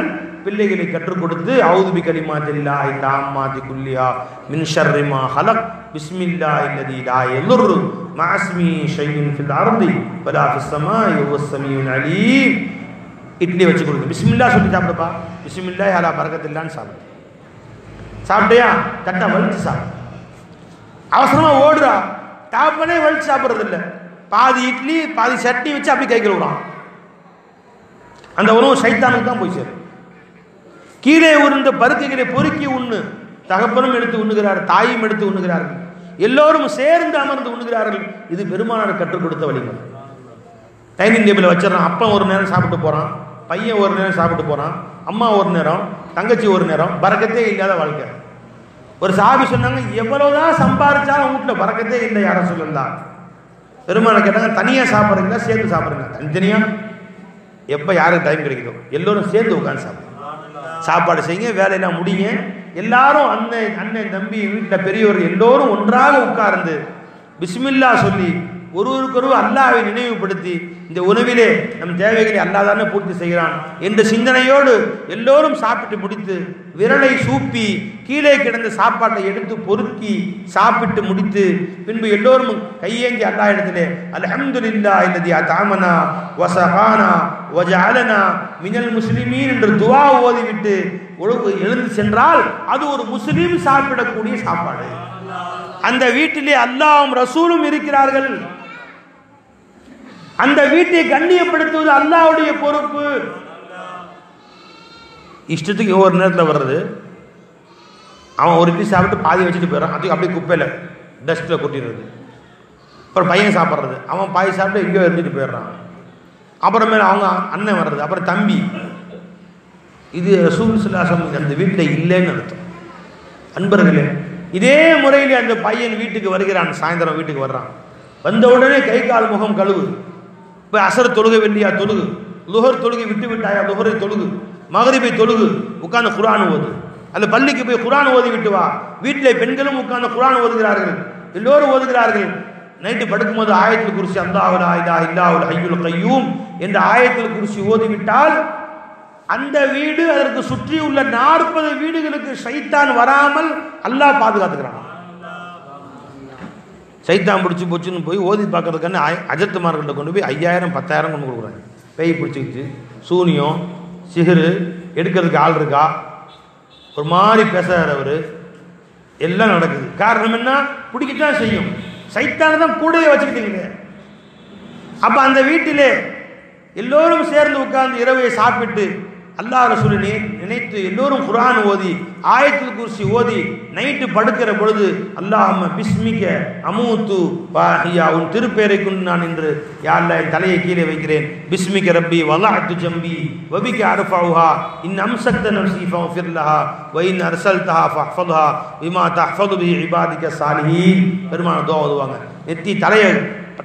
Speaker 1: பிள்ளைகளை கற்றுக் கொடுத்து அஊது பி கலிமாத்தில்லாஹி தாம்மாத்தி குல்லிஹா மின் ஷர்ரி மா ஹலக் பிஸ்மில்லாஹில்லதீ லா யதுர்ரு மஅஸ்மிஹி ஷைஉன் ஃபில் அர்தி வலா ஃபிஸ் ஸமாஇ ஹுவஸ் ஸமீஉல் அலீம். இட்லி வச்சு கொடுங்க, பிஸ்மில்லா சொல்லி சாப்பிடுப்பா, பிஸ்மில்லாஹி அலா பரக்கத்தில்லான்னு சாப்பிடு. சாப்பிட்டியா? தட்டை வலிச்சு சாப்பிடு. அவசரமா ஓடுறா, டாப்பனே வலிச்சு சாப்பிட்றது இல்லை, பாதி இட்லி பாதி சட்னி வச்சு அப்படி கைக்கிற விடுறான். அந்த உணவு சைத்தானுக்கு தான் போய் சேரும். கீழே உருந்த பருக்கைகளை பொறுக்கி உண்ணு, தகப்பனும் எடுத்து உண்ணுகிறார், தாயும் எடுத்து உண்ணுகிறார்கள், எல்லோரும் சேர்ந்து அமர்ந்து உண்ணுகிறார்கள். இது பெருமானார் கற்றுக் கொடுத்த வழிமுறை. டைனிங் டேபிள் வச்சிடறான், அப்பா ஒரு நேரம் சாப்பிட்டு போறான், பையன் ஒரு நேரம் சாப்பிட்டு போறான், அம்மா ஒரு நேரம், தங்கச்சி ஒரு நேரம், பரக்கத்தே இல்லாத வாழ்க்கை. ஒரு சஹாபி சொன்னாங்க, எவ்வளவுதான் சம்பாதிச்சாலும் வீட்டுல பரக்கத்தே இல்லை யார சொல்லலாம். பெருமானை கேட்டாங்க, தனியா சாப்பிட்றீங்களா சேர்ந்து சாப்பிட்றீங்களா? தனித்தனியா எப்ப யாருக்கு டைம் கிடைக்குதோ எல்லோரும் சேர்ந்து உட்காந்து சாப்பிடுங்க, சாப்பாடு செய்யுங்க, வேலையெல்லாம் முடியுங்க. எல்லாரும் அண்ணன் தம்பி வீட்டில் பெரியவர் எல்லோரும் ஒன்றாக உட்கார்ந்து பிஸ்மில்லா சொல்லி ஒருவருக்கொரு அல்லாஹ்வை நினைவுபடுத்தி இந்த உணவிலே நம் தேவைகளை அல்லாஹ் தானே பூர்த்தி செய்கிறான் என்ற சிந்தனையோடு எல்லோரும் சாப்பிட்டு முடித்து விரலை சூப்பி கீழே கிடந்த சாப்பாட்டை எடுத்து பொறுக்கி சாப்பிட்டு முடித்து பின்பு எல்லோரும் கையேந்தி அல்லாஹ் இடத்திலே அல்ஹம்துலில்லாஹ் அல்லதி அத்அமனா வஸகானா வஜஅலனா மினல் முஸ்லிமீன் என்று துஆ ஓதிவிட்டு எழுந்து சென்றால் அது ஒரு முஸ்லீம் சாப்பிடக்கூடிய சாப்பாடு. அந்த வீட்டிலே அல்லாஹ்வும் ரசூலும் இருக்கிறார்கள். அந்த வீட்டை கண்ணியப்படுத்துவது அல்லாஹ்வுடைய பொறுப்பு. இஷ்டத்துக்கு ஒவ்வொரு நேரத்தில் வர்றது, அவன் ஒரு இட்லி சாப்பிட்டு பாதி வச்சுட்டு போயிடறான், அதுக்கு அப்படியே குப்பையில் டஸ்ட்டில் கொட்டிடுறது. அப்புறம் பையன் சாப்பிட்றது, அவன் பாதி சாப்பிட்டு எங்கேயோ இருந்துட்டு போயிடுறான். அப்புறமேல அவங்க அண்ணன் வர்றது, அப்புறம் தம்பி. இது ரசூல் ஸல்லல்லாஹு அலைஹி வஸல்லம் அந்த வீட்டில் இல்லைன்னு அர்த்தம். அன்பர்களே, இதே முறையில் அந்த பையன் வீட்டுக்கு வருகிறான், சாயந்தரம் வீட்டுக்கு வர்றான், வந்த உடனே கை கால் முகம் கழுவு, இப்போ அசர் தொழுகை வெள்ளியா தொழுகு, லுஹர் தொழுகை விட்டு விட்டாயா லுஹரை தொழுகு, மகரிபை தொழுகு, உட்காந்து குர்ஆன் ஓது. அல்ல பள்ளிக்கு போய் குர்ஆன் ஓதி விட்டு வா. வீட்டிலே பெண்களும் உட்கார்ந்து குர்ஆன் ஓதுகிறார்கள், எல்லோரும் ஓதுகிறார்கள். நைட்டு படுக்கும்போது ஆயத்துல் குர்சி அல்லாஹு லா இலாஹ இல்லல்லாஹுல் ஹய்யுல் கய்யூம் என்ற ஆயத்துல் குர்சி ஓதிவிட்டால் அந்த வீடு அதற்கு சுற்றி உள்ள 40 வீடுகளுக்கு ஷைத்தான் வராமல் அல்லாஹ் பாதுகாத்துக்கிறான். சைத்தான் பிடிச்சி போச்சுன்னு போய் ஓதி பார்க்கறதுக்கான அஜத்துமார்கிட்ட கொண்டு போய் 5000 10,000 கொண்டு கொடுக்குறாங்க. பேய் பிடிச்சிக்கிச்சு, சூனியம் சிஹரு எடுக்கிறதுக்கு ஆள் இருக்கா, ஒரு மாதிரி பேசுறவர் எல்லாம் நடக்குது. காரணம் என்ன? பிடிக்கத்தான் செய்யும். சைத்தானை தான் கூடவே வச்சுக்கிட்டீங்க. அப்ப அந்த வீட்டிலே எல்லோரும் சேர்ந்து உட்கார்ந்து இரவை சாப்பிட்டு அல்லாஹ் ரசூலை நினைத்து எல்லோரும் குர்ஆன் ஓதி ஆயத்துல் குர்சி ஓதி நைட்டு படுக்கிற பொழுது அல்லாஹும்ம பிஸ்மிக அமூத்து வாஹியா, உன் திருப்பெயரை கொண்டு நான் இன்று யா அல்லாஹ் என் தலையை கீழே வைக்கிறேன். பிஸ்மிக ரப்பி வலஅத்து ஜம்பி வபிக அர்ஃபஉஹா இன் அம்சக்த நஃப்ஸி ஃபஃபிர் லஹா வ இன் அர்ஸல்தஹா ஃபஹ்ஃபதுஹா பிமா தஹ்ஃபது பி இபாதிக ஸாலிஹீன். பெருமான துஆ ஓதுவாங்க. நெத்தி தலையை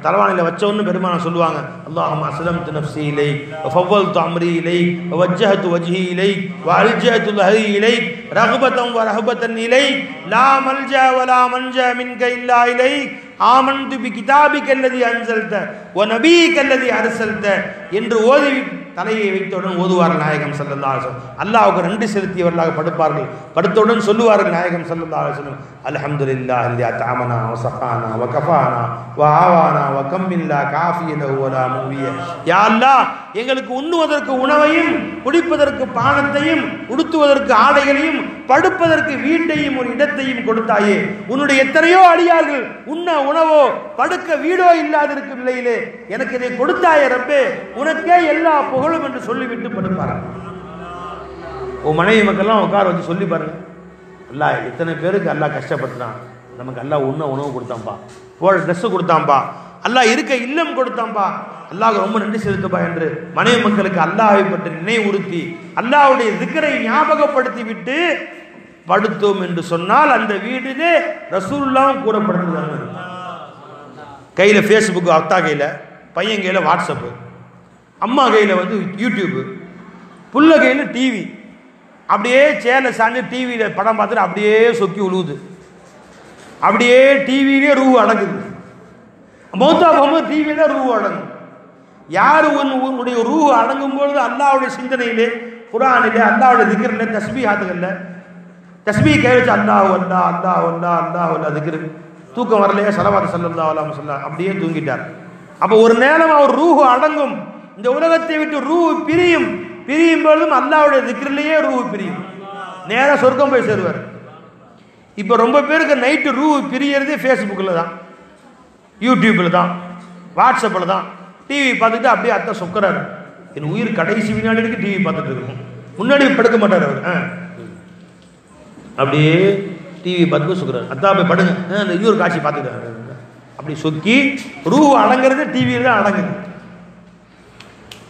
Speaker 1: தலவாணியில் வச்சவொன்னு பெருமான சொல்லுவாங்க, அல்லாஹும்ம அஸ்லம்து நஃப்ஸி இலைக் வ ஃபவ்வல்து அம்ரி இலைக் வ வஜ்ஜஹது வஜ்ஹி இலைக் வ அல்ஜஅது லஹி இலைக் ரஹ்பதன் வ ரஹ்பதன் இலைக் லா மல்ஜா வ லா மன்ஜா மின்க இல்லா இலைக் ஆமன்து பி கிதாபிக அல்லதி அன்ஸல்த வ நபியிக அல்லதி அர்ஸல்த என்று ஓதி தலையை வைத்தவுடன் ஓதுவார்கள் நாயகம் ஸல்லல்லாஹு அலைஹி வஸல்லம். அல்லாஹ்வுக்கு நன்றி செலுத்தியவர்களாக படுப்பார்கள். படுத்தவுடன் சொல்லுவார்கள் நாயகம் ஸல்லல்லாஹு அலைஹி வஸல்லம், அல்ஹம்துலில்லாஹி அல்லதி அத்அமனா வ ஸகானா வ கஃபானா வ ஆவானா வ கம்மில்லா காஃபியலஹு வ லா முவிய. யா அல்லாஹ், எங்களுக்கு உண்ணுவதற்கு உணவையும் குடிப்பதற்கு பானத்தையும் உடுத்துவதற்கு ஆடைகளையும் படுப்பதற்கு வீட்டையும் ஒரு இடத்தையும் கொடுத்தாயே. உன்னுடைய எத்தனையோ அடியார்கள் உண்ண உணவோ படுக்க வீடோ இல்லாதிருக்கும் நிலையிலே எனக்கு இதை கொடுத்தாயே ரப்பே, உனக்கே எல்லா புகழும் என்று சொல்லிவிட்டு படுப்பார்கள். உன் மனைவி மக்கள்லாம் உட்கார வச்சு சொல்லி பாருங்க, அல்லாஹ் எத்தனை பேருக்கு அல்லாஹ் கஷ்டப்பட்டான், நமக்கு அல்லாஹ் உண்ண உணவு கொடுத்தான்பா, போட ட்ரெஸ் கொடுத்தான்பா, அல்லாஹ் இருக்க இல்லம் கொடுத்தான்பா, அல்லாஹ் ரொம்ப நன்றி செலுத்தப்பா என்று மனைவி மக்களுக்கு அல்லாஹ்வை பற்றி நினைவுறுத்தி அல்லாஹ்வுடைய திக்ரை ஞாபகப்படுத்தி விட்டு படுத்தோம் என்று சொன்னால் அந்த வீடிலே ரசூலுல்லாஹ் கூறப்படுகிறாங்க. கையில ஃபேஸ்புக், அத்தா கையில, பையன் கையில வாட்ஸ்அப், அம்மா கையில யூடியூப், புள்ள கையில டிவி. அப்படியே சேலை சாஞ்சு டிவியில படம் பார்த்துட்டு அப்படியே சொக்கி உழுவுது. அப்படியே டிவியிலே ரூ அடங்குது. மௌத்தா போகும்போது டிவியில ரூ அடங்கும். யாரு உன்னுடைய ரூ அடங்கும் பொழுது அல்லாஹ்வுடைய சிந்தனையிலே, குர்ஆனிலே, அல்லாஹ்வுடைய திக்ரிலே, தஸ்பீஹாத்துகள்ல தஸ்பீஹ் கை வச்சு அல்லாஹ் அல்லாஹ் அல்லாஹ் அல்லாஹ் அல்லாஹ் அல்லாஹ் திக்ர். தூக்கம் வரலையே, ஸலவாத் ஸல்லல்லாஹு அலைஹி வஸல்லம் அப்படியே தூங்கிட்டார். அப்ப ஒரு நேரம் அவர் ரூஹ் அடங்கும். இந்த உலகத்தை விட்டு ரூஹ் பிரியும். பிரியும் பொழுதும் அல்லாஹ்வுடைய திக்ரிலேயே ரூஹ் பிரியும். நேரா சொர்க்கம் போய் சேருவார். இப்ப ரொம்ப பேருக்கு நைட்டு ரூஹ் பிரியறதே ஃபேஸ்புக்கில் தான், யூடியூப்பில் தான், வாட்ஸ்அப்பில் தான். டிவி பார்த்துட்டு அப்படியே அத்தை சொக்குறாரு. என் உயிர் கடைசி வினாடிக்கு டிவி பார்த்துட்டு இருக்கும். முன்னாடி படுக்க மாட்டார் அவர். அப்படியே டிவி பார்த்து சொக்குறாரு. அத்தா போய் படுங்க, அந்த இன்னொரு காட்சி பார்த்துக்கிறாரு. அப்படி சொக்கி ரூ அடங்கிறது டிவியில் தான் அடங்குது.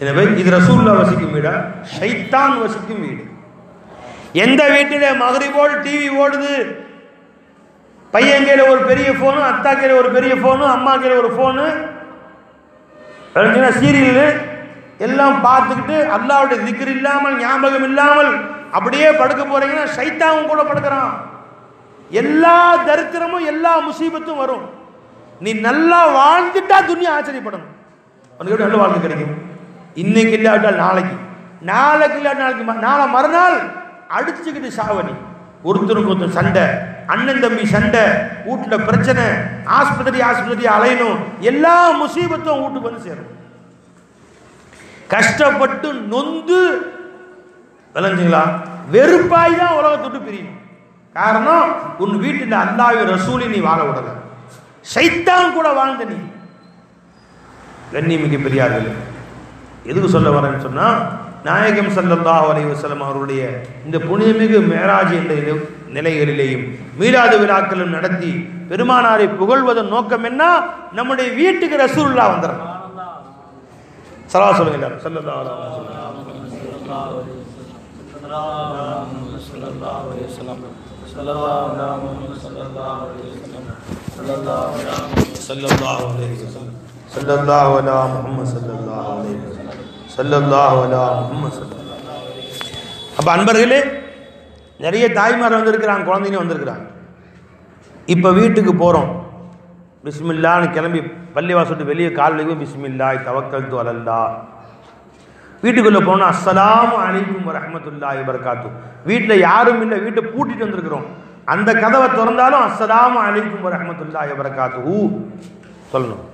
Speaker 1: எனவே இது ரசூலுல்லாஹ் வசிக்கும் வீடா, ஷைத்தான் வசிக்கும் வீடு. எந்த வீட்டிலே மக்ரிபோல் டிவி ஓடுது, பையன் கையில ஒரு பெரிய போனு, அத்தா கையில ஒரு பெரிய போனு, அம்மா கையில ஒரு போனு, சீரியல் எல்லாம் பார்த்துக்கிட்டு அல்லாஹ்வுடைய திக்ர் இல்லாமல் ஞாபகம் இல்லாமல் அப்படியே படுக்க போறீங்கன்னா ஷைத்தானும் கூட படுக்கிறான். எல்லா தரித்திரமும் எல்லா முசீபத்தும் வரும். நீ நல்லா வாழ்ந்துட்டா துனியா ஆச்சரியப்படணும். உனக்கு நல்ல வாழ்க்கை கிடைக்கும். இன்னைக்கு இல்லாட்டால் நாளைக்கு, நாளைக்கு இல்லாட்ட நாளைக்கு, நாளை மறுநாள் அடிச்சுக்கிட்டு சாவணி. ஒருத்தருக்கு ஒருத்தர் சண்டை, அண்ணன் தம்பி சண்டை, வீட்டுல பிரச்சனை, ஆஸ்பத்திரி அலையணும். எல்லா முசீபத்தும் வீட்டுக்கு வந்து சேரும். கஷ்டப்பட்டு நொந்து விளைஞ்சுங்களா, வெறுப்பாய் தான் உலகத்தை விட்டு பிரியணும். காரணம், உன் வீட்டில் அல்லாஹ்வை ரசூலை நீ வாழ விடல, ஷைத்தான் கூட வாழ்ந்த நீ. கண்ணியமிக்க பெரியார்கள், எதுக்கு சொல்ல வரேன்னு சொன்னா, நாயகம் ஸல்லல்லாஹு அலைஹி வஸல்லம் அவருடைய இந்த புனிதமிகு மேராஜ் என்ற நிலைகளிலேயும் மீலாது விழாக்களும் நடத்தி பெருமானாரை புகழ்வதன் நோக்கம் என்ன? நம்முடைய வீட்டுக்கு ரசூலுல்லாஹ் வந்துடுறாங்க. ஸலவாத் சொல்லுங்க எல்லாரும். ஸல்லல்லாஹு அலைஹி வஸல்லம், ஸல்லல்லாஹு அலைஹி வஸல்லம், ஸல்லல்லாஹு அலைஹி வஸல்லம், ஸல்லல்லாஹு அலைஹி வஸல்லம், ஸல்லல்லாஹு அலா முஹம்மது ஸல்லல்லாஹு அலைஹி வஸல்லம், ஸல்லல்லாஹு அலா முஹம்மது ஸல்லல்லாஹு அலைஹி வஸல்லம். அப்ப அன்பர்களே, நிறைய தாய்மார் வந்திருக்கிறாங்க, குழந்தைங்க வந்திருக்கிறாங்க. இப்போ வீட்டுக்கு போகிறோம், பிஸ்மில்லான்னு கிளம்பி பள்ளிவாசல் வெளியே கால் வைக்கும், பிஸ்மில்லாஹி தவக்கல்து அலல்லாஹ். வீட்டுக்குள்ளே போனால் அஸ்ஸலாமு அலைக்கும் வரஹ்மத்துல்லாஹி வபரகாத்து. வீட்டில் யாரும் இல்லை, வீட்டை பூட்டிட்டு வந்திருக்கிறோம். அந்த கதவை திறந்தாலும் அஸ்ஸலாமு அலைக்கும் வரஹ்மத்துல்லாஹி வபரகாத்து சொல்லணும்.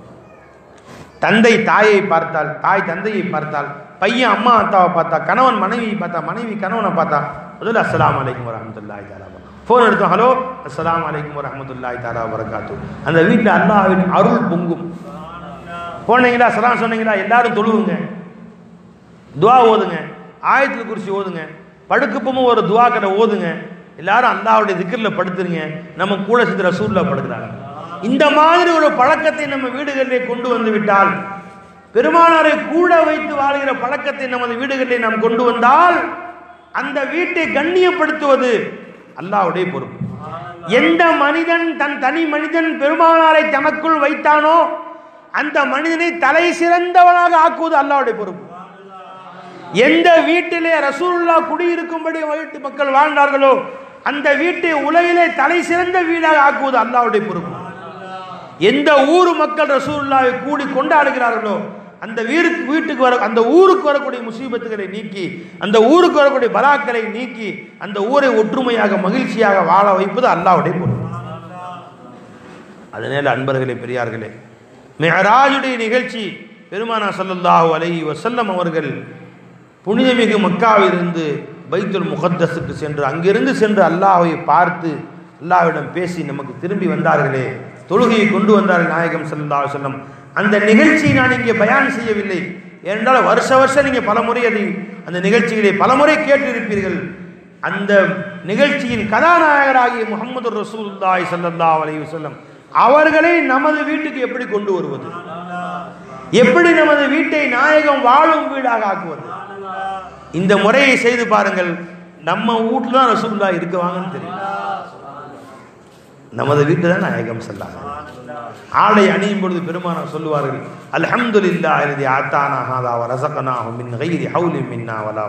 Speaker 1: தந்தை தாயை பார்த்தால், தாய் தந்தையை பார்த்தால், பையன் அம்மா அத்தாவை பார்த்தா, கணவன் மனைவியை பார்த்தா, மனைவி கணவனை பார்த்தா முதல்ல அஸ்ஸலாமு அலைக்கும் வரஹ்மத்துல்லாஹி தஆலா. ஃபோன் எடுத்தோம், ஹலோ அஸ்ஸலாமு அலைக்கும் வரஹ்மத்துல்லாஹி தஆலா வபரகாத்து. அந்த வீட்டில் அல்லாஹ்வின் அருள் பொங்கும். போனீங்களா, சலாம் சொன்னீங்களா, எல்லாரும் தொழுவுங்க, துவா ஓதுங்க, ஆயத்துல் குர்சி ஓதுங்க, படுக்கப்பவும் ஒரு துவா கடை ஓதுங்க, எல்லாரும் அல்லாஹ்வுடைய திக்ரில் படுத்துருங்க. நம்ம கூட சேர்ந்து ரசூலுல்லாஹ் படுக்கிறாங்க. இந்த மாதிரி ஒரு பழக்கத்தை நம்ம வீடுகளிலே கொண்டு வந்து விட்டால், பெருமானாரை கூட வைத்து வாழ்கிற பழக்கத்தை நமது வீடுகளிலே நாம் கொண்டு வந்தால், அந்த வீட்டை கண்ணியப்படுத்துவது அல்லாஹ்வுடைய பொறுப்பு. எந்த மனிதன் தன் தனி மனிதன் பெருமானாரை தனக்குள் வைத்தானோ அந்த மனிதனை தலை சிறந்தவனாக ஆக்குவது அல்லாஹ்வுடைய பொறுப்பு. எந்த வீட்டிலே ரசூலுல்லாஹ் குடியிருக்கும்படி வீட்டு மக்கள் வாழ்ந்தார்களோ அந்த வீட்டை உலகிலே தலை சிறந்த வீடாக ஆக்குவது அல்லாஹ்வுடைய பொறுப்பு. எந்த ஊர் மக்கள் ரசூலுல்லாஹை கூடி கொண்டாடுகிறார்களோ அந்த வீட்டுக்கு வர, அந்த ஊருக்கு வரக்கூடிய முசீபத்துகளை நீக்கி, அந்த ஊருக்கு வரக்கூடிய பலாக்களை நீக்கி, அந்த ஊரை ஒற்றுமையாக மகிழ்ச்சியாக வாழ வைப்பது அல்லாஹ்வுடைய பொறுப்பு. அதனால அன்பர்களே, பெரியார்களே, மிஅராஜுடைய நிகழ்ச்சி, பெருமானார் ஸல்லல்லாஹு அலைஹி வஸல்லம் அவர்கள் புனிதமிகு மக்காவிலிருந்து பைத்துல் முகத்தஸுக்கு சென்று, அங்கிருந்து சென்று அல்லாஹ்வை பார்த்து அல்லாஹ்விடம் பேசி நமக்கு திரும்பி வந்தார்களே, தொழுகையை கொண்டு வந்தார்கள் நாயகம் ஸல்லல்லாஹு அலைஹி வஸல்லம். அந்த நிகழ்ச்சியை நான் இங்கே பயான் செய்யவில்லை. ஏனென்றால் வருஷம் நீங்கள் பலமுறை அந்த நிகழ்ச்சிகளை பலமுறை கேட்டிருப்பீர்கள். அந்த நிகழ்ச்சியின் கதாநாயகராகிய முஹம்மது ரசூலுல்லாஹி ஸல்லல்லாஹு அலைஹி வஸல்லம் அவர்களை நமது வீட்டுக்கு எப்படி கொண்டு வருவது, எப்படி நமது வீட்டை நாயகம் வாழும் வீடாக ஆக்குவது, இந்த முறையை செய்து பாருங்கள். நம்ம வீட்டில் தான் ரசூலுல்லாஹ் இருக்குவாங்கன்னு தெரியும். நமது வீட்டு தான் நாயகம் ஸல்லல்லாஹு அலைஹி வஸல்லம். ஆடை அணியும் பொழுது பெருமானார் சொல்லுவார்கள், அல்ஹம்துலில்லாஹி அல்லதி ஆத்தானா ஹாதா வ ரஸகனாஹு மின் கைரி ஹவுலின் மின்னா வலா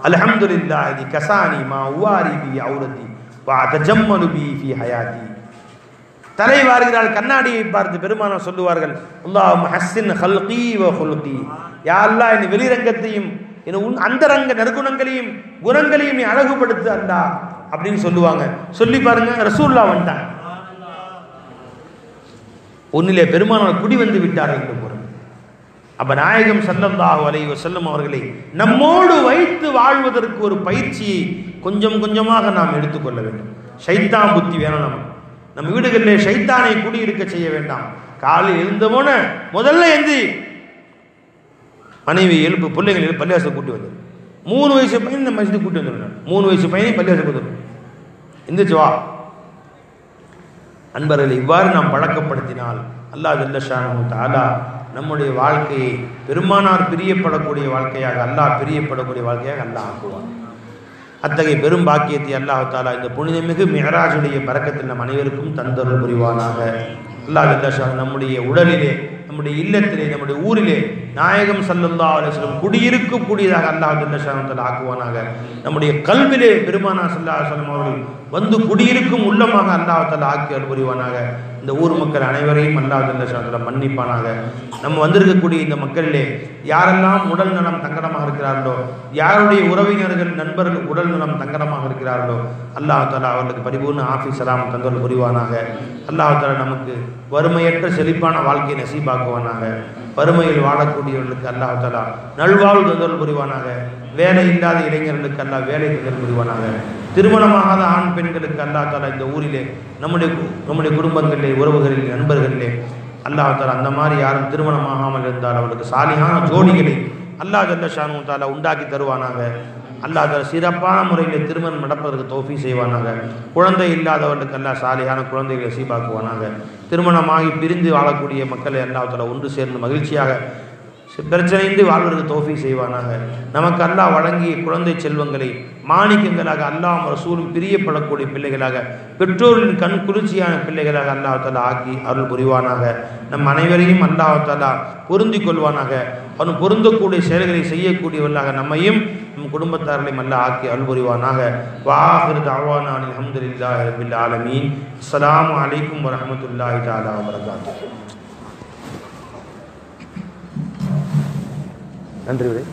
Speaker 1: அல்ஹம்துலில்லாஹி அல்லதி கஸானி மா உவாரி பி ஔரதி வ அதஜம்மலு பி ஃபி ஹயாதி. தலை வாருகிறாள், கண்ணாடியை பார்த்து பெருமானார் சொல்லுவார்கள், அல்லாஹும்ம ஹஸ்ஸின் ஹல்கி வ ஹுல்கி. யா அல்லாஹ், என் வெளிரங்கத்தையும் என் அந்தரங்க நற்குணங்களையும் குணங்களையும் நீ அழகுபடுத்து அல்லாஹ் அப்படின்னு சொல்லுவாங்க. சொல்லி பாருங்க, ரசூலுல்லாஹ் வந்துட்டாங்க. ஒன்னிலே பெருமானார் குடி வந்து விட்டார்கள் என்று பொருள். அப்ப நாயகம் ஸல்லல்லாஹு அலைஹி வஸல்லம் அவர்களை நம்மோடு வைத்து வாழ்வதற்கு ஒரு பயிற்சியை கொஞ்சம் கொஞ்சமாக நாம் எடுத்துக்கொள்ள வேண்டும். ஷைத்தான் புத்தி வேணும். நம்ம வீடுகளிலே ஷைத்தானை குடியிருக்க செய்ய வேண்டாம். காலையில் எழுந்தவோன முதல்ல எந்தி மனைவி எழுப்பு, பிள்ளைகள் எழுப்பு, பள்ளிவாசல் கூட்டி வந்தது. 3 வயசு பையன் இந்த மஸ்ஜிது கூட்டி வந்துடுறாங்க. 3 வயசு பையனை பள்ளிவாசல் கூட்டு எந்திரிச்சு வா. அன்பர்களை இவ்வாறு நாம் பழக்கப்படுத்தினால் அல்லாஹ் ஜல்ல ஷானஹு தஆலா நம்முடைய வாழ்க்கையை பெருமானார் பிரியப்படக்கூடிய வாழ்க்கையாக, அல்லாஹ் பிரியப்படக்கூடிய வாழ்க்கையாக அல்லாஹ் ஆக்குவான். அத்தகைய பெரும் பாக்கியத்தை அல்லாஹ் தஆலா இந்த புனிதமிகு மிஅராஜுடைய பரக்கத்தில் நம் அனைவருக்கும் தந்தருள் புரிவானாக. அல்லாஹ் ஜல்ல ஷானஹு நம்முடைய உடலிலே, நம்முடைய இல்லத்திலே, நம்முடைய ஊரிலே நாயகம் ஸல்லல்லாஹு அலைஹி வஸல்லம் குடியிருக்கக்கூடியதாக அல்லாஹ் ஜல்ல ஷானஹு தஆலா ஆக்குவானாக. நம்முடைய கல்விலே பெருமானார் ஸல்லல்லாஹு அலைஹி வஸல்லம் அவர்கள் வந்து குடியிருக்கும் உள்ளமாக அல்லாஹ் தஆலா ஆக்கி அருள் புரிவானாக. இந்த ஊர் மக்கள் அனைவரையும் அல்லாஹ் ஜல்ல ஷானஹு தஆலா மன்னிப்பானாக. நம்ம வந்திருக்கக்கூடிய இந்த மக்களிலே யாரெல்லாம் உடல் நலம் தங்கடமாக இருக்கிறார்களோ, யாருடைய உறவினர்கள் நண்பர்கள் உடல் நலம் தங்கடமாக இருக்கிறார்களோ அல்லாஹ் தஆலா அவர்களுக்கு பரிபூர்ண ஆஃபீஸ் சலாம் தந்தருள் புரிவானாக. அல்லாஹ் தஆலா நமக்கு வறுமையற்ற செழிப்பான வாழ்க்கையை நசீபாக்குவானாக. வறுமையில் வாழக்கூடியவர்களுக்கு அல்லாஹ் தஆலா நல்வாழ்வு தந்தருள் புரிவானாக. வேலை இல்லாத இளைஞர்களுக்கு அல்லாஹ் வேலை தந்தருள் புரிவானாக. திருமணமாகாத ஆண் பெண்களுக்கு அல்லாஹ் தஆலா இந்த ஊரிலே நம்முடைய குடும்பங்களிலே, உறவுகளிலே, நண்பர்களிலே அல்லாஹ் தஆலா அந்த மாதிரி யாரும் திருமணமாகாமல் இருந்தால் அவர்களுக்கு சாலிஹான ஜோடிகளை அல்லாஹ் ஜல்ல ஷானஹு தஆலா உண்டாக்கி தருவானாக. அல்லாஹ் தஆலா சிறப்பான முறையில் திருமணம் நடப்பதற்கு தௌஃபீக் செய்வானாக. குழந்தை இல்லாதவர்களுக்கு அல்லாஹ் சாலிஹான குழந்தைகளை நசீபாக்குவானாக. திருமணமாகி பிரிந்து வாழக்கூடிய மக்களை அல்லாஹ் தஆலா ஒன்று சேர்ந்து மகிழ்ச்சியாக பிரச்சனையின்றி வாழ்வதற்கு தௌஃபீக் செய்வானாக. நமக்கு அல்லாஹ் வழங்கிய குழந்தை செல்வங்களை மாணிக்கங்களாக அல்லாஹ் ரசூலும் பிரியப்படக்கூடிய பிள்ளைகளாக, பெற்றோரின் கண் குளிர்ச்சியான பிள்ளைகளாக அல்லாஹ் தஆலா ஆக்கி அருள் புரிவானாக. நம் அனைவரையும் அல்லாஹ் தஆலா பொருந்திக் கொள்வானாக. அவன் பொருந்தக்கூடிய செயல்களை செய்யக்கூடியவர்களாக நம்மையும் குடும்பத்தார்களையும் அல்லாஹ் ஆக்கி அருள் புரிவானாக. வஆகிரு தஅவானா அல்ஹம்துலில்லாஹி ரப்பில் ஆலமீன். அஸ்ஸலாமு அலைக்கும் வரஹ்மத்துல்லாஹி தஆலா வபரகாத்துஹு. நன்றி.